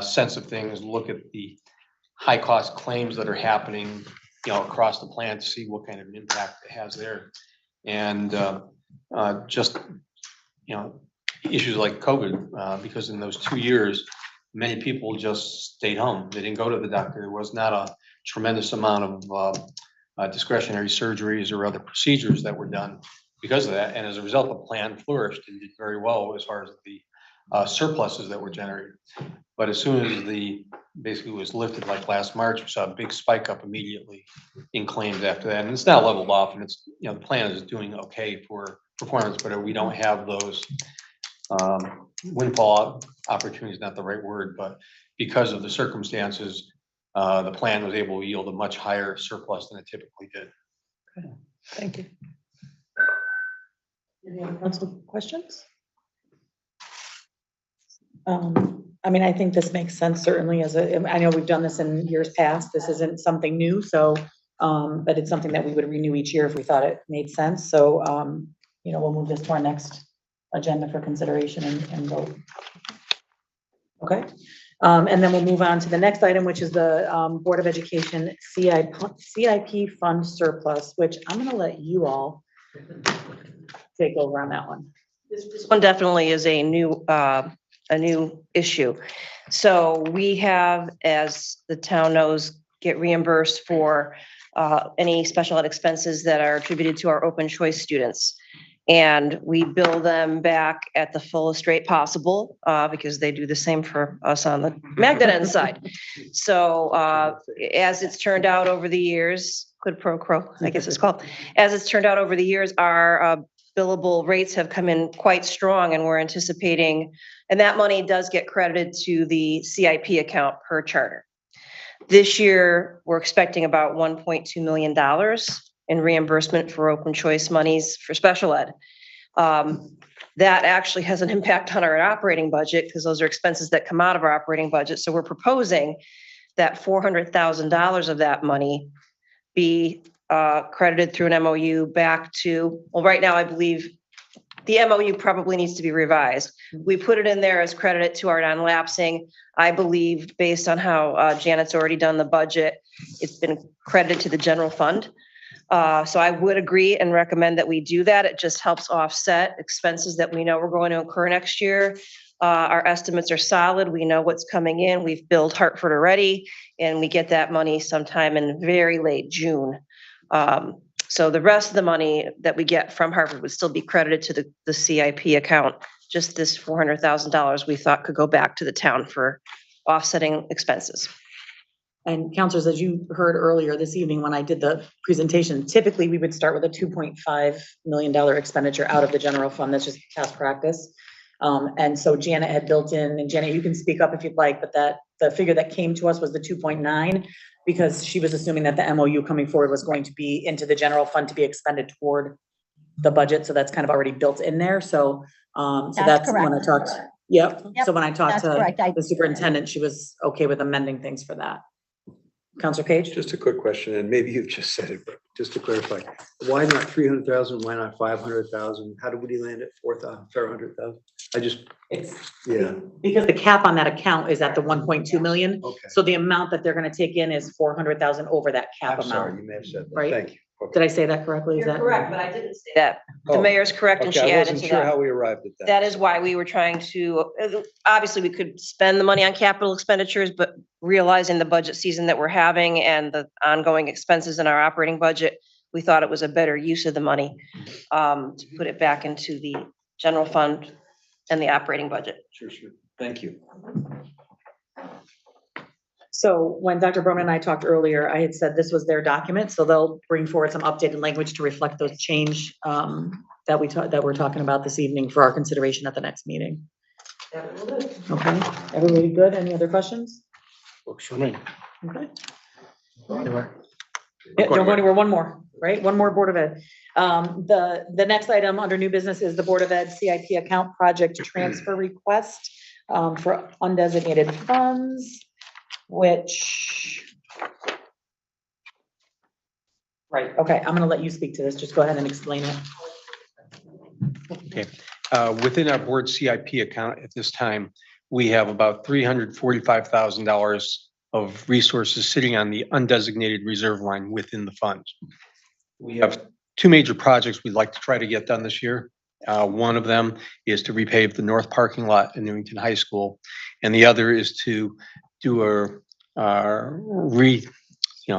sense of things, look at the high cost claims that are happening, you know, across the plan to see what kind of an impact it has there. And just, you know, issues like COVID, because in those 2 years, many people just stayed home. They didn't go to the doctor. There was not a tremendous amount of discretionary surgeries or other procedures that were done because of that. And as a result, the plan flourished and did very well as far as the surpluses that were generated. But as soon as the basically was lifted like last March, we saw a big spike up immediately in claims after that. And it's now leveled off, and it's, you know, the plan is doing okay for performance, but we don't have those windfall opportunities, not the right word, but because of the circumstances, the plan was able to yield a much higher surplus than it typically did. Thank you. Any other council questions? I mean, I think this makes sense, certainly, I know we've done this in years past. This isn't something new, so, but it's something that we would renew each year if we thought it made sense. So, you know, we'll move this to our next agenda for consideration and vote. Okay. And then we'll move on to the next item, which is the Board of Education CIP fund surplus, which I'm going to let you all take over on that one. This one definitely is a new issue. So we have, as the town knows, get reimbursed for any special ed expenses that are attributed to our open choice students. And we bill them back at the fullest rate possible because they do the same for us on the magnet end side. So as it's turned out over the years, quid pro quo, I guess it's called. As it's turned out over the years, our billable rates have come in quite strong, and we're anticipating, and that money does get credited to the CIP account per charter. This year, we're expecting about $1.2 million in reimbursement for open choice monies for special ed. That actually has an impact on our operating budget because those are expenses that come out of our operating budget. So we're proposing that $400,000 of that money be credited through an MOU back to, well, right now I believe the MOU probably needs to be revised. We put it in there as credited to our non-lapsing. I believe based on how Janet's already done the budget, it's been credited to the general fund. So I would agree and recommend that we do that. It just helps offset expenses that we know we're going to incur next year. Our estimates are solid. We know what's coming in. We've billed Hartford already, and we get that money sometime in very late June. So the rest of the money that we get from Hartford would still be credited to the CIP account. Just this $400,000 we thought could go back to the town for offsetting expenses. And counselors, as you heard earlier this evening when I did the presentation, typically we would start with a $2.5 million expenditure out of the general fund. That's just past practice. And so Janet had built in, and Janet, you can speak up if you'd like, but that the figure that came to us was the 2.9, because she was assuming that the MOU coming forward was going to be into the general fund to be expended toward the budget. So that's kind of already built in there. So, that's when I talked. Yep. So when I talked to the superintendent, she was okay with amending things for that. Counselor Page? Just a quick question, and maybe you've just said it, but just to clarify, why not 300,000? Why not 500,000? How did we land at 400,000? Yeah. Because the cap on that account is at the 1.2 million. Okay. So the amount that they're going to take in is 400,000 over that cap I'm amount. sorry, you may have said that. Right? Thank you. Okay. Did I say that correctly? You're correct, but I didn't say that. The Oh, mayor's correct, and okay, she I added wasn't to sure that. how we arrived at that. That is why we were trying to, obviously, we could spend the money on capital expenditures, but realizing the budget season that we're having and the ongoing expenses in our operating budget, we thought it was a better use of the money to put it back into the general fund and the operating budget. Sure. Thank you. So when Dr. Brown and I talked earlier, I had said this was their document, so they'll bring forward some updated language to reflect those change that we're talking about this evening for our consideration at the next meeting. Okay, everybody good? Any other questions? Works for me. Okay. Yeah, don't go anywhere, one more, right? One more Board of Ed. The next item under new business is the Board of Ed CIP account project transfer request for undesignated funds, which. Right, okay, I'm gonna let you speak to this. Just go ahead and explain it. Okay, within our board CIP account at this time, we have about $345,000 of resources sitting on the undesignated reserve line within the funds. We have two major projects we'd like to try to get done this year. One of them is to repave the north parking lot in Newington High School, and the other is to do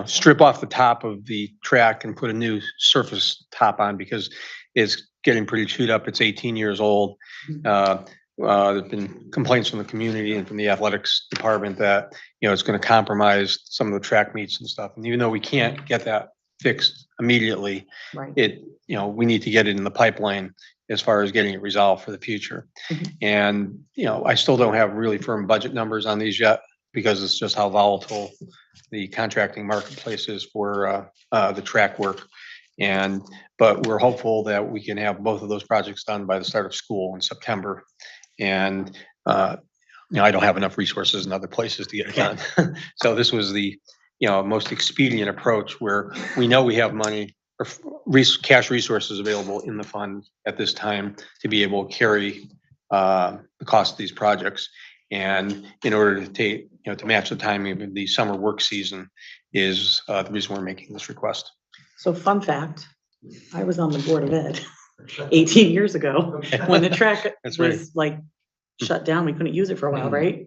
strip off the top of the track and put a new surface top on because it's getting pretty chewed up. It's 18 years old. There's been complaints from the community and from the athletics department that, it's going to compromise some of the track meets and stuff. And even though we can't get that fixed immediately, Right. we need to get it in the pipeline as far as getting it resolved for the future. And, I still don't have really firm budget numbers on these yet because it's just how volatile the contracting marketplace is for the track work. But we're hopeful that we can have both of those projects done by the start of school in September. And, I don't have enough resources in other places to get it done. So this was the, most expedient approach where we know we have money or cash resources available in the fund at this time to be able to carry the cost of these projects. And in order to to match the timing of the summer work season is the reason we're making this request. So fun fact, I was on the Board of Ed 18 years ago when the track was like shut down. We couldn't use it for a while, right?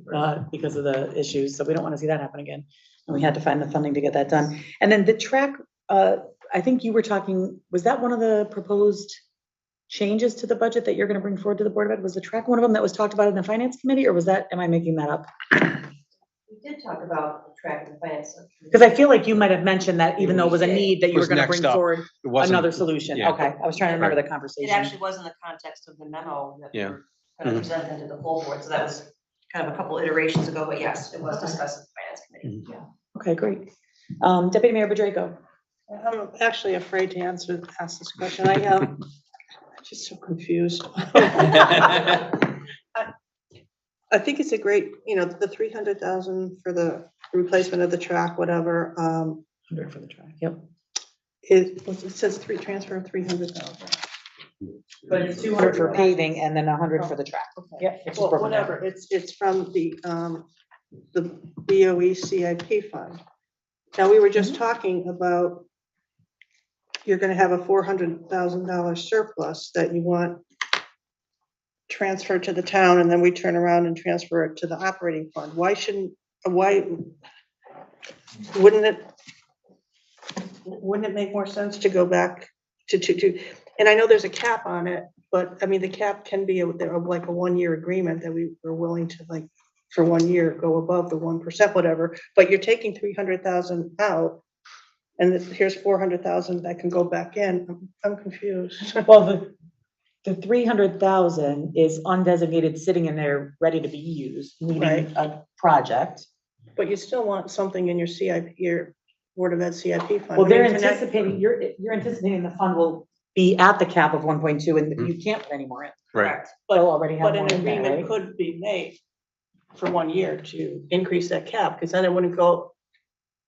Because of the issues. So we don't want to see that happen again. And we had to find the funding to get that done. And then the track, I think you were talking, was that one of the proposed changes to the budget that you're going to bring forward to the Board of Ed? Was the track one of them that was talked about in the Finance Committee, or was that, am I making that up? We did talk about the track and the finance. Because I feel like you might have mentioned that even though it was a need that you were going to bring next up. forward It wasn't- another solution. yeah. Okay, I was trying to remember the It conversation. actually was in the context of the memo that we Yeah. were going to present into the full board, so that was kind of a couple iterations ago, but yes, it was discussed at the finance committee. Yeah. Okay, great. Deputy Mayor Badrego. I'm actually afraid to ask this question. I'm just so confused. I think it's a great, the 300,000 for the replacement of the track, whatever. 100 for the track. Yep. It says transfer of 300,000. But it's 200 for paving and then 100 for the track. Yep. it's just Well, broken down. whatever. It's from the BOE CIP fund. Now, we were just talking about you're going to have a $400,000 surplus that you want transferred to the town, and then we turn around and transfer it to the operating fund. Why wouldn't it make more sense to go back to, and I know there's a cap on it, but I mean, the cap can be like a 1-year agreement that we were willing to, like, for 1 year, go above the 1%, whatever, but you're taking 300,000 out. And here's 400,000 that can go back in. I'm confused. Well, the 300,000 is undesignated, sitting in there, ready to be used, needing Right. a project. But you still want something in your CIP, your Board of Ed CIP fund. Well, they're I mean, tonight- anticipating, you're anticipating the fund will be at the cap of 1.2 and you can't put any more in. Right. But they'll already have But more an in there, agreement right? could be made for 1 year to increase that cap, because then it wouldn't go,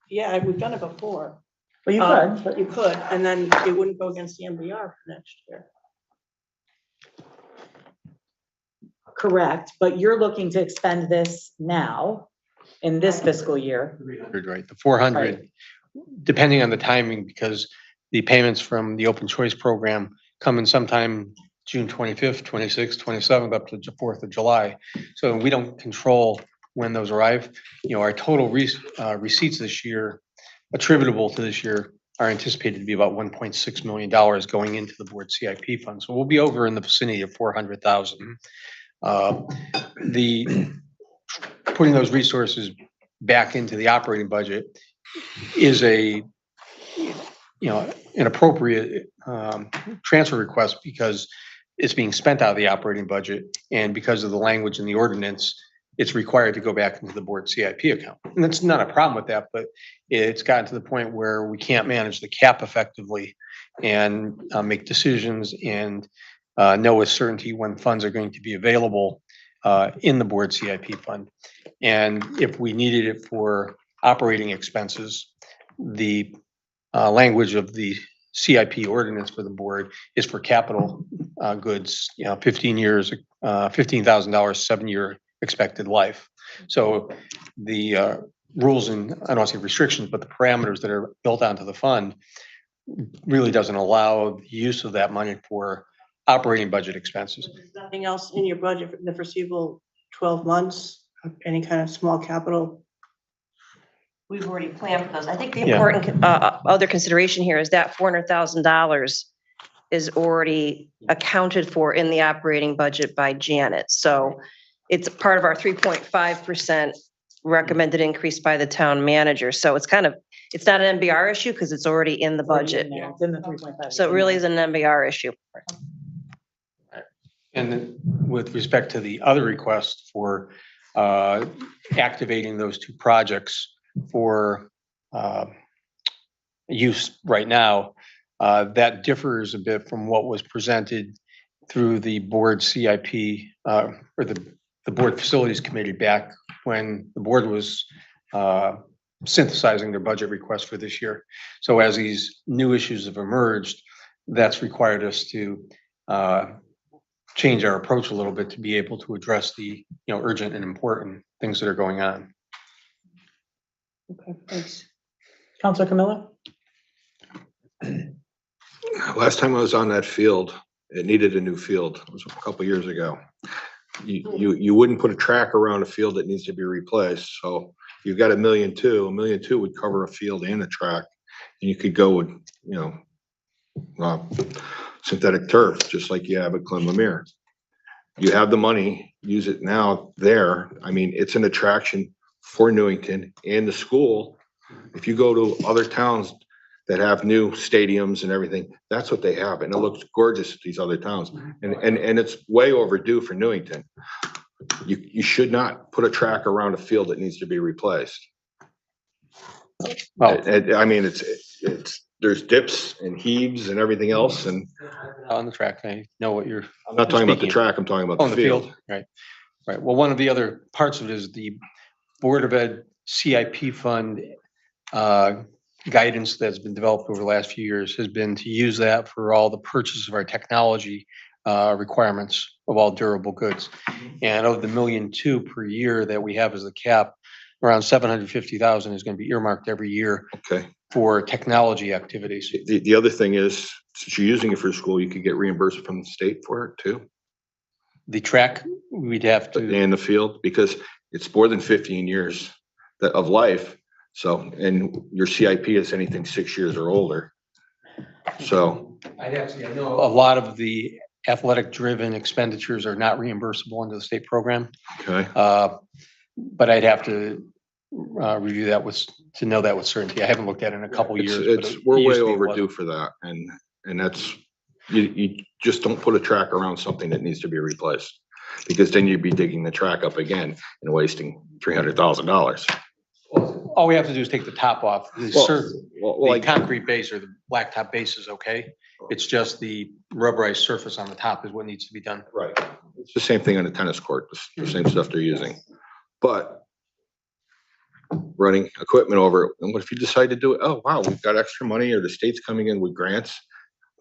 yeah, we've done it before. Well, you could, but You could, and then it wouldn't go against the MBR for next year. correct, but you're looking to expend this now in this fiscal year. 300, right, the 400, depending on the timing, because the payments from the open choice program come in sometime June 25th, 26th, 27th, up to the 4th of July. So we don't control when those arrive. Our total receipts this year, attributable to this year, are anticipated to be about $1.6 million going into the board CIP fund. So we'll be over in the vicinity of 400,000. Putting those resources back into the operating budget is an appropriate transfer request because it's being spent out of the operating budget, and because of the language in the ordinance, it's required to go back into the board CIP account. And that's not a problem with that, but it's gotten to the point where we can't manage the cap effectively and make decisions and know with certainty when funds are going to be available in the board CIP fund. And if we needed it for operating expenses, the language of the CIP ordinance for the board is for capital goods, 15 years, $15,000, 7-year expected life. So the rules and, I don't want to say restrictions, but the parameters that are built onto the fund really doesn't allow the use of that money for operating budget expenses. There's nothing else in your budget for the foreseeable 12 months, any kind of small capital? We've already planned for those. I think the Yeah. important other consideration here is that $400,000 is already accounted for in the operating budget by Janet. So it's part of our 3.5% recommended increase by the town manager. So it's not an MBR issue because it's already in the budget. It's in the 3.5. So it really is an MBR issue. And then with respect to the other request for activating those two projects for use right now, that differs a bit from what was presented through the board CIP or the board facilities committee back when the board was synthesizing their budget request for this year. So as these new issues have emerged, that's required us to change our approach a little bit to be able to address the urgent and important things that are going on. Okay, thanks. Counselor Camilla? Last time I was on that field, it needed a new field. It was a couple years ago. You wouldn't put a track around a field that needs to be replaced. So you've got $1.2 million. $1.2 million would cover a field and a track. And you could go with, synthetic turf, just like you have at Glen You have the money, use it now there. I mean, it's an attraction for Newington and the school. If you go to other towns that have new stadiums and everything, that's what they have. And it looks gorgeous at these other towns. And it's way overdue for Newington. You should not put a track around a field that needs to be replaced. Well, I mean, there's dips and heaves and everything else. And on the track, I know what you're. I'm not talking about the track, I'm talking about on the field. Right. Well, one of the other parts of it is the Board of Ed CIP fund guidance that's been developed over the last few years has been to use that for all the purchase of our technology requirements of all durable goods. And of the $1.2 million per year that we have as the cap, around $750,000 is going to be earmarked every year. Okay. For technology activities. The other thing is, since you're using it for school, you could get reimbursed from the state for it too. The track, we'd have to. In the field, because it's more than 15 years of life. So, and your CIP is anything 6 years or older. So. I know a lot of the athletic driven expenditures are not reimbursable under the state program. Okay. But I'd have to review that to know that with certainty. I haven't looked at it in a couple years. We're way overdue for that. And that's, you just don't put a track around something that needs to be replaced, because then you'd be digging the track up again and wasting $300,000. All we have to do is take the top off. The concrete base or the blacktop base is okay. It's just the rubberized surface on the top is what needs to be done. Right. It's the same thing on a tennis court, the same stuff they're using. But running equipment over it, and what if you decide to do it? Oh, wow, we've got extra money, or the state's coming in with grants.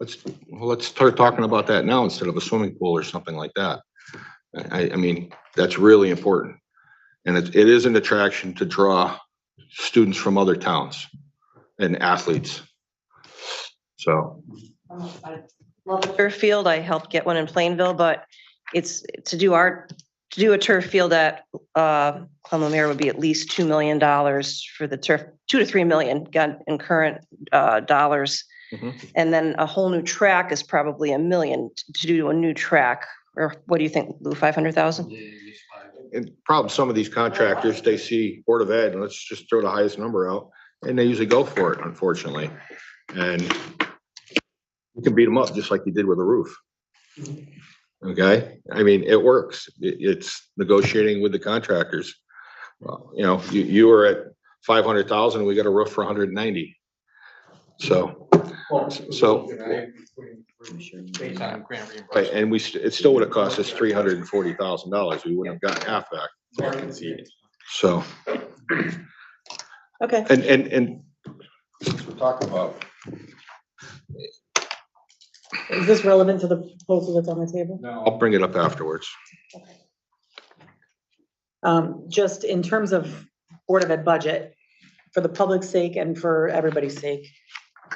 Let's start talking about that now instead of a swimming pool or something like that. I mean, that's really important. And it is an attraction to draw students from other towns and athletes. So. I love the turf field. I helped get one in Plainville, but it's to do a turf field at Clemamere would be at least $2 million for the turf, 2 to 3 million in current dollars. Mm-hmm. And then a whole new track is probably $1 million to do a new track. Or what do you think, Lou? 500,000? and problem, some of these contractors, they see Board of Ed and let's just throw the highest number out. And they usually go for it, unfortunately. And you can beat them up just like you did with the roof. Okay, I mean, it works. It's negotiating with the contractors. Well, you know, you were at 500,000, we got a roof for 190. So. Based on grant reimbursement. Right, and it still would have cost us $340,000. We wouldn't have gotten half back. So. Okay. And since we're talking about. Is this relevant to the proposal that's on the table? No. I'll bring it up afterwards. Just in terms of Board of Ed budget, for the public's sake and for everybody's sake,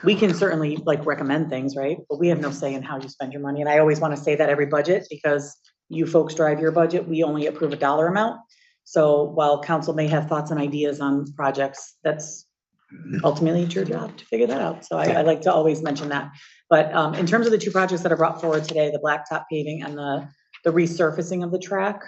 we can certainly like recommend things, right? But we have no say in how you spend your money. And I always want to say that every budget, because you folks drive your budget, we only approve a dollar amount. So while council may have thoughts and ideas on projects, that's ultimately it's your job to figure that out. So I like to always mention that. But in terms of the two projects that are brought forward today, the blacktop paving and the resurfacing of the track,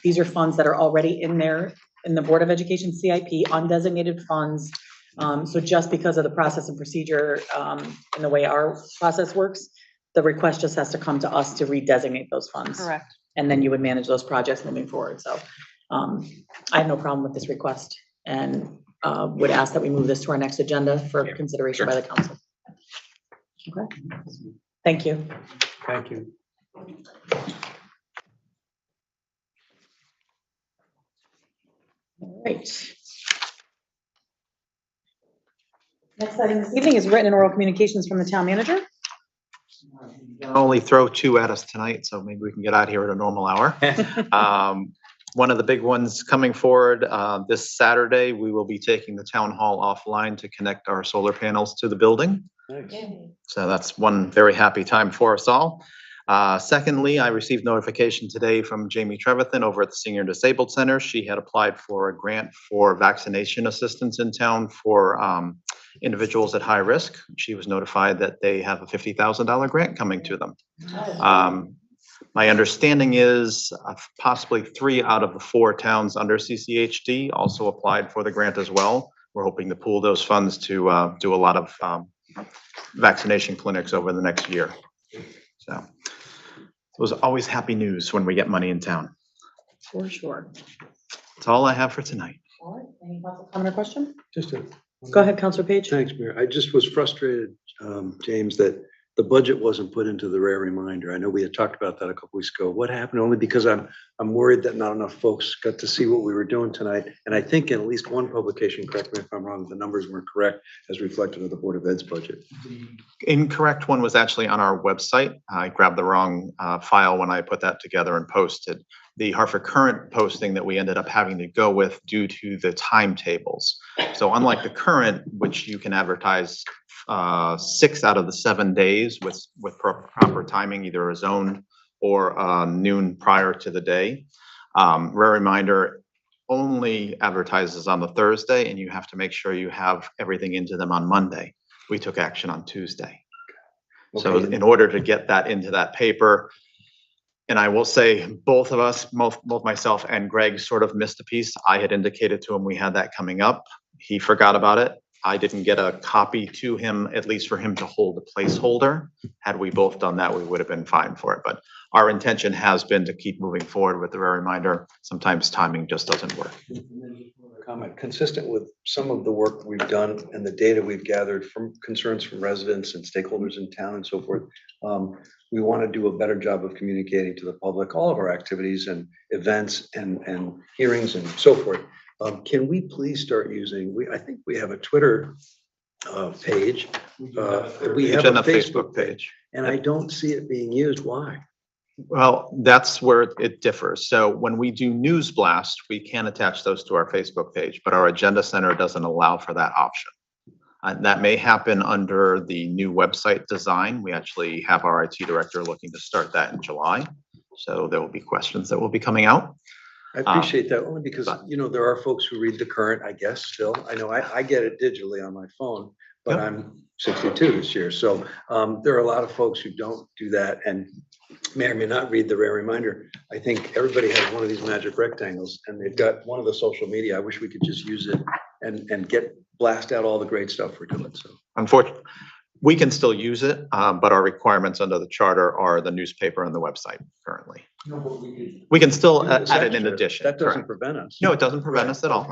these are funds that are already in there in the Board of Education CIP, undesignated funds. So just because of the process and procedure and the way our process works, the request just has to come to us to redesignate those funds. Correct. And then you would manage those projects moving forward. So I have no problem with this request and would ask that we move this to our next agenda for consideration by the council. Okay. Thank you. Thank you. All right. Next item this evening is written and oral communications from the town manager. Only throw two at us tonight, so maybe we can get out here at a normal hour. One of the big ones coming forward this Saturday, we will be taking the town hall offline to connect our solar panels to the building. So that's one very happy time for us all. Secondly, I received notification today from Jamie Trevathan over at the Senior Disabled Center. She had applied for a grant for vaccination assistance in town for individuals at high risk. She was notified that they have a $50,000 grant coming to them. My understanding is possibly 3 out of the 4 towns under CCHD also applied for the grant as well. We're hoping to pool those funds to do a lot of vaccination clinics over the next year. So it was always happy news when we get money in town. For sure. That's all I have for tonight. All right. Any council comment or question? Just a. Go ahead, Councilor Page. Thanks, Mayor. I just was frustrated, James, that the budget wasn't put into the rare reminder. I know we had talked about that a couple weeks ago. What happened? Only because I'm worried that not enough folks got to see what we were doing tonight. And I think in at least one publication, correct me if I'm wrong, the numbers weren't correct as reflected in the Board of Ed's budget. The incorrect one was actually on our website. I grabbed the wrong file when I put that together and posted. The Hartford Current posting that we ended up having to go with due to the timetables. So unlike the Current, which you can advertise 6 out of the 7 days with proper timing, either a zone or noon prior to the day. Rare Reminder only advertises on the Thursday, and you have to make sure you have everything into them on Monday. We took action on Tuesday. Okay. So in order to get that into that paper, and I will say both of us, both myself and Greg sort of missed a piece. I had indicated to him we had that coming up. He forgot about it. I didn't get a copy to him, at least for him to hold a placeholder. Had we both done that, we would have been fine for it. But our intention has been to keep moving forward with the Rare Reminder. Sometimes timing just doesn't work. Comment consistent with some of the work we've done and the data we've gathered from concerns from residents and stakeholders in town and so forth. We want to do a better job of communicating to the public all of our activities and events and hearings and so forth. Can we please start using, I think we have a Twitter page. We have a Facebook page. And I don't see it being used. Why? Well, that's where it differs. So when we do News Blast, we can attach those to our Facebook page, but our Agenda Center doesn't allow for that option. That may happen under the new website design. We actually have our IT director looking to start that in July. So there will be questions that will be coming out. I appreciate that only because, you know, there are folks who read the Current, I guess, still. I know I get it digitally on my phone, but I'm 62 this year. So there are a lot of folks who don't do that and may or may not read the rare reminder. I think everybody has one of these magic rectangles and they've got one of the social media. I wish we could just use it and blast out all the great stuff we're doing. So Unfortunately, we can still use it, but our requirements under the charter are the newspaper and the website currently. no, but we could. We can still do this add it in extra. addition. That doesn't correct. prevent us. No, it doesn't prevent Right. us at all.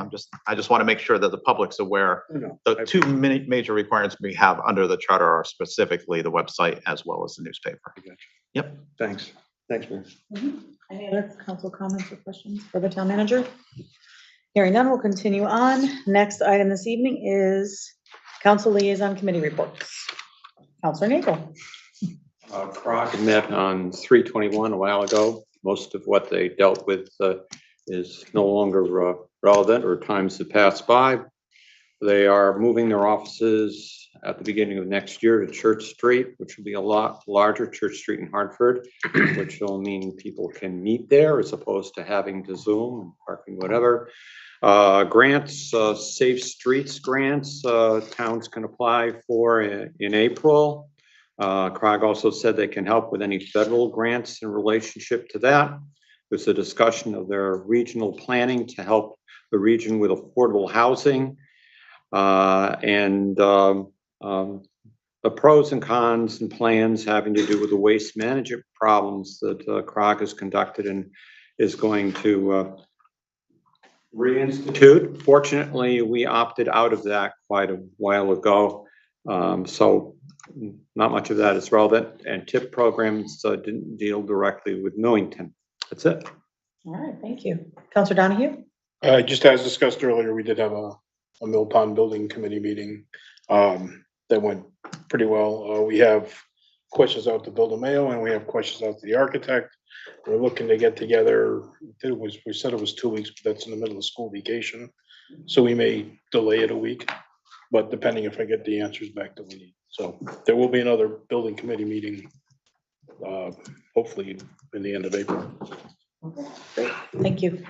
I just want to make sure that the public's aware. No, The two major requirements we have under the charter are specifically the website as well as the newspaper. I got you. Yep. Thanks. Thanks, Mayor. Any other council comments or questions for the town manager? Hearing none, we'll continue on. Next item this evening is council liaison committee reports. Councilor Nagel. CROG met on 3/21 a while ago. Most of what they dealt with is no longer relevant or times have passed by. They are moving their offices at the beginning of next year to Church Street, which will be a lot larger, Church Street in Hartford, which will mean people can meet there as opposed to having to Zoom and parking, whatever. Grants, Safe Streets grants, towns can apply for in April. CROG also said they can help with any federal grants in relationship to that. There's a discussion of their regional planning to help the region with affordable housing. The pros and cons and plans having to do with the waste management problems that CROG has conducted and is going to reinstitute. Fortunately, we opted out of that quite a while ago. So not much of that is relevant, and TIP programs didn't deal directly with Newington. That's it. All right, thank you. Councilor Donahue? Just as discussed earlier, we did have a Mill Pond Building Committee meeting that went pretty well. We have questions out to Bill Mayo and we have questions out to the architect. We're looking to get together. We said it was 2 weeks, but that's in the middle of school vacation. So we may delay it a week, but depending if I get the answers back that we need. So there will be another building committee meeting, hopefully in the end of April. Okay, great, thank you.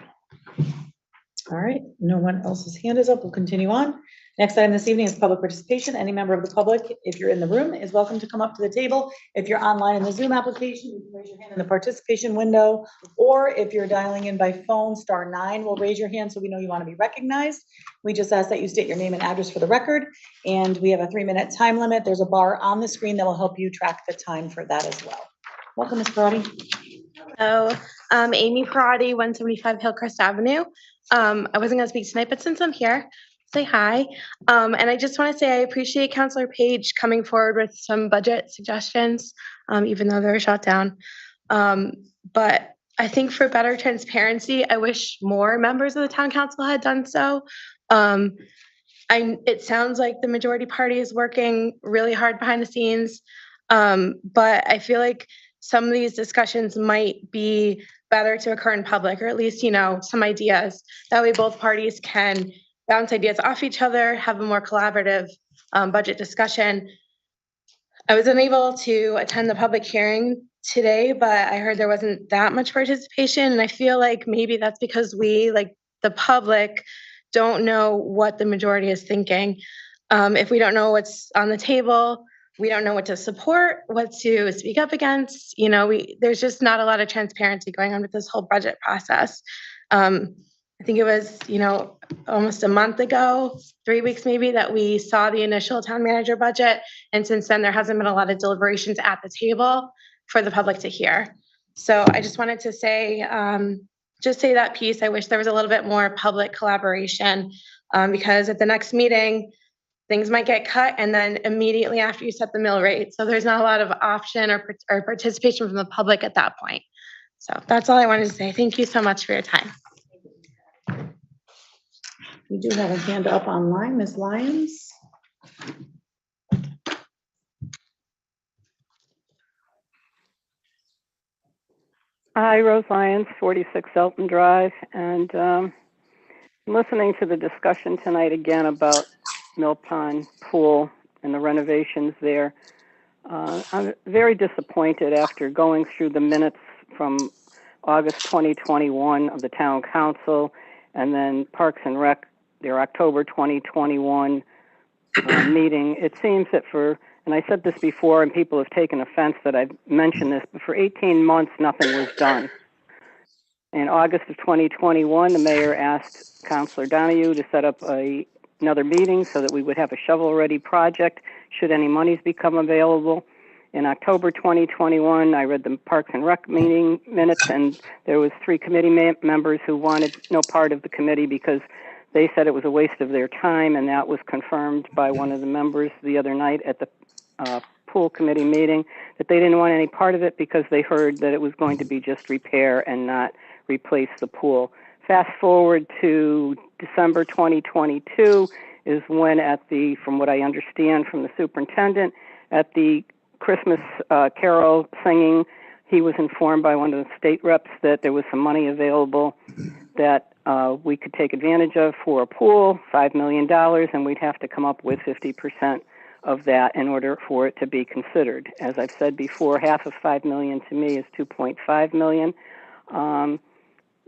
All right, no one else's hand is up. We'll continue on. Next item this evening is public participation. Any member of the public, if you're in the room, is welcome to come up to the table. If you're online in the Zoom application, you can raise your hand in the participation window, or if you're dialing in by phone, *9 will raise your hand so we know you want to be recognized. We just ask that you state your name and address for the record, and we have a 3-minute time limit. There's a bar on the screen that will help you track the time for that as well. Welcome, Ms. Parati. Hello, Amy Parati, 175 Hillcrest Avenue. I wasn't gonna speak tonight, but since I'm here, say hi. And I just want to say I appreciate Councilor Page coming forward with some budget suggestions, even though they're shut down. But I think for better transparency, I wish more members of the town council had done so. It sounds like the majority party is working really hard behind the scenes. But I feel like some of these discussions might be better to occur in public, or at least, some ideas. That way both parties can bounce ideas off each other, have a more collaborative budget discussion. I was unable to attend the public hearing today, but I heard there wasn't that much participation. And I feel like maybe that's because we, like the public, don't know what the majority is thinking. If we don't know what's on the table, we don't know what to support, what to speak up against. There's just not a lot of transparency going on with this whole budget process. I think it was, almost a month ago, 3 weeks maybe, that we saw the initial town manager budget. And since then, there hasn't been a lot of deliberations at the table for the public to hear. So I just wanted to say, say that piece. I wish there was a little bit more public collaboration, because at the next meeting, things might get cut, and then immediately after you set the mill rate. So there's not a lot of option or participation from the public at that point. So that's all I wanted to say. Thank you so much for your time. We do have a hand up online, Ms. Lyons. Hi, Rose Lyons, 46 Elton Drive, and listening to the discussion tonight again about Mill Pond Pool and the renovations there. I'm very disappointed after going through the minutes from August 2021 of the Town Council, and then Parks and Rec, their October 2021 meeting, it seems that and I said this before and people have taken offense that I've mentioned this, but for 18 months, nothing was done. In August of 2021, the mayor asked Councilor Donahue to set up another meeting so that we would have a shovel-ready project should any monies become available. In October 2021, I read the Parks and Rec meeting minutes, and there was 3 committee members who wanted no part of the committee because they said it was a waste of their time, and that was confirmed by one of the members the other night at the pool committee meeting, that they didn't want any part of it because they heard that it was going to be just repair and not replace the pool. Fast forward to December 2022 is when from what I understand from the superintendent, at the Christmas carol singing, he was informed by one of the state reps that there was some money available that we could take advantage of for a pool, $5 million, and we'd have to come up with 50% of that in order for it to be considered. As I've said before, half of $5 million to me is $2.5 million.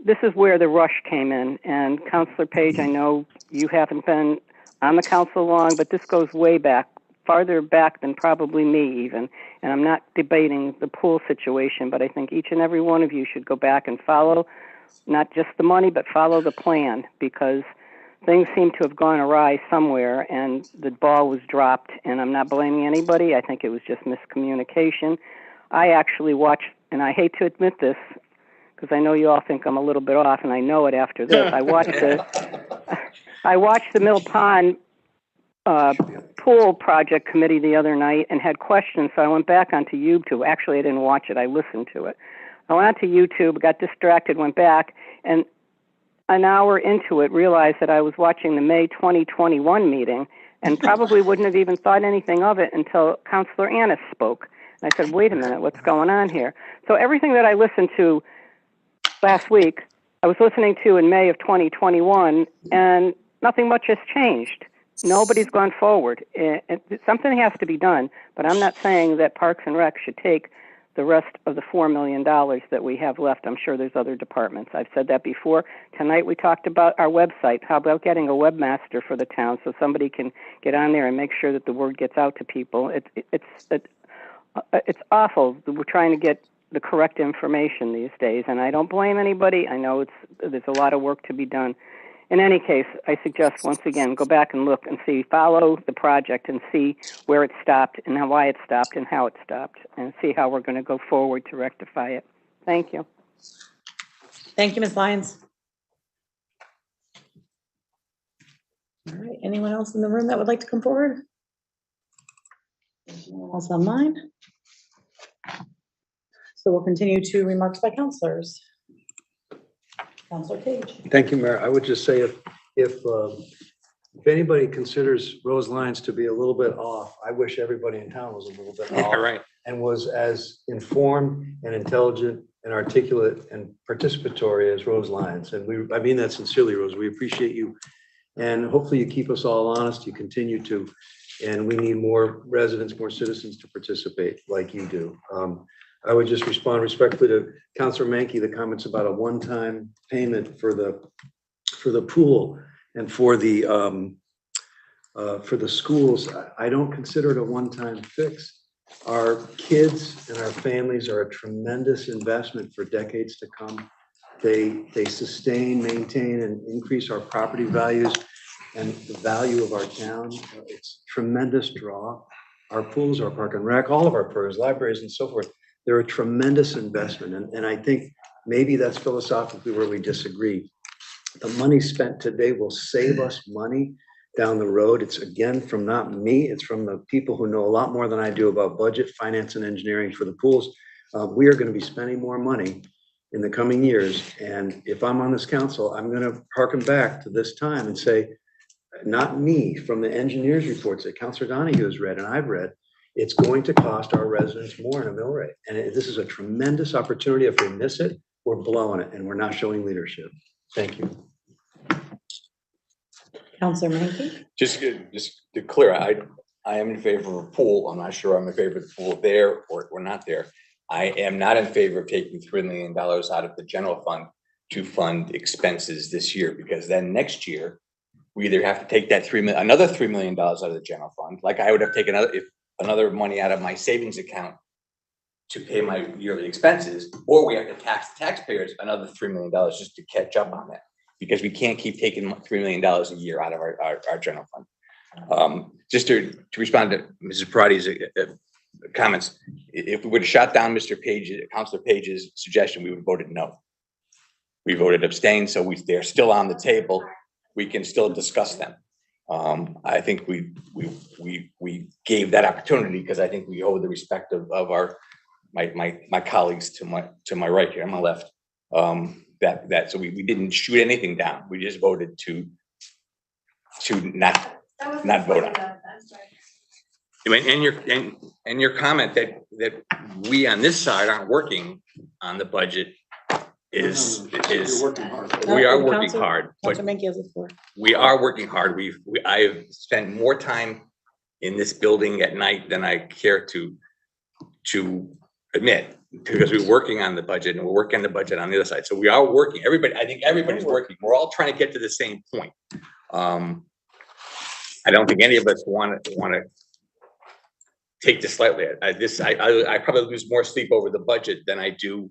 This is where the rush came in, and Councilor Page, I know you haven't been on the council long, but this goes way back, farther back than probably me even, and I'm not debating the pool situation, but I think each and every one of you should go back and follow not just the money, but follow the plan, because things seem to have gone awry somewhere, and the ball was dropped, and I'm not blaming anybody. I think it was just miscommunication. I actually watched, and I hate to admit this, because I know you all think I'm a little bit off, and I know it after this. I watched the Mill Pond pool project committee the other night and had questions, so I went back onto YouTube. Actually, I didn't watch it. I listened to it. I went onto YouTube, got distracted, went back, and an hour into it, realized that I was watching the May 2021 meeting and probably wouldn't have even thought anything of it until Councilor Annis spoke. And I said, wait a minute, what's going on here? So everything that I listened to last week, I was listening to in May of 2021, and nothing much has changed. Nobody's gone forward. Something has to be done, but I'm not saying that Parks and Rec should take the rest of the $4 million that we have left. I'm sure there's other departments. I've said that before. Tonight we talked about our website. How about getting a webmaster for the town so somebody can get on there and make sure that the word gets out to people? It's awful that we're trying to get the correct information these days, and I don't blame anybody. I know there's a lot of work to be done. In any case, I suggest, once again, go back and look and follow the project and see where it stopped and why it stopped and how it stopped, and see how we're going to go forward to rectify it. Thank you. Thank you, Ms. Lyons. All right, anyone else in the room that would like to come forward? Anyone else online? So we'll continue to remarks by councilors. Councilor Page. Thank you, Mayor. I would just say if anybody considers Rose Lyons to be a little bit off, I wish everybody in town was a little bit off. Right. And was as informed and intelligent and articulate and participatory as Rose Lyons. And I mean that sincerely, Rose. We appreciate you. And hopefully you keep us all honest. You continue to. And we need more residents, more citizens to participate like you do. I would just respond respectfully to Councilor Mankey, the comments about a one-time payment for the pool and for the schools. I don't consider it a one-time fix. Our kids and our families are a tremendous investment for decades to come. They sustain, maintain, and increase our property values and the value of our town. It's a tremendous draw. Our pools, our park and rec, all of our programs, libraries, and so forth. They're a tremendous investment. And I think maybe that's philosophically where we disagree. The money spent today will save us money down the road. It's again from not me, it's from the people who know a lot more than I do about budget, finance, and engineering for the pools. We are going to be spending more money in the coming years. And if I'm on this council, I'm going to harken back to this time and say, not me, from the engineers' reports that Councilor Donahue has read and I've read, it's going to cost our residents more in a mill rate. And this is a tremendous opportunity. If we miss it, we're blowing it and we're not showing leadership. Thank you. Councilor Mankey. Just to clear, I am in favor of a pool. I'm not sure I'm in favor of the pool there or not there. I am not in favor of taking $3 million out of the general fund to fund expenses this year, because then next year we either have to take that another $3 million out of the general fund, like I would have taken another money out of my savings account to pay my yearly expenses, or we have to tax the taxpayers another $3 million just to catch up on that. Because we can't keep taking $3 million a year out of our general fund. Just to respond to Mrs. Parati's comments, if we would have shot down Councilor Page's suggestion, we would have voted no. We voted abstain, so they're still on the table. We can still discuss them. I think we gave that opportunity because I think we owe the respect of my colleagues to my right here, on my left. So we didn't shoot anything down. We just voted to not vote on it. I mean, and your comment that we on this side aren't working on the budget is we are working hard, but we are working hard. I have spent more time in this building at night than I care to admit, because we're working on the budget and we're working on the budget on the other side. So we are working. I think everybody's working. We're all trying to get to the same point. I don't think any of us want to take this lightly. I probably lose more sleep over the budget than I do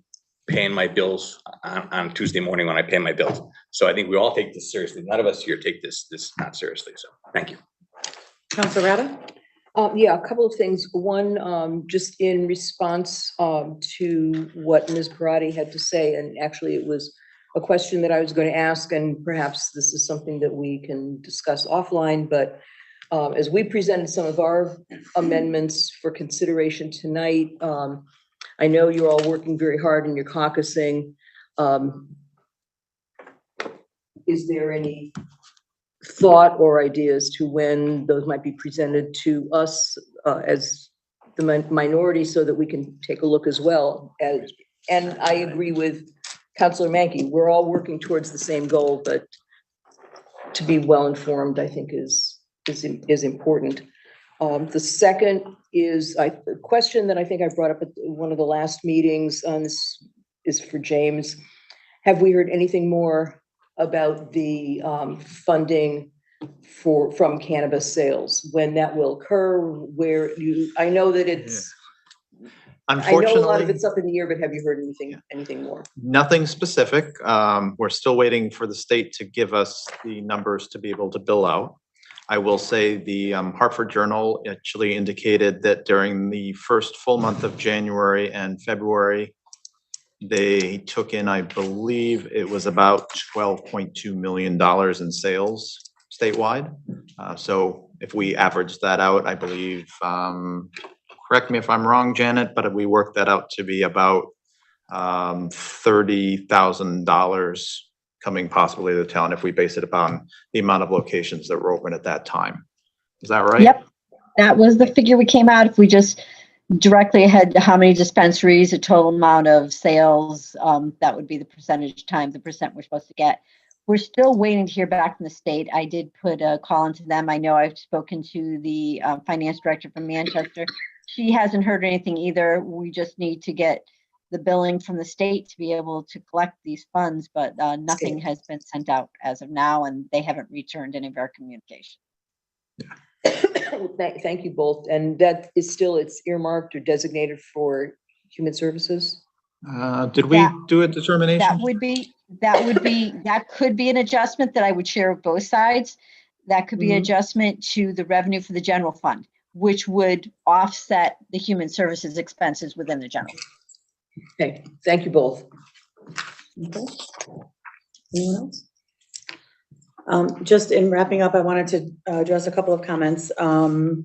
paying my bills on Tuesday morning when I pay my bills. So I think we all take this seriously. None of us here take this not seriously. So thank you. Councilor Rada? Yeah, a couple of things. One, just in response to what Ms. Parati had to say, and actually it was a question that I was going to ask, and perhaps this is something that we can discuss offline, but as we presented some of our amendments for consideration tonight, I know you're all working very hard in your caucusing. Is there any thought or ideas to when those might be presented to us as the minority so that we can take a look as well? And I agree with Councilor Mankey. We're all working towards the same goal, but to be well informed, I think is important. The second is a question that I think I brought up at one of the last meetings. This is for James. Have we heard anything more about the funding from cannabis sales, when that will occur? I know that it's, I know a lot of it's up in the air, but have you heard anything more? Nothing specific. We're still waiting for the state to give us the numbers to be able to bill out. I will say the Hartford Journal actually indicated that during the first full month of January and February, they took in, I believe it was about $12.2 million in sales statewide. So if we average that out, I believe, correct me if I'm wrong, Janet, but we worked that out to be about $30,000 coming possibly to the town if we base it upon the amount of locations that were open at that time. Is that right? Yep, that was the figure we came out. If we just directly ahead how many dispensaries, the total amount of sales, that would be the percentage times the percent we're supposed to get. We're still waiting to hear back from the state. I did put a call into them. I know I've spoken to the finance director from Manchester. She hasn't heard anything either. We just need to get the billing from the state to be able to collect these funds, but nothing has been sent out as of now, and they haven't returned any of our communication. Thank you both. And that is still, it's earmarked or designated for human services? Did we do a determination? That could be an adjustment that I would share with both sides. That could be an adjustment to the revenue for the general fund, which would offset the human services expenses within the general. Okay, thank you both. Okay. Anyone else? Just in wrapping up, I wanted to address a couple of comments. Councilor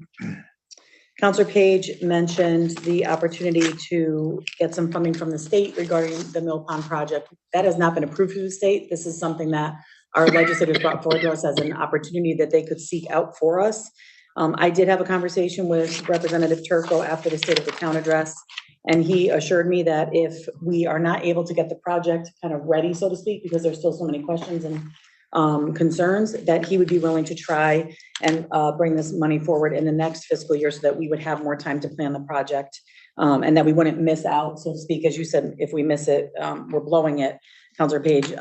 Page mentioned the opportunity to get some funding from the state regarding the Mill Pond project. That has not been approved through the state. This is something that our legislators brought forward to us as an opportunity that they could seek out for us. I did have a conversation with Representative Turco after the State of the Town address, and he assured me that if we are not able to get the project kind of ready, so to speak, because there's still so many questions and concerns, that he would be willing to try and bring this money forward in the next fiscal year so that we would have more time to plan the project and that we wouldn't miss out, so to speak. As you said, if we miss it, we're blowing it. Counselor Page,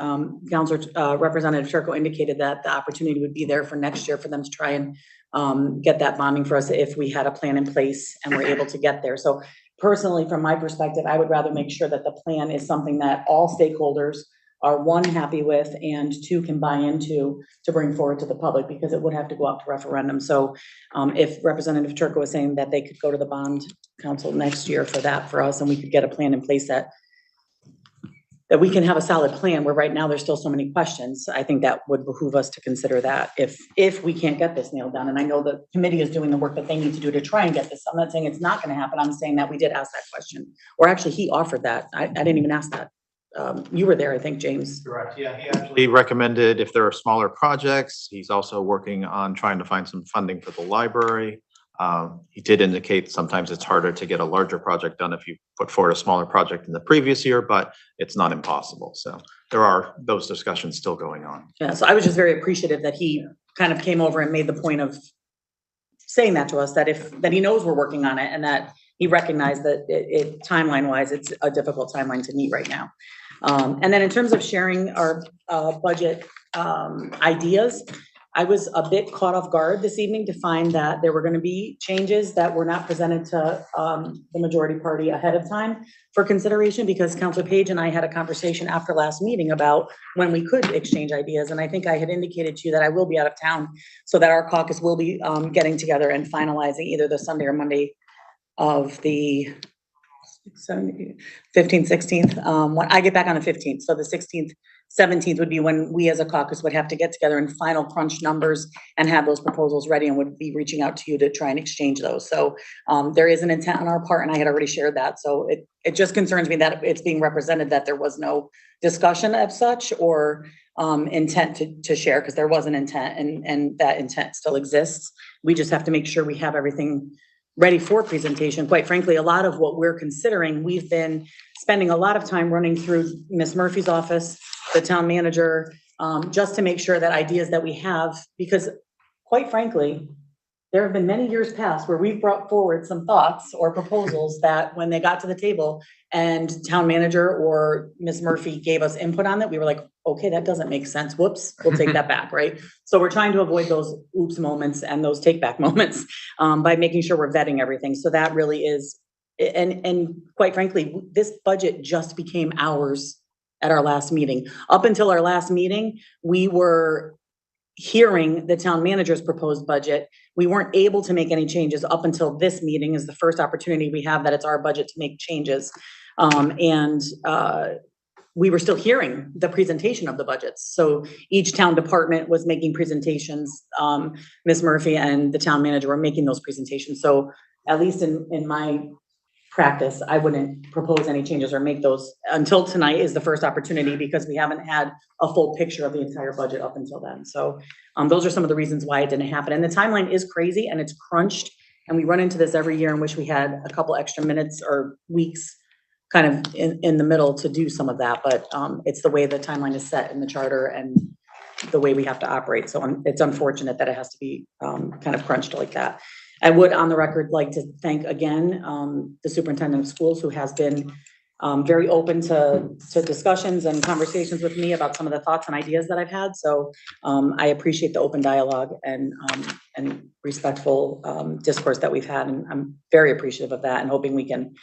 Representative Turco indicated that the opportunity would be there for next year for them to try and get that bonding for us if we had a plan in place and we're able to get there. So personally, from my perspective, I would rather make sure that the plan is something that all stakeholders are, one, happy with, and two, can buy into to bring forward to the public, because it would have to go out to referendum. So if Representative Turco was saying that they could go to the bond council next year for that for us, and we could get a plan in place that we can have a solid plan, where right now there's still so many questions, I think that would behoove us to consider that if we can't get this nailed down. And I know the committee is doing the work that they need to do to try and get this. I'm not saying it's not gonna happen. I'm saying that we did ask that question, or actually he offered that. I didn't even ask that. You were there, I think, James. Correct, yeah, he actually. He recommended if there are smaller projects, he's also working on trying to find some funding for the library. He did indicate sometimes it's harder to get a larger project done if you put forward a smaller project in the previous year, but it's not impossible. So there are those discussions still going on. Yeah, so I was just very appreciative that he kind of came over and made the point of saying that to us, that he knows we're working on it, and that he recognized that it timeline wise, it's a difficult timeline to meet right now. And then in terms of sharing our budget ideas, I was a bit caught off guard this evening to find that there were going to be changes that were not presented to the majority party ahead of time for consideration, because Councilor Page and I had a conversation after last meeting about when we could exchange ideas. And I think I had indicated to you that I will be out of town, so that our caucus will be getting together and finalizing either the Sunday or Monday of the 15th, 16th, when I get back on the 15th. So the 16th, 17th would be when we as a caucus would have to get together and final crunch numbers and have those proposals ready, and would be reaching out to you to try and exchange those. So there is an intent on our part, and I had already shared that. So it just concerns me that it's being represented that there was no discussion of such, or intent to share, because there was an intent, and that intent still exists. We just have to make sure we have everything ready for presentation. Quite frankly, a lot of what we're considering, we've been spending a lot of time running through Ms. Murphy's office, the town manager, just to make sure that ideas that we have, because quite frankly, there have been many years past where we've brought forward some thoughts or proposals that when they got to the table and town manager or Ms. Murphy gave us input on that, we were like, okay, that doesn't make sense. Whoops, we'll take that back, right? So we're trying to avoid those oops moments and those take back moments by making sure we're vetting everything. So that really is, and quite frankly, this budget just became ours at our last meeting. Up until our last meeting, we were hearing the town manager's proposed budget. We weren't able to make any changes up until this meeting is the first opportunity we have that it's our budget to make changes. We were still hearing the presentation of the budgets. So each town department was making presentations. Ms. Murphy and the town manager were making those presentations. So at least in my practice, I wouldn't propose any changes or make those until tonight is the first opportunity, because we haven't had a full picture of the entire budget up until then. So those are some of the reasons why it didn't happen. And the timeline is crazy and it's crunched, and we run into this every year in which we had a couple extra minutes or weeks kind of in the middle to do some of that. But it's the way the timeline is set in the charter and the way we have to operate. So it's unfortunate that it has to be kind of crunched like that. I would, on the record, like to thank again the superintendent of schools, who has been very open to discussions and conversations with me about some of the thoughts and ideas that I've had. So I appreciate the open dialogue and respectful discourse that we've had, and I'm very appreciative of that, and hoping we can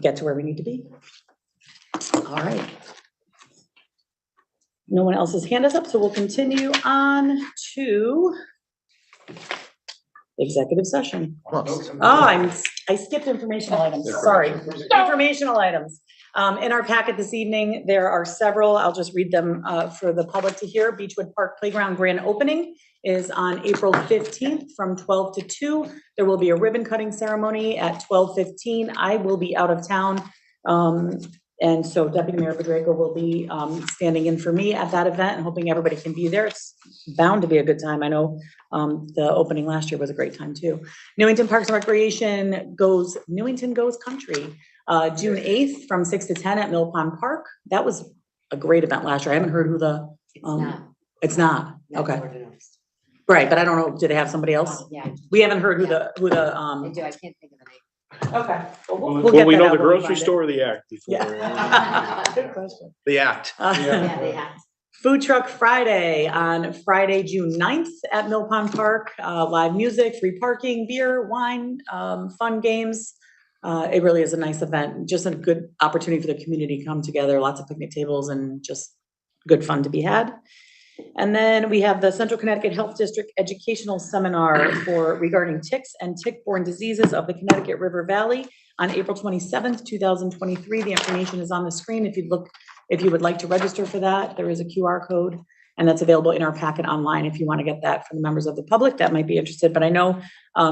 get to where we need to be. All right. No one else's hand is up, so we'll continue on to executive session. I skipped informational items, sorry. Informational items. In our packet this evening, there are several. I'll just read them for the public to hear. Beechwood Park Playground grand opening is on April 15th from 12 to 2. There will be a ribbon cutting ceremony at 12:15. I will be out of town. And so Deputy Mayor Pedrego will be standing in for me at that event, and hoping everybody can be there. It's bound to be a good time. I know the opening last year was a great time too. Newington Parks and Recreation goes, Newington goes country, June 8th from 6 to 10 at Mill Pond Park. That was a great event last year. I haven't heard who the, it's not, okay. Right, but I don't know, did they have somebody else? Yeah. We haven't heard who the, I do, I can't think of the name. Okay. Will get we that know out the when we grocery find it. store or the act before? Yeah. Good question. The act. Yeah, they have. Food Truck Friday on Friday, June 9th at Mill Pond Park. Live music, free parking, beer, wine, fun games. It really is a nice event, just a good opportunity for the community to come together, lots of picnic tables and just good fun to be had. And then we have the Central Connecticut Health District Educational Seminar regarding ticks and tick-borne diseases of the Connecticut River Valley on April 27th, 2023. The information is on the screen. If you would like to register for that, there is a QR code, and that's available in our packet online if you want to get that for the members of the public that might be interested. But I know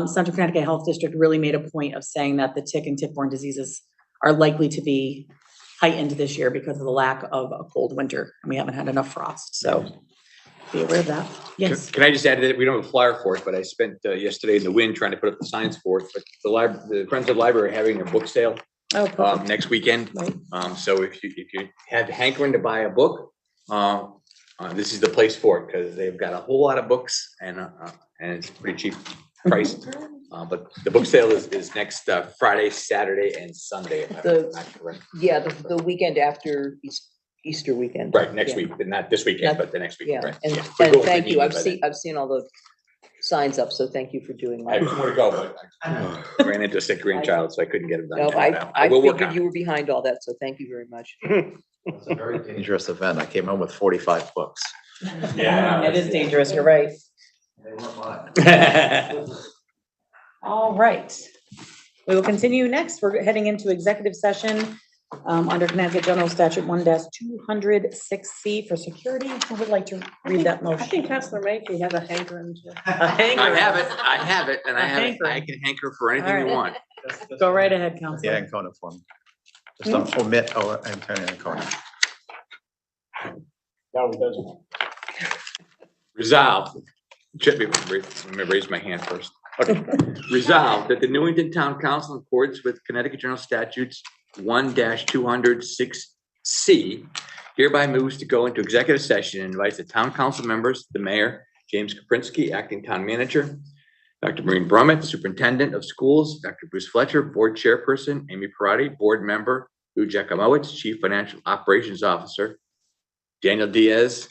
Central Connecticut Health District really made a point of saying that the tick and tick-borne diseases are likely to be heightened this year because of the lack of a cold winter, and we haven't had enough frost. So be aware of that. Yes. Can I just add that we don't have a flyer for it, but I spent yesterday in the wind trying to put up the signs for it. But the Friends of the Library are having a book sale next weekend. So if you have hankering to buy a book, this is the place for it because they've got a whole lot of books and it's pretty cheap priced. But the book sale is next Friday, Saturday, and Sunday. If I'm not correct. Yeah, the weekend after Easter weekend. Right, next Yeah. week, but not this weekend, but the next weekend, Yeah, right? and, Yeah. We're and going to thank the you. meeting by I've seen all the signs up, so thank you for doing I that. have more to go, but I ran into a sick grandchild, so I couldn't get it done. No, I I will work figured on you it. were behind all that, so thank you very much. It's a very dangerous event. I came home with 45 books. Yeah. It is dangerous, you're right. They weren't mine. All right. We will continue next. We're heading into executive session under Connecticut General Statute 1-206C for security. Who would like to read that I motion? think Counselor Mackey has a hankering to. A hankering. I have it, and I hankering. can hanker for anything All you right. want. Go right ahead, Counselor. Yeah, and Ancona form. Just don't omit Antonio Ancona. Now he doesn't. Resolved. Let me raise my hand first. Okay. Resolved that the Newington Town Council, in accordance with Connecticut General Statutes 1-206C, hereby moves to go into executive session and invites the town council members, the mayor, James Kaprinski, acting town manager, Dr. Maureen Brummett, superintendent of schools, Dr. Bruce Fletcher, board chairperson, Amy Parati, board member, Lou Giacomowitz, chief financial operations officer, Daniel Diaz,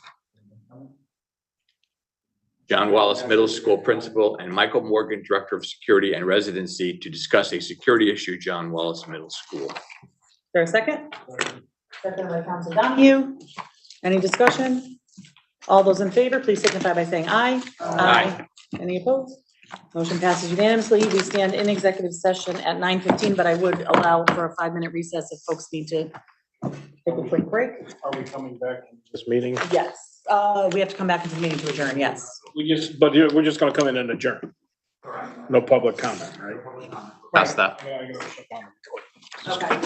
John Wallace Middle School Principal, and Michael Morgan, Director of Security and Residency, to discuss a security issue, John Wallace Middle School. Is there a second? Second by Counselor Donahue. Any discussion? All those in favor, please signify by saying aye. Aye. Any opposed? Motion passes unanimously. We stand in executive session at 9:15, but I would allow for a 5-minute recess if folks need to take a quick break. Are we coming back in this meeting? Yes, we have to come back into the meeting to adjourn, yes. We're just gonna come in and adjourn. No public comment, right? Pass that. Okay.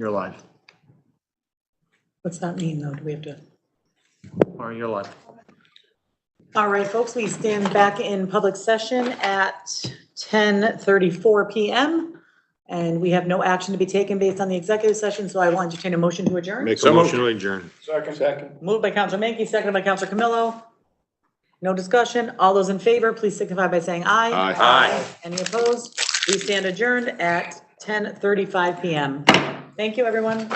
You're live. What's that mean, though? Do we have to? Or you're live. All right, folks, we stand back in public session at 10:34 PM. And we have no action to be taken based on the executive session, so I will entertain a motion to adjourn. Make a motion to adjourn. Second. Moved by Counselor Menke, seconded by Counselor Camillo. No discussion. All those in favor, please signify by saying aye. Aye. Aye. Any opposed? We stand adjourned at 10:35 PM. Thank you, everyone.